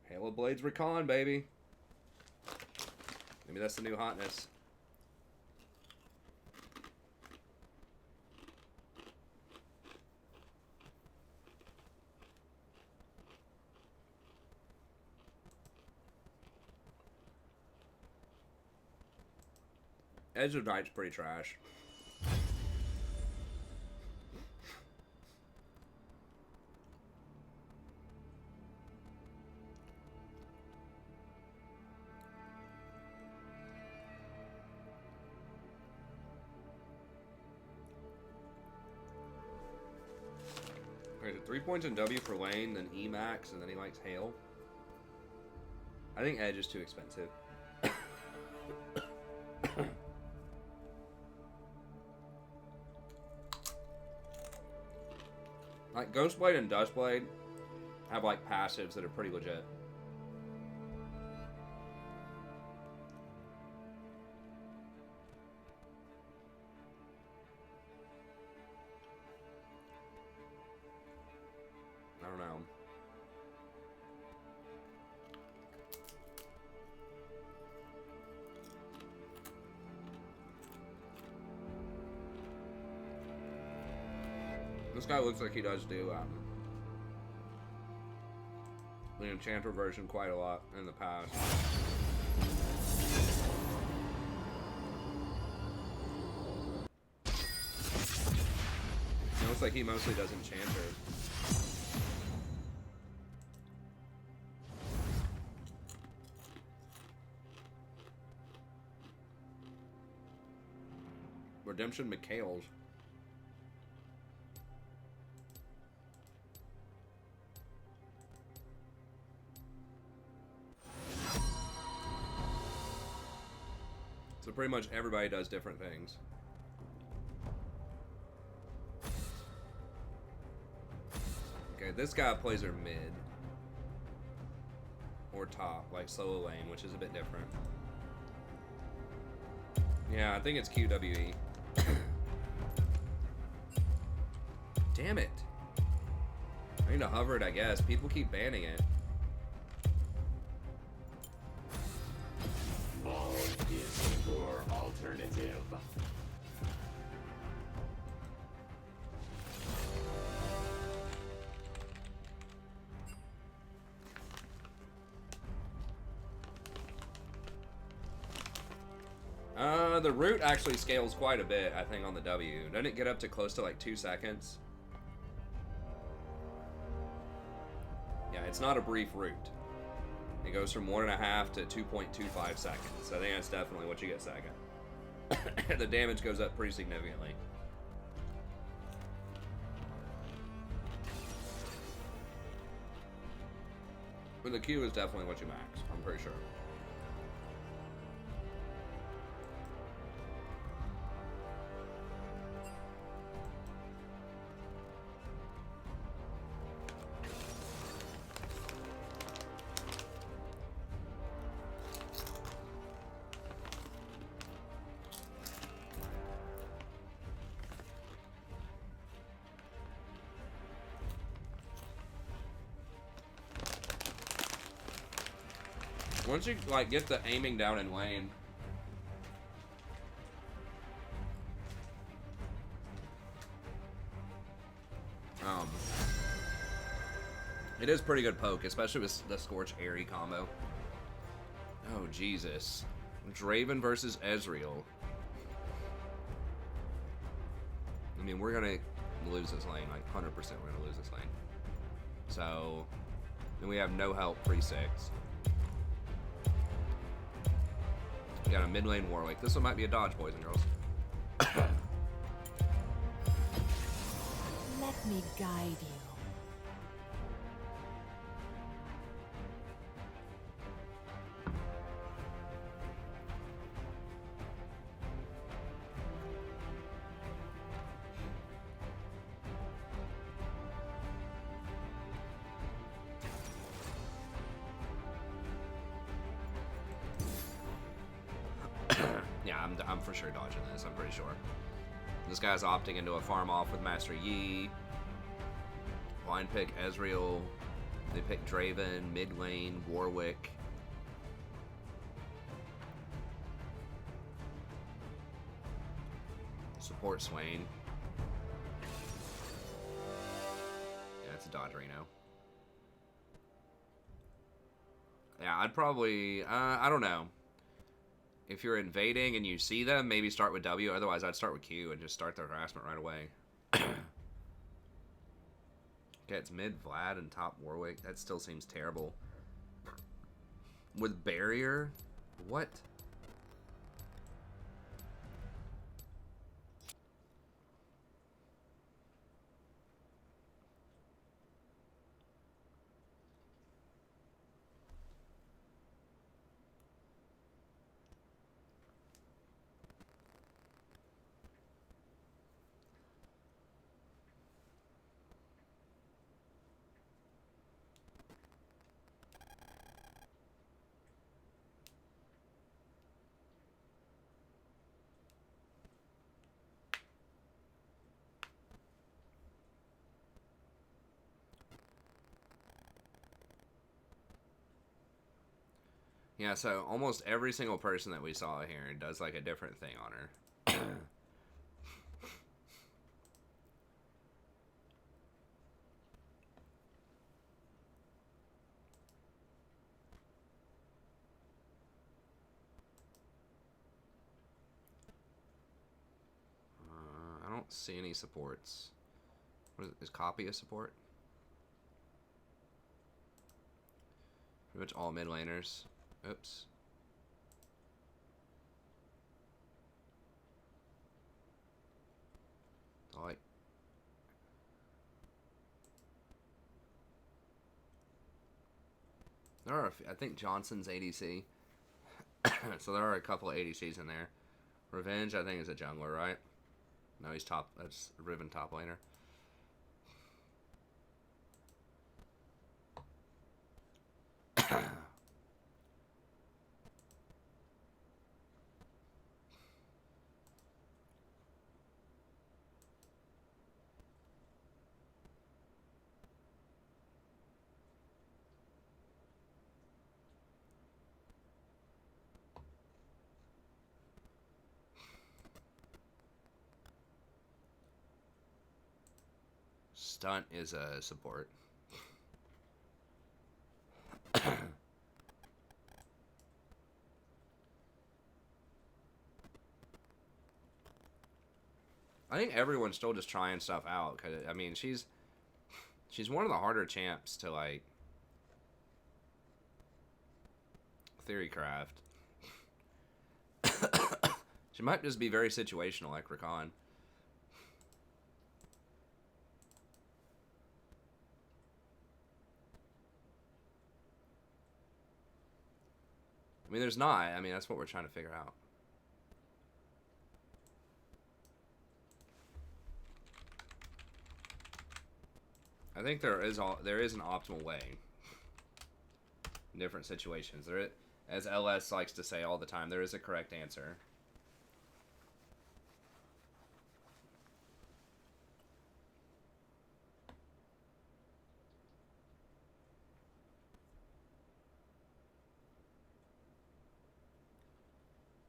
Halo Blades Recon, baby. Maybe that's the new hotness. Edge of Night's pretty trash. Okay, so 3 points in W for Lane, then E max, and then he likes Hail. I think Edge is too expensive. Like, Ghostblade and Dustblade have, like, passives that are pretty legit. I don't know. This guy looks like he does do the Enchanter version quite a lot in the past. It looks like he mostly does Enchanter. Redemption McHale's. So pretty much everybody does different things. Okay, this guy plays her mid. Or top, like solo lane, which is a bit different. Yeah, I think it's QWE. Damn it. I need to hover it, I guess. People keep banning it. Ball is your alternative. The root actually scales quite a bit, I think, on the W. Doesn't it get up to close to like 2 seconds? Yeah, it's not a brief root. It goes from 1.5 to 2.25 seconds. So I think that's definitely what you get second. The damage goes up pretty significantly. But the Q is definitely what you max, I'm pretty sure. Once you like get the aiming down in lane, it is pretty good poke, especially with the Scorch Airy combo. Oh Jesus, Draven versus Ezreal. I mean, we're gonna lose this lane, like 100%. We're gonna lose this lane. So, then we have no help pre-6. We got a mid lane Warwick. This one might be a dodge, boys and girls. Let me guide you. I'm for sure dodging this. I'm pretty sure. This guy's opting into a farm off with Master Yi. Blind pick Ezreal. They pick Draven, mid lane, Warwick. Support Swain. Yeah, it's a dodge Reno. Yeah, I'd probably, I don't know. If you're invading and you see them, maybe start with W. Otherwise, I'd start with Q and just start the harassment right away. Okay, it's mid Vlad and top Warwick. That still seems terrible. With barrier? What? Yeah, so almost every single person that we saw here does like a different thing on her. I don't see any supports. What is copy a support? Pretty much all mid laners. Oops. Like, there are, I think Johnson's ADC. So there are a couple of ADCs in there. Revenge, I think, is a jungler, right? No, he's top. That's Riven top laner. Stunt is a support. I think everyone's still just trying stuff out. Cause I mean, she's one of the harder champs to like theory craft. She might just be very situational, like Rakan. I mean, there's not. I mean, that's what we're trying to figure out. I think there is an optimal way in different situations. There, as LS likes to say all the time, there is a correct answer.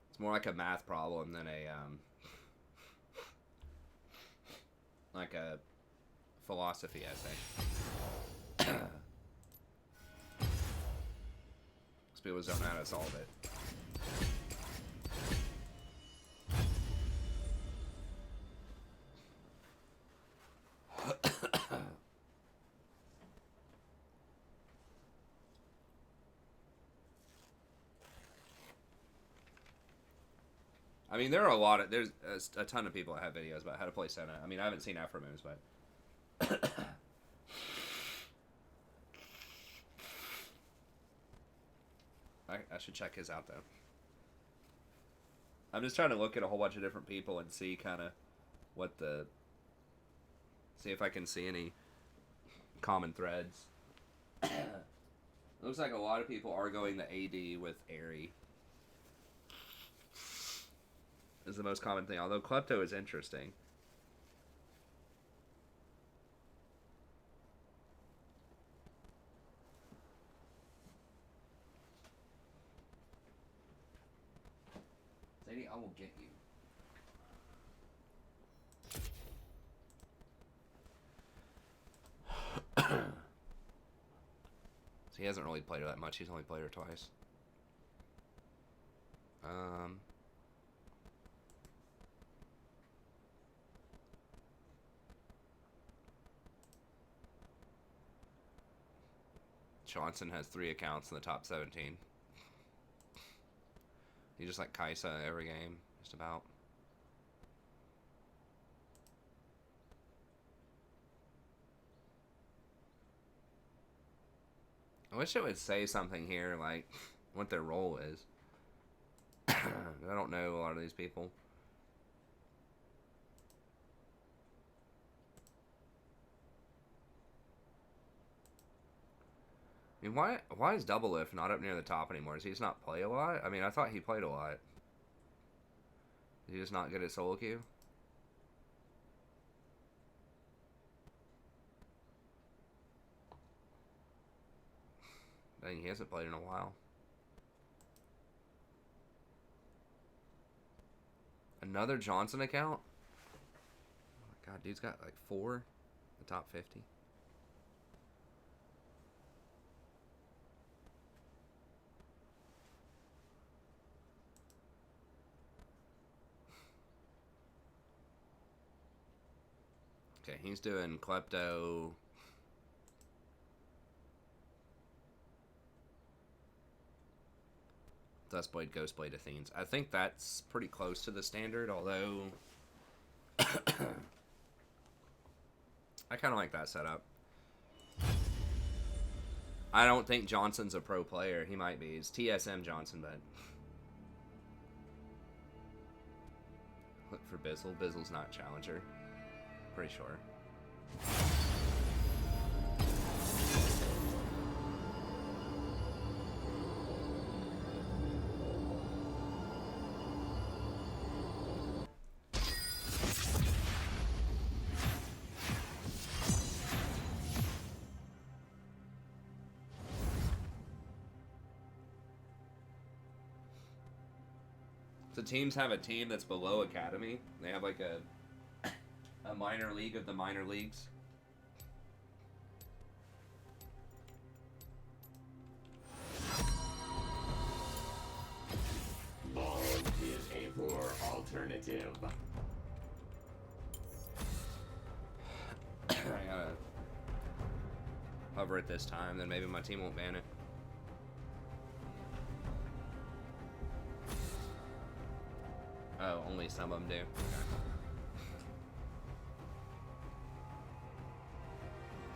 It's more like a math problem than a like a philosophy essay. Most people don't know how to solve it. I mean, there are there's a ton of people that have videos about how to play Senna. I mean, I haven't seen Afro moves, but I should check his out though. I'm just trying to look at a whole bunch of different people and see kind of see if I can see any common threads. Looks like a lot of people are going the AD with Airy. is the most common thing, although Klepto is interesting. Sadie, I will get you. So he hasn't really played her that much. He's only played her twice. Johnson has 3 accounts in the top 17. He just like Kaisa every game, just about. I wish it would say something here, like, what their role is. I don't know a lot of these people. I mean, why is Double Lift not up near the top anymore? Does he just not play a lot? I mean, I thought he played a lot. Is he just not good at solo queue? Dang, he hasn't played in a while. Another Johnson account? Oh my god, dude's got like 4 in the top 50. Okay, he's doing Klepto. Dustblade, Ghostblade, Athenes. I think that's pretty close to the standard, although I kind of like that setup. I don't think Johnson's a pro player. He might be. It's TSM Johnson, but look for Bizzle. Bizzle's not Challenger. Pretty sure. So teams have a team that's below Academy. They have like a minor league of the minor leagues. Ball is a poor alternative. I gotta hover it this time, then maybe my team won't ban it. Oh, only some of them do. Okay.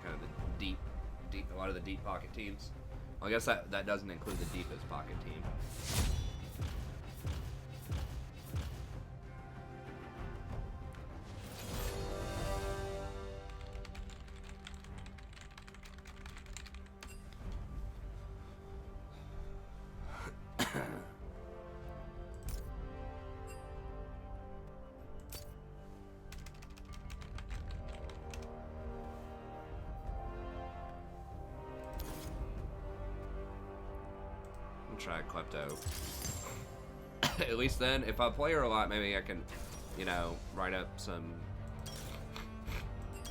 Kind of the deep, a lot of the deep pocket teams. Well, I guess that doesn't include the deepest pocket team. Try Klepto. At least then, if I play her a lot, maybe I can, you know, write up some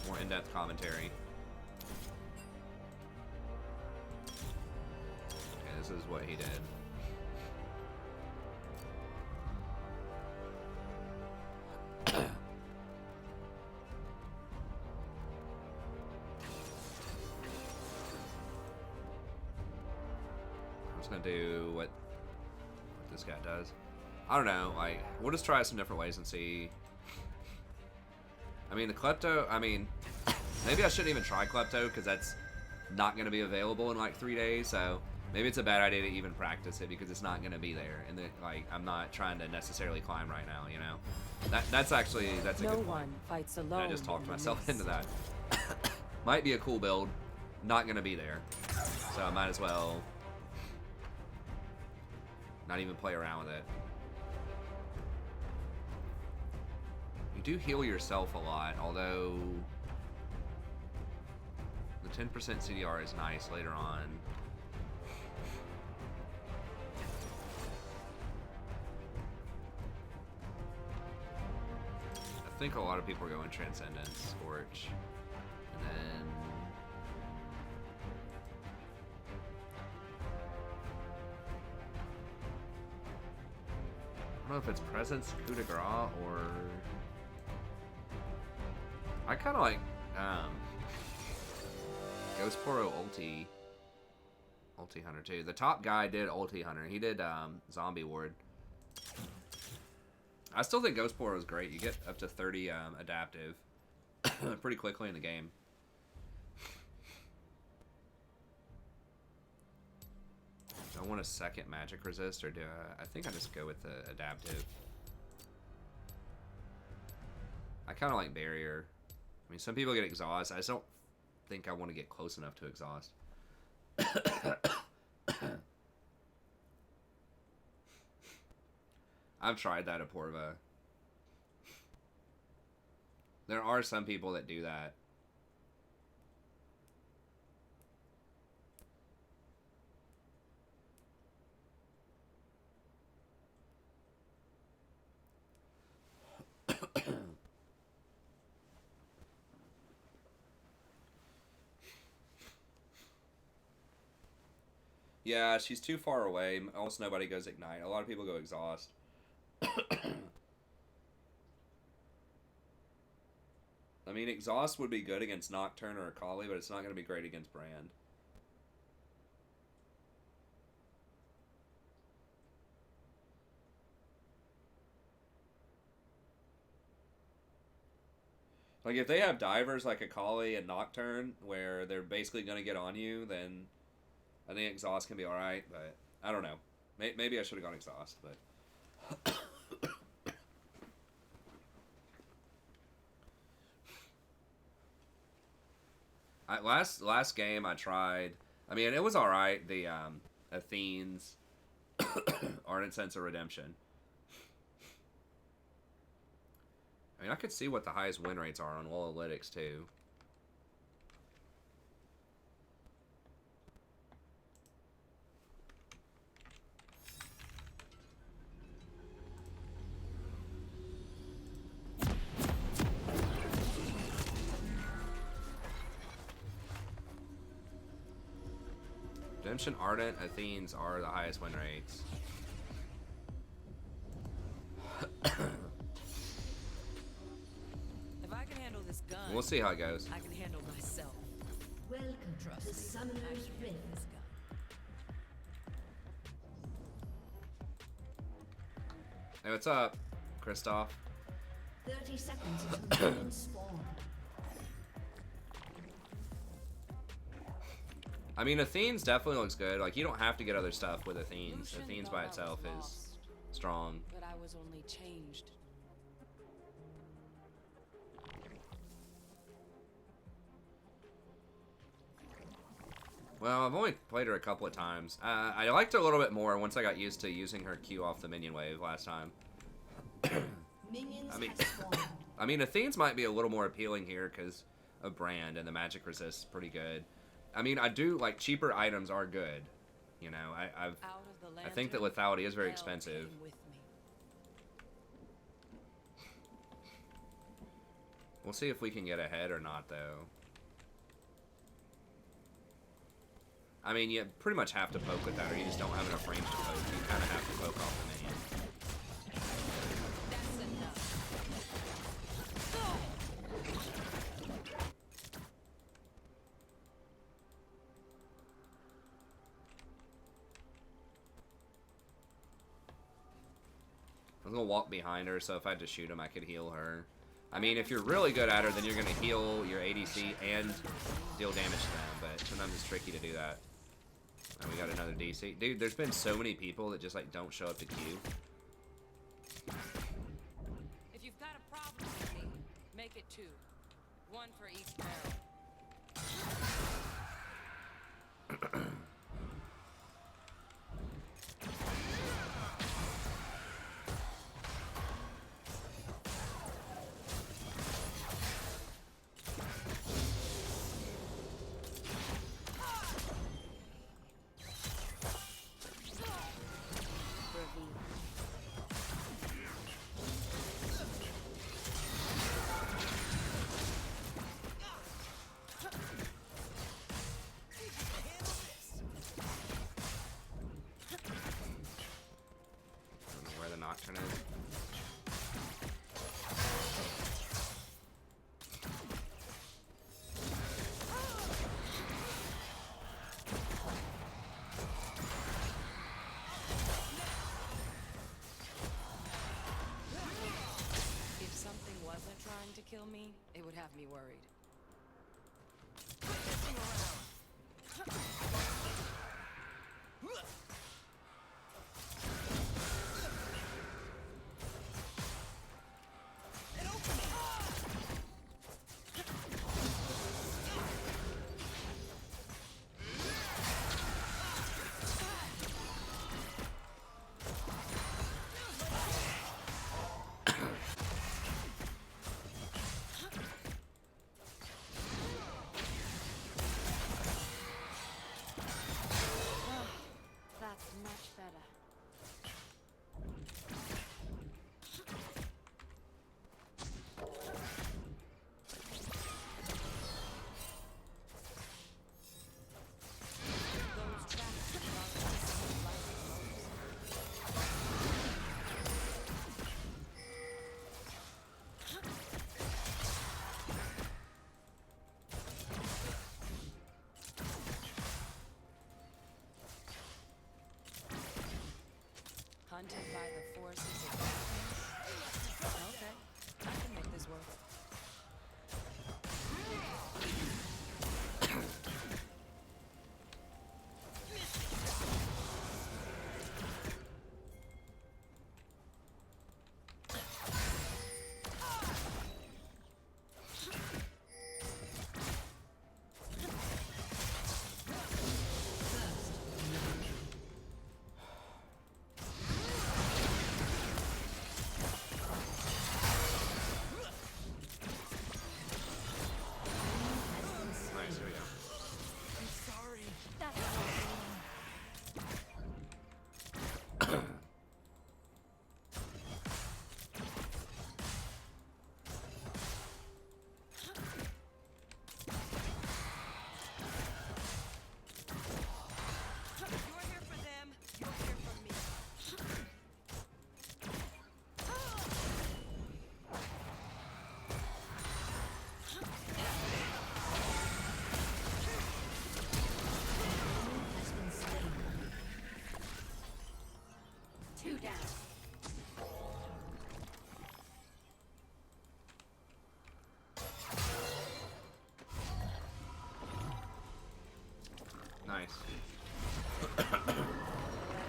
more in-depth commentary. Okay, this is what he did. Gonna do what this guy does. I don't know, like, we'll just try some different ways and see. I mean, the Klepto, I mean, maybe I shouldn't even try Klepto because that's not going to be available in like 3 days, so maybe it's a bad idea to even practice it because it's not going to be there, and like, I'm not trying to necessarily climb right now, you know? That's a good point. No one fights alone. I just talked myself into that. Might be a cool build, not going to be there, so I might as well not even play around with it. You do heal yourself a lot, although the 10% CDR is nice later on. I think a lot of people are going Transcendence, Scorch, and then I don't know if it's Presence, Coup de Grace, or I kind of like Ghost Poro Ulti Hunter too. The top guy did Ulti Hunter. He did Zombie Ward. I still think Ghost Poro is great. You get up to 30 adaptive pretty quickly in the game. Do I want a second magic resist, or do I think I just go with the adaptive? I kind of like barrier. I mean, some people get exhaust. I just don't think I want to get close enough to exhaust. I've tried that at Porva. There are some people that do that. Yeah, she's too far away. Almost nobody goes Ignite. A lot of people go Exhaust. I mean, Exhaust would be good against Nocturne or Akali, but it's not going to be great against Brand. Like, if they have divers like Akali and Nocturne, where they're basically going to get on you, then I think Exhaust can be alright, but I don't know. Maybe I should have gone Exhaust, but... last game I tried... I mean, it was alright, the Athene's Ardent Sense of Redemption. I mean, I could see what the highest win rates are on Wolalytics, too. Redemption, Ardent, Athenes are the highest win rates. If I can handle this gun, We'll see how it goes. I can handle myself. Welcome Trust to me, Summoner's I can handle Rift. this gun. Hey, what's up, Christoph? 30 seconds until minions spawn. I mean, Athene's definitely looks good. Like, you don't have to get other stuff with Athene's. Lucian Athene's thought by I was itself is lost, strong. but I was only changed. Well, I've only played her a couple of times. I liked her a little bit more once I got used to using her Q off the minion wave last time. Minions I mean, have spawned. I mean, Athene's might be a little more appealing here because of Brand and the magic resist is pretty good. I mean, I do like cheaper items are good. You know, Out of the I think that lantern, lethality is very hell expensive. came with me. We'll see if we can get ahead or not, though. I mean, you pretty much have to poke with that, or you just don't have enough range to poke. You kind of have to poke off the minion. That's enough. I was gonna walk behind her, so if I had to shoot him, I could heal her. I mean, if you're really good at her, then you're gonna heal your ADC and deal damage to them, but sometimes it's tricky to do that. And we got another DC. Dude, there's been so many people that just, like, don't show up to queue. If you've got a problem with me, make it 2. 1 for each barrel. Haunted by the forces of darkness? Okay, I can make this work. Nice, here we go. I'm sorry. That's You're here for them, you're here for me. Has been slain. two down. Nice.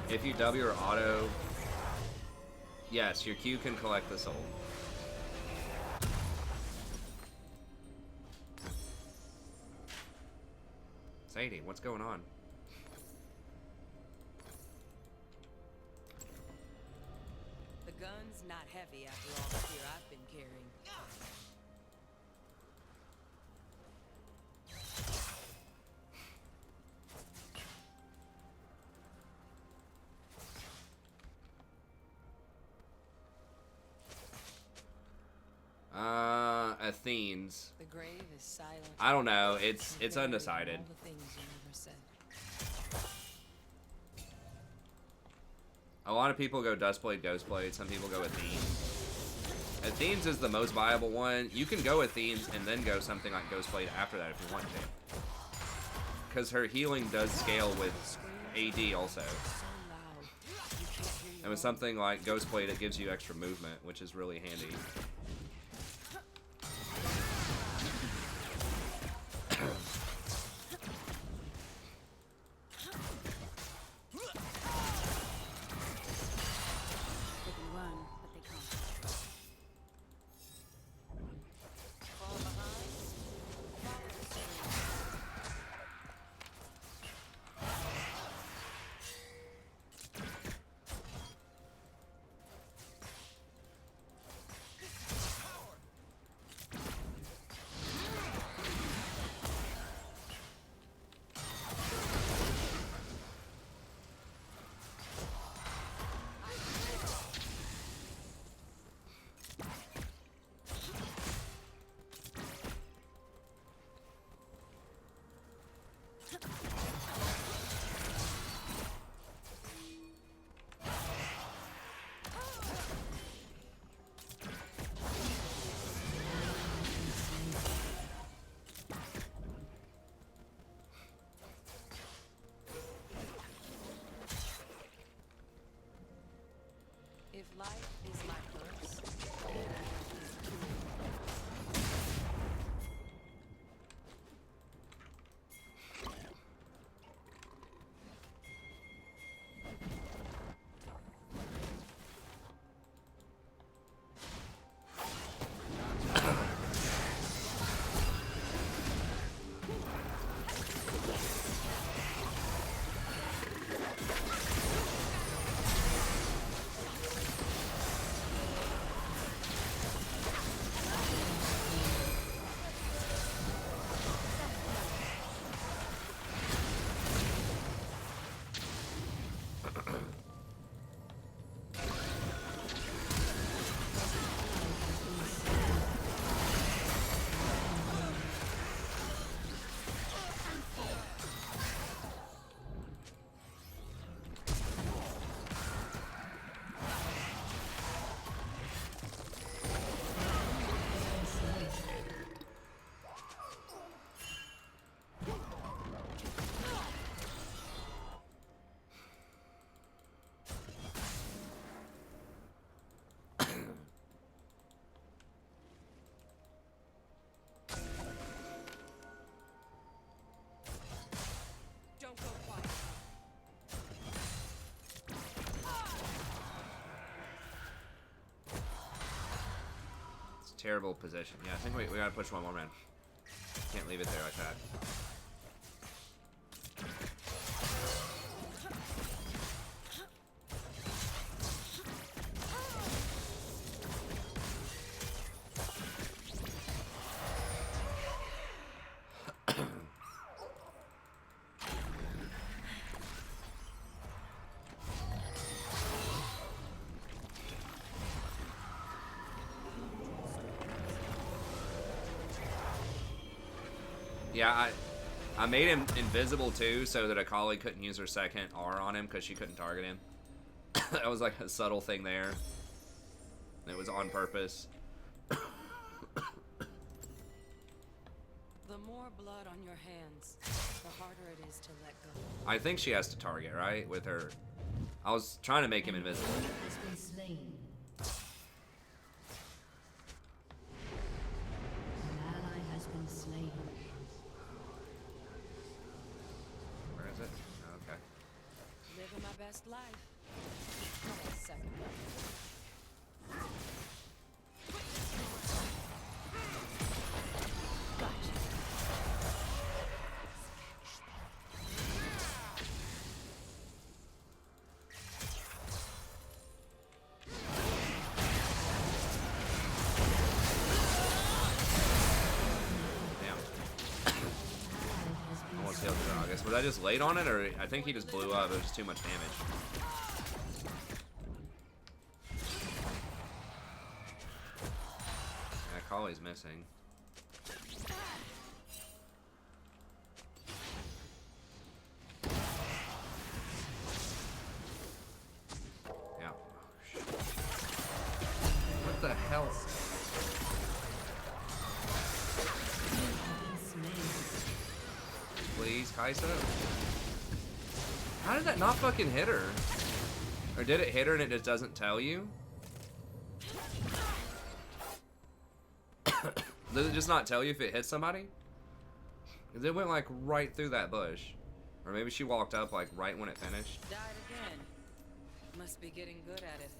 If you W or auto, yes, your Q can collect the soul. Sadie, what's going on? The gun's not heavy after all the gear I've been carrying. Athene's. The grave is silent. I don't know. It's undecided. All the things you never said. A lot of people go Dustblade, Ghostblade. Some people go Athene's. Athene's is the most viable one. You can go Athene's and then go something like Ghostblade after that if you want to. Because her healing does scale with AD also. So loud. You can't hear your And with something like Ghostblade, it gives you extra movement, which is really handy. They can run, but they can't. fall behind. Follow the stream. terrible position. Yeah, I think we gotta push one more, man. Can't leave it there like that. Yeah, I made him invisible too, so that Akali couldn't use her second R on him because she couldn't target him. That was like a subtle thing there. It was on purpose. The more blood on your hands, the harder it is to let go. I think she has to target, right? With her. I was trying to make him invisible. Has been slain. An ally has been slain. Where is it? Okay. Living my best life. Hold on a second. Gotcha. Damn. Almost healed the August. Was I just late on it, or I think he just blew up? It was just too much damage. Yeah, Kali's missing. Yeah. Oh, shit. What the hell? Please, Kaisa. How did that not fucking hit her? Or did it hit her and it just doesn't tell you? Does it just not tell you if it hit somebody? Because it went like right through that bush. Or maybe she walked up like right when it finished. Died again. Must be getting good at it.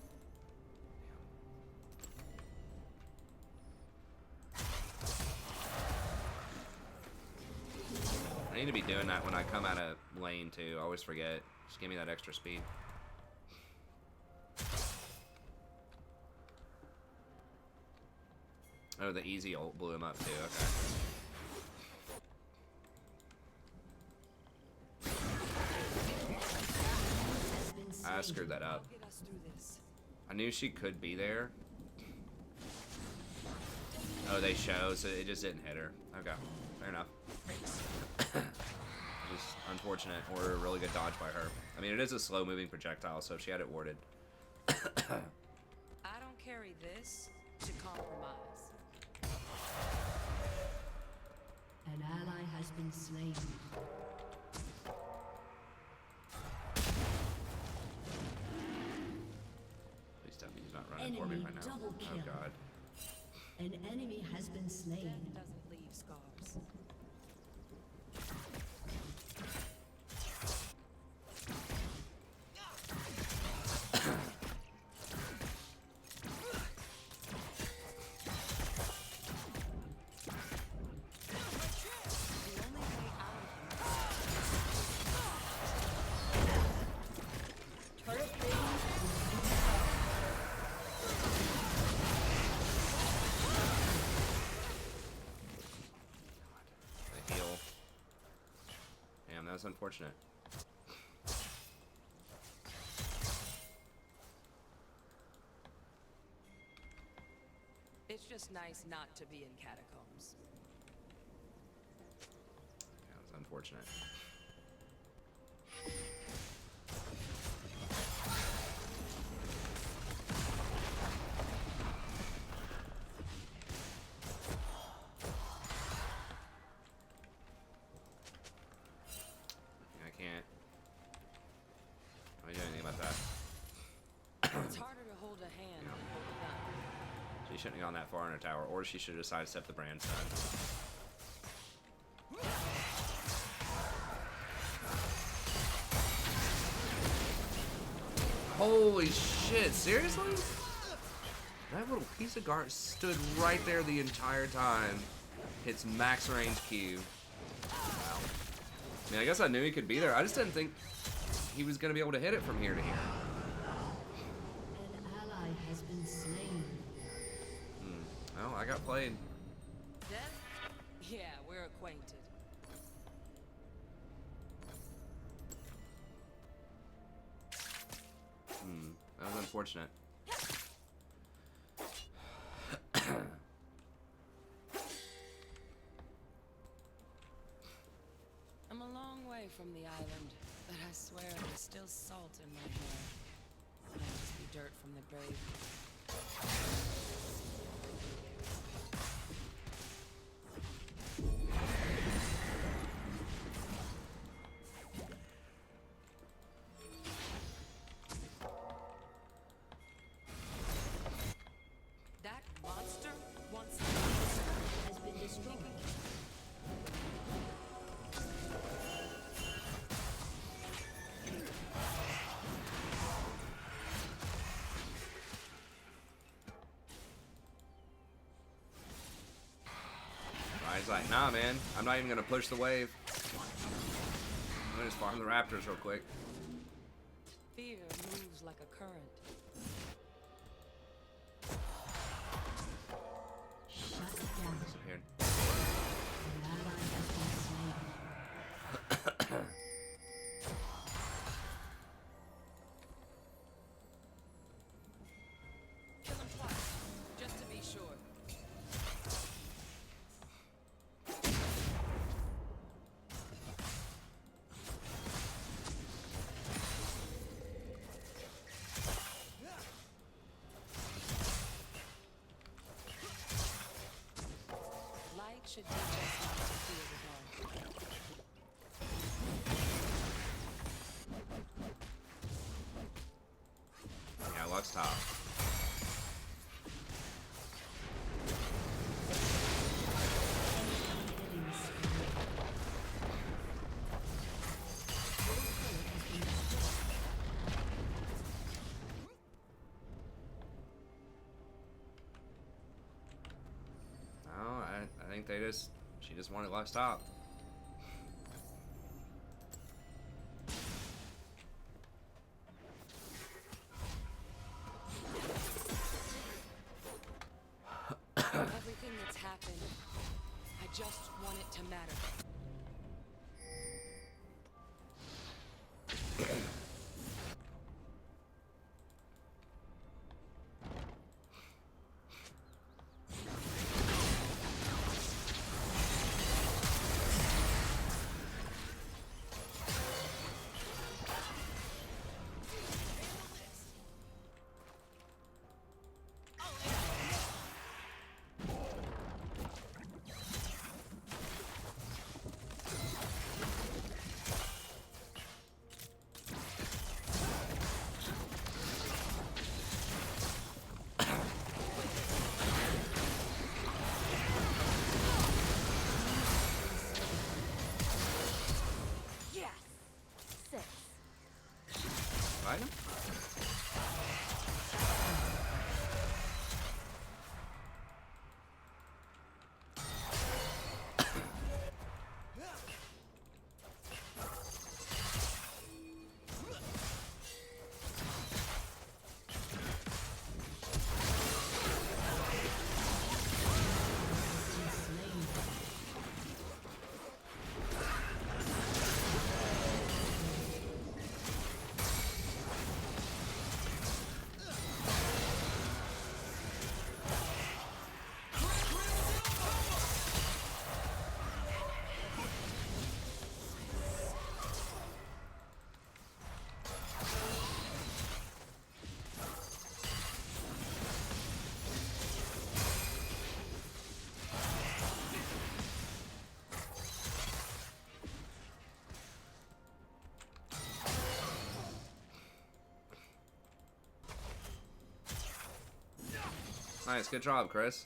I need to be doing that when I come out of lane too. I always forget. Just give me that extra speed. Oh, the easy ult blew him up too. Okay. I screwed that up. Get us through this. I knew she could be there. Oh, they show, so it just didn't hit her. Okay, fair enough. Just unfortunate, or a really good dodge by her. I mean, it is a slow-moving projectile, so if she had it warded. I don't carry this to compromise. An ally has been slain. Please tell me he's not running for me Enemy right now. double Oh kill. god. An enemy has been slain. Death doesn't leave scars. The heal. Damn, that was unfortunate. It's just nice not to be in catacombs. Yeah, it was unfortunate. I can't do anything about that. It's harder to hold a hand than hold a gun. She shouldn't have gone that far in her tower, or she should have sidestepped the brand stun. Holy shit, seriously? That little piece of garbage stood right there the entire time. Hits max range Q. Wow. I mean, I guess I knew he could be there. I just didn't think he was going to be able to hit it from here to here. An ally has been slain. Well, I got played. Death? Yeah, we're acquainted. That was unfortunate. I'm a long way from the island, but I swear there's still salt in my hair. Might just be dirt from the grave. That monster wants Has been destroyed. He's like, nah, man. I'm not even going to push the wave. I'm going to just farm the raptors real quick. fear moves like a current. Shut down. Sit here. An ally has been slain. Kill him twice, just to be sure. Light should teach us not to fear the dark. Yeah, Lux top. No, I think she just wanted Lux top. Everything that's happened, I just want it to matter. Yes. 6. Right? Nice, good job, Chris.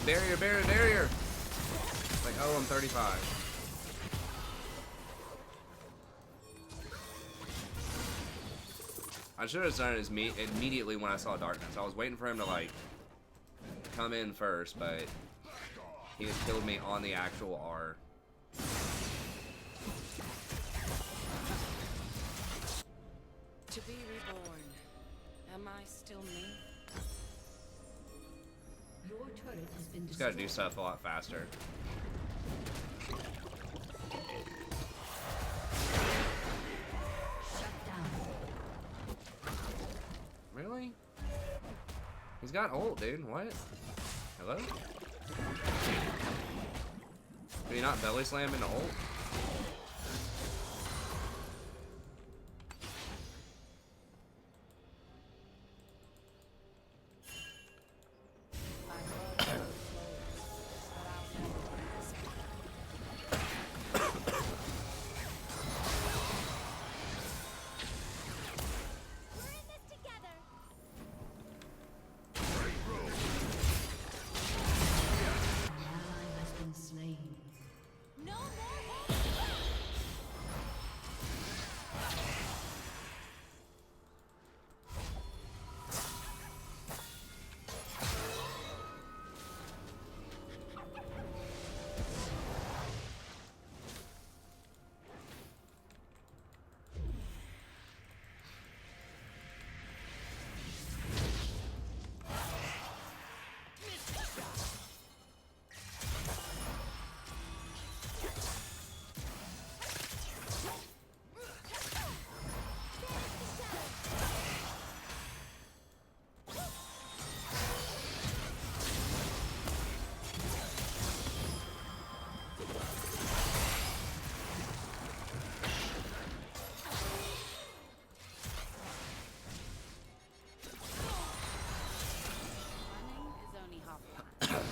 Barrier, barrier, barrier! Like, oh, I'm 35. I should have done it immediately when I saw darkness. I was waiting for him to, like, come in first, but he had killed me on the actual R. To be reborn. Am I still me? Your turret has been Just gotta do destroyed. stuff a lot faster. Shut down. Really? He's got ult, dude. What? Hello? Can you not belly slam into ult? We're in this together. An ally has been slain. No more hate. Running is only half the fun.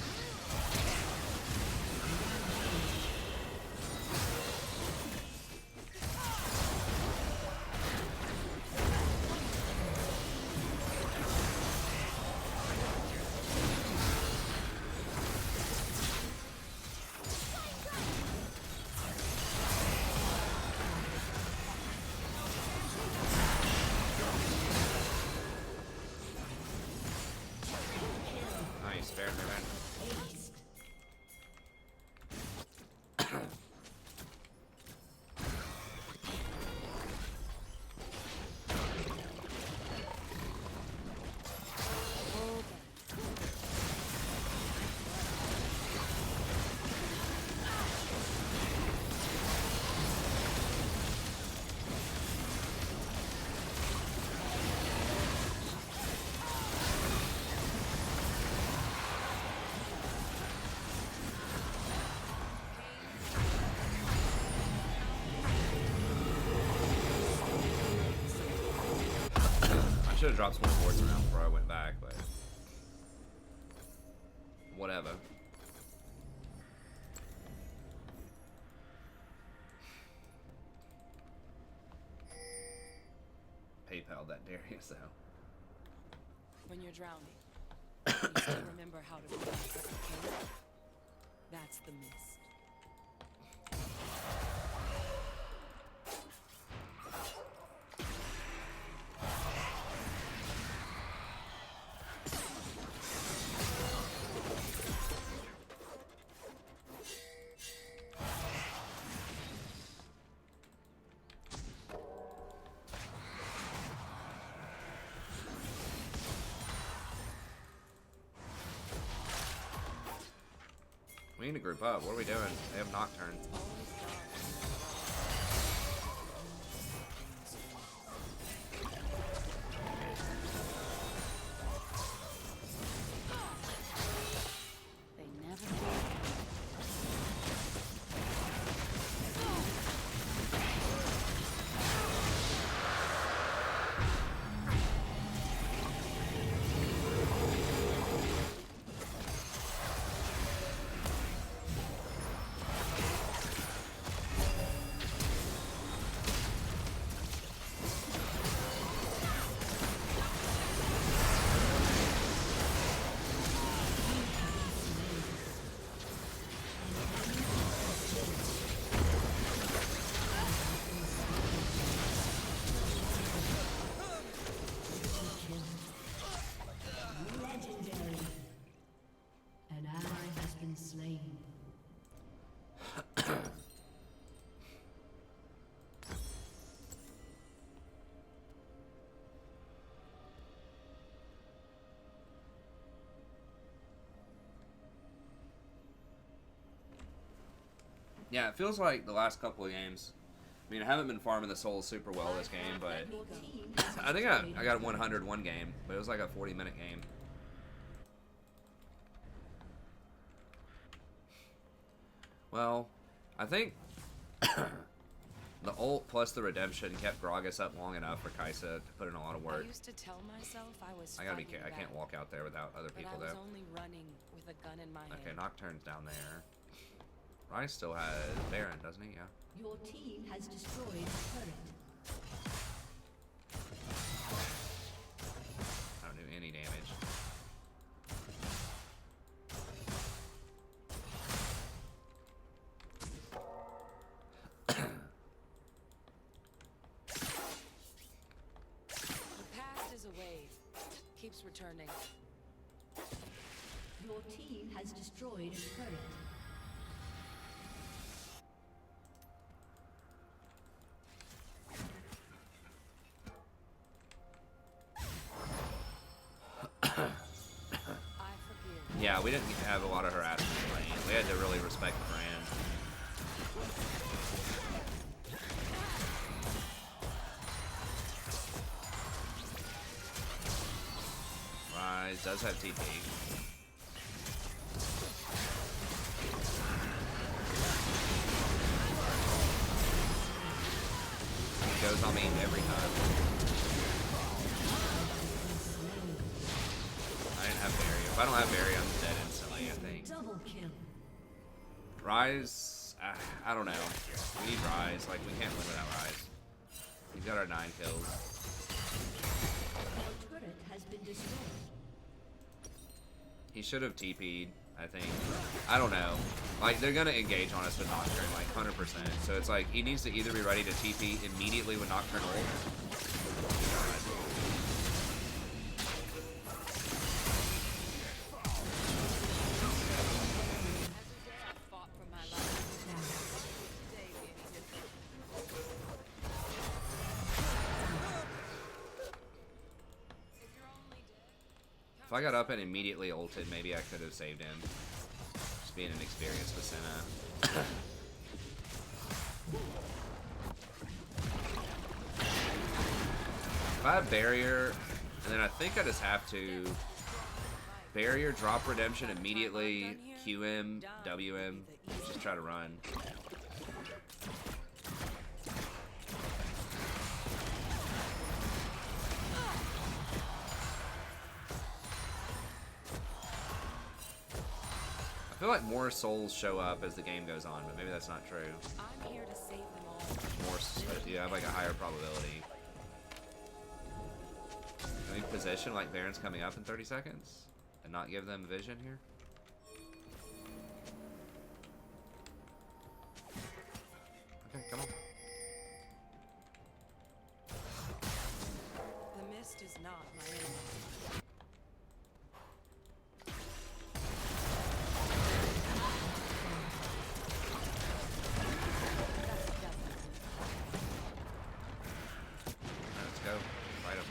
Nice, fair, fair, fair. Aced. I should have dropped some more boards around before I went back, but whatever. PayPal that Darius though. When you're drowning, you still remember how to breathe like a king? That's the mist. We need to group up. What are we doing? They have Nocturne. They never do. Yeah, it feels like the last couple of games. I mean, I haven't been farming the souls super well this game, but I think I got 100 one game, but it was like a 40-minute game. Well, I think the ult plus the redemption kept Gragas up long enough for Kaisa to put in a lot of work. I used to tell myself I was I gotta be fighting careful. I can't back, walk out there without other but people, I was though. only running with a gun in my Okay, hand. Nocturne's down there. Ryan still has Baron, doesn't he? Yeah. Your team has destroyed a turret. I don't do any damage. The past is a wave, keeps returning. Your team has destroyed a turret. Yeah, we didn't have a lot of harassment in the lane. We had to really respect the brand. Rise does have TP. He goes on me every time. I didn't have barrier. If I don't have barrier, I'm dead instantly, I think. Double kill. Rise, I don't know. We need Rise. Like, we can't win without Rise. We've got our 9 kills. Your turret has been destroyed. He should have TP'd, I think. I don't know. Like, they're gonna engage on us with Nocturne, like, 100%. So it's like, he needs to either be ready to TP immediately with Nocturne ult. If I got up and immediately ulted, maybe I could have saved him. Just being inexperienced with Senna. If I have barrier, and then I think I just have to barrier, drop redemption immediately, QM, WM, just try to run. I feel like more souls show up as the game goes on, but maybe that's not true. I'm here to save them all. More, you have like a higher probability. Can we position like Baron's coming up in 30 seconds and not give them vision here? Okay, come on. The mist is not my enemy. Let's go. Fight him.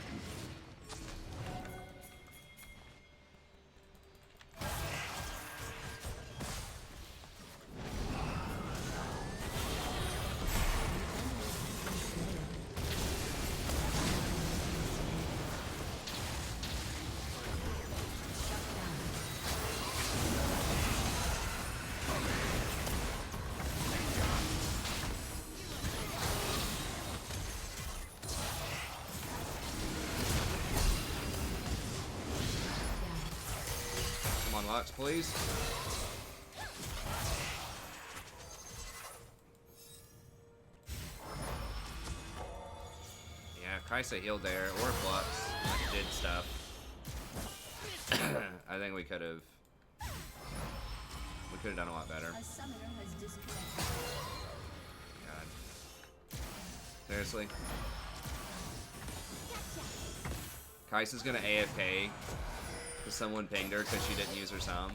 Come on, Lux, please. Yeah, Kaisa healed there, or Flux did stuff. I think we could have done a lot better. A summoner has disconnected. God. Seriously? Kaisa's gonna AFK because someone pinged her because she didn't use her sum.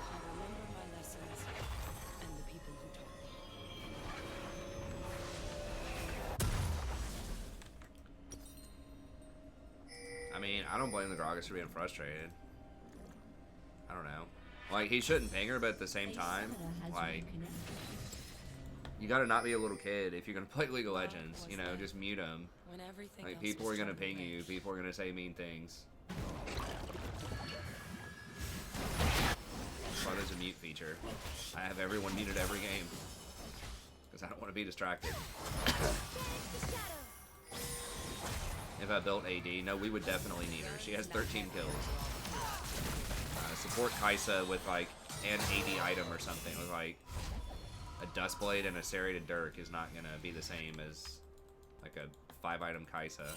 I remember my lessons and the people who taught me. mean, I don't blame the Gragas for being frustrated. I don't know. Like, he shouldn't ping her, but at the same time, like, you gotta not be a little kid if you're gonna play League of Legends. You know, just mute them. Like, people are gonna ping you. People are gonna say mean things. That's why there's a mute feature. I have everyone muted every game. Because I don't want to be distracted. If I built AD, no, we would definitely need her. She has 13 kills. Support Kaisa with, like, an AD item or something. With, like, a Dustblade and a Serrated Dirk is not going to be the same as, like, a 5-item Kaisa.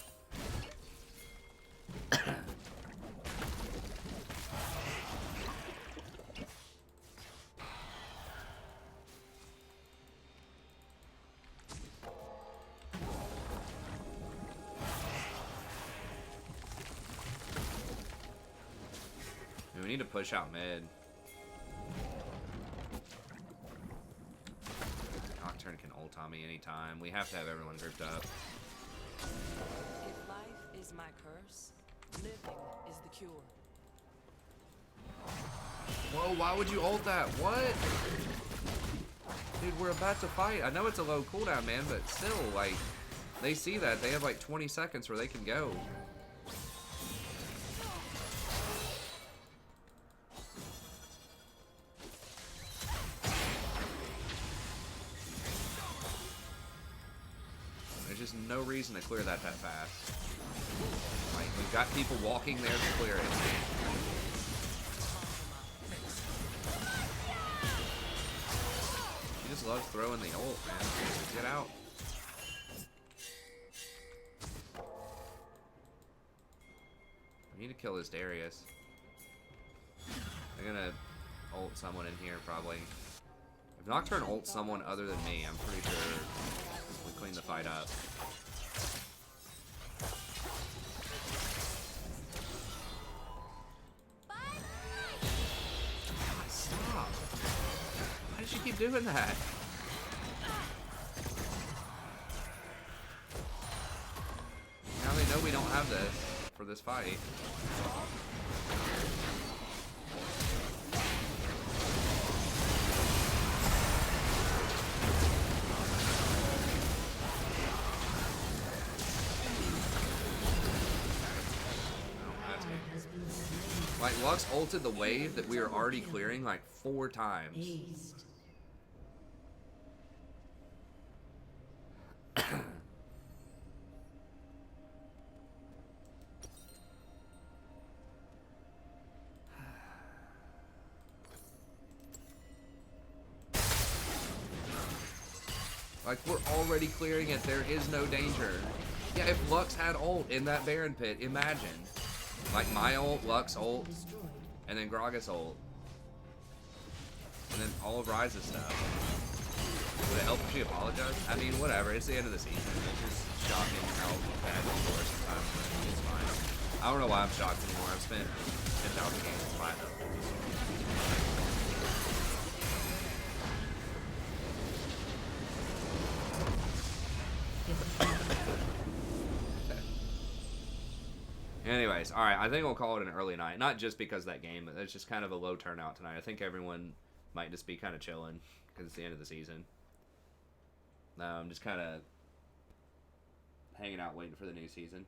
We need to push out mid. Nocturne can ult on me anytime. We have to have everyone grouped up. If life is my curse, living is the cure. Whoa, why would you ult that? What? Dude, we're about to fight. I know it's a low cooldown, man, but still, like, they see that. They have like 20 seconds where they can go. There's just no reason to clear that fast. Like, we've got people walking there to clear it. She just loves throwing the ult, man. Just get out. I need to kill this Darius. They're gonna ult someone in here, probably. If Nocturne ults someone other than me, I'm pretty sure we clean the fight up. God, stop! Why did she keep doing that? Now they know we don't have this for this fight. Like, Lux ulted the wave that we were already clearing like 4 times. Like, we're already clearing it. There is no danger. Yeah, if Lux had ult in that Baron pit, imagine. Like, my ult, Lux ult, and then Gragas ult. And then all of Ryze's stuff. Would it help if she apologized? I mean, whatever. It's the end of the season. It's just shocking how bad we score sometimes, but it's fine. I don't know why I'm shocked anymore. I've spent 10,000 games with Platinum. Anyways, alright, I think we'll call it an early night. Not just because of that game, but it's just kind of a low turnout tonight. I think everyone might just be kind of chilling because it's the end of the season. I'm just kind of hanging out waiting for the new season.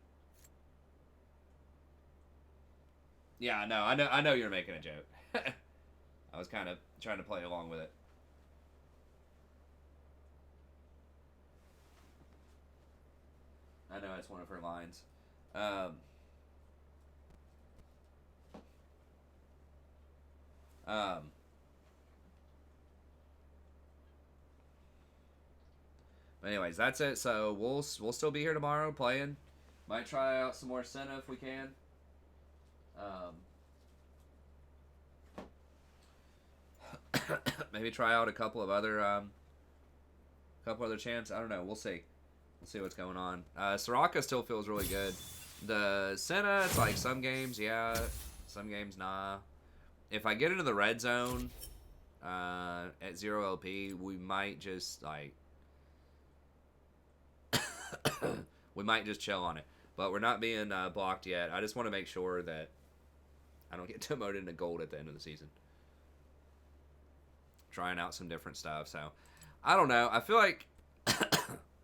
Yeah, no, I know you're making a joke. I was kind of trying to play along with it. I know it's one of her lines. But anyways, that's it. So we'll still be here tomorrow playing. Might try out some more Senna if we can. Maybe try out a couple of other champs. I don't know. We'll see. We'll see what's going on. Soraka still feels really good. The Senna, it's like some games, yeah, some games, nah. If I get into the red zone at 0 LP, we might just like we might just chill on it. But we're not being blocked yet. I just want to make sure that I don't get demoted into gold at the end of the season. Trying out some different stuff. So, I don't know. I feel like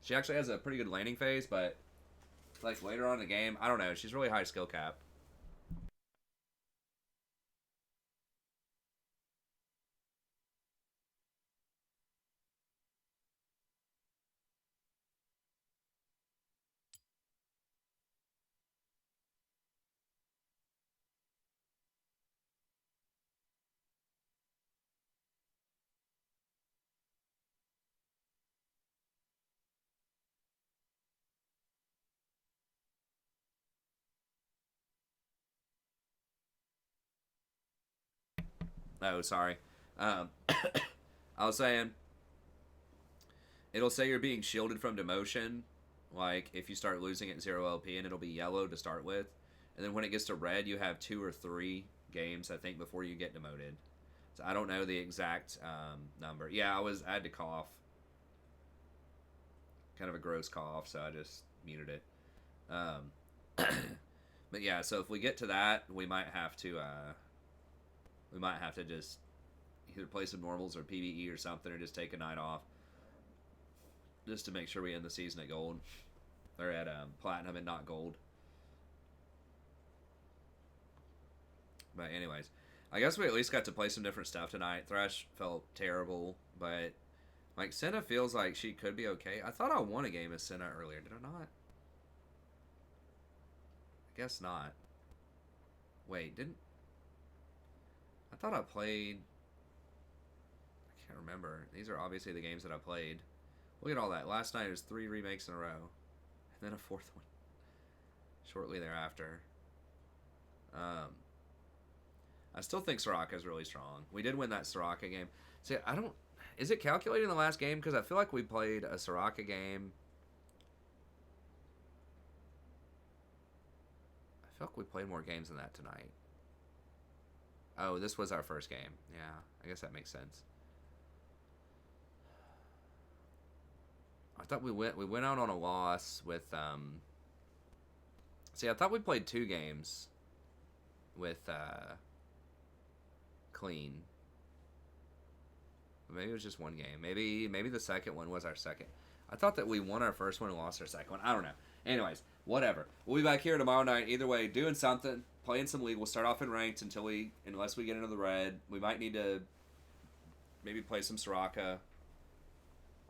she actually has a pretty good landing phase, but like later on in the game, I don't know. She's really high skill cap. Oh, sorry. I was saying, it'll say you're being shielded from demotion, like if you start losing at 0 LP, and it'll be yellow to start with. And then when it gets to red, you have 2 or 3 games, I think, before you get demoted. So I don't know the exact number. Yeah, I had to cough. Kind of a gross cough, so I just muted it. But yeah, so if we get to that, we might have to just either play some normals or PvE or something, or just take a night off, just to make sure we end the season at gold, or at platinum and not gold. But anyways, I guess we at least got to play some different stuff tonight. Thresh felt terrible, but like Senna feels like she could be okay. I thought I won a game as Senna earlier. Did I not? I guess not. Wait, didn't... I thought I played... I can't remember. These are obviously the games that I played. Look at all that. Last night was 3 remakes in a row. And then a 4th one shortly thereafter. I still think Soraka is really strong. We did win that Soraka game. See, I don't... Is it calculated in the last game? Because I feel like we played a Soraka game. I feel like we played more games than that tonight. Oh, this was our first game. Yeah, I guess that makes sense. I thought we went out on a loss with See, I thought we played 2 games with clean. Maybe it was just 1 game. Maybe the second one was our second. I thought that we won our first one and lost our second one. I don't know. Anyways, whatever. We'll be back here tomorrow night. Either way, doing something, playing some league. We'll start off in ranked unless we get into the red. We might need to maybe play some Soraka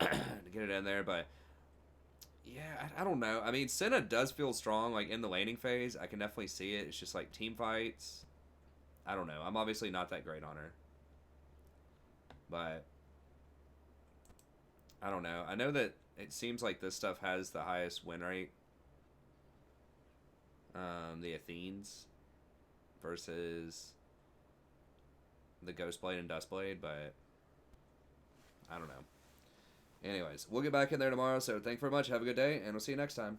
to get it in there, but yeah, I don't know. I mean, Senna does feel strong, like in the laning phase. I can definitely see it. It's just like team fights. I don't know. I'm obviously not that great on her, but I don't know. I know that it seems like this stuff has the highest win rate. The Athenes versus the Ghostblade and Dustblade, but I don't know. Anyways, we'll get back in there tomorrow, so thank you very much. Have a good day, and we'll see you next time.